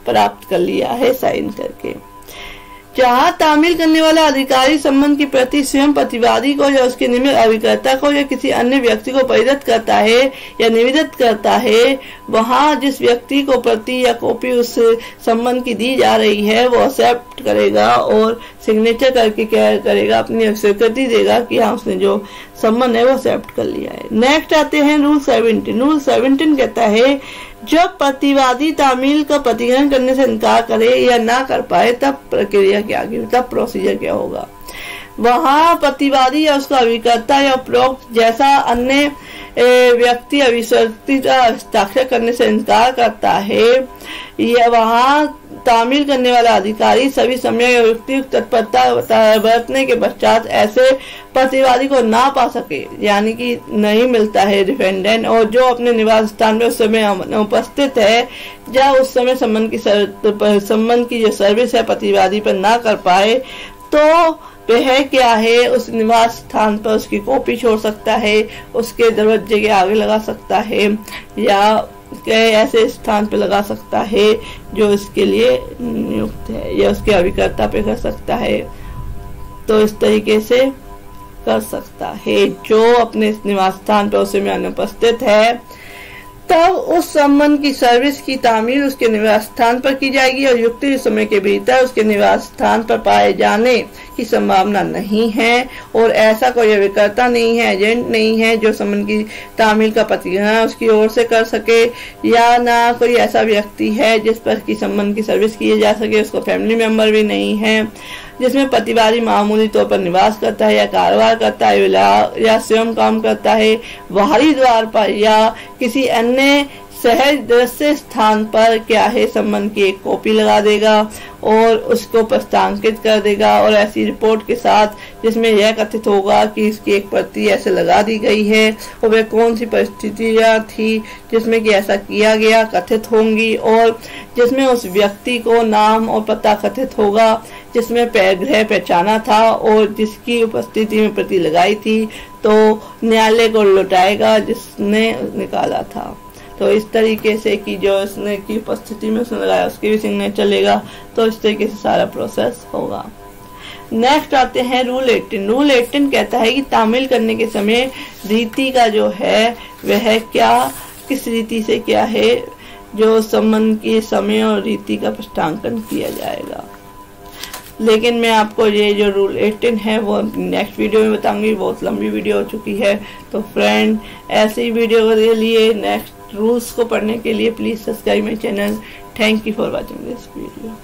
प्राप्त कर लिया है साइन करके। जहाँ तामील करने वाला अधिकारी संबंध की प्रति स्वयं प्रतिवादी को या उसके निमित्त अभिकर्ता को या किसी अन्य व्यक्ति को प्रेरित करता है या निवेदित करता है, वहाँ जिस व्यक्ति को प्रति या कॉपी उस संबंध की दी जा रही है वो एक्सेप्ट करेगा और सिग्नेचर करके क्या करेगा, अपनी स्वीकृति देगा कि हाँ उसने जो संबंध है वो एक्सेप्ट कर लिया है। नेक्स्ट आते हैं रूल 17। रूल 17 कहता है जब प्रतिवादी तामील का प्रतिग्रहण करने से इनकार करे या ना कर पाए तब प्रक्रिया क्या होगी, तब प्रोसीजर क्या होगा। वहां प्रतिवादी या उसका अभिकर्ता या उपरोक्त जैसा अन्य व्यक्ति अभिस्वीकृति का हस्ताक्षर करने से इनकार करता है या वहां तामील करने वाला अधिकारी सभी समय या युक्तियुक्त तत्परता बरतने के पश्चात ऐसे प्रतिवादी को ना पा सके, यानी कि नहीं मिलता है डिफेंडेंट, और जो अपने निवास स्थान में उस समय उपस्थित है, जब उस समय संबंध की जो सर्विस है प्रतिवादी पर ना कर पाए, तो वह क्या है उस निवास स्थान पर उसकी कॉपी छोड़ सकता है, उसके दरवाजे के आगे लगा सकता है या ऐसे स्थान पे लगा सकता है जो इसके लिए नियुक्त है, या उसके अभिकर्ता पे कर सकता है। तो इस तरीके से कर सकता है जो अपने निवास स्थान पर उस समय अनुपस्थित है। तब उस संबंध की सर्विस की तामील उसके निवास स्थान पर की जाएगी और युक्त समय के भीतर उसके निवास स्थान पर पाए जाने की संभावना नहीं है और ऐसा कोई अभिकर्ता नहीं है, एजेंट नहीं है जो संबंध की तामील का प्रतिग्रहण उसकी ओर से कर सके, या ना कोई ऐसा व्यक्ति है जिस पर की संबंध की सर्विस की जा सके, उसको फैमिली मेंबर भी नहीं है, जिसमें प्रतिवादी मामूली तौर पर निवास करता है या कारोबार करता है या स्वयं काम करता है, बाहरी द्वार पर या किसी अन्य सहज दृश्य स्थान पर क्या है संबंध की एक कॉपी लगा देगा और उसको प्रस्तावित कर देगा और ऐसी रिपोर्ट के साथ जिसमें यह कथित होगा कि इसकी एक प्रति ऐसे लगा दी गई है और वह कौन सी परिस्थितियां थी जिसमें कि ऐसा किया गया कथित होंगी, और जिसमें उस व्यक्ति को नाम और पता कथित होगा जिसमें गृह पहचाना था और जिसकी उपस्थिति में प्रति लगाई थी, तो न्यायालय को लौटाएगा जिसने निकाला था। तो इस तरीके से कि जो इसने की उपस्थिति में उसने लगाया उसके भी सिग्नेचर लेगा, तो इस तरीके से सारा प्रोसेस होगा। नेक्स्ट आते हैं रूल 18। रूल 18 कहता है कि तामील करने के समय रीति का जो है वह क्या, किस रीति से क्या है जो संबंध के समय और रीति का प्रस्तांकन किया जाएगा। लेकिन मैं आपको ये जो रूल 18 है वो नेक्स्ट वीडियो में बताऊंगी, बहुत लंबी वीडियो हो चुकी है। तो फ्रेंड ऐसी वीडियो के लिए नेक्स्ट रूल्स को पढ़ने के लिए please subscribe my channel. Thank you for watching this video.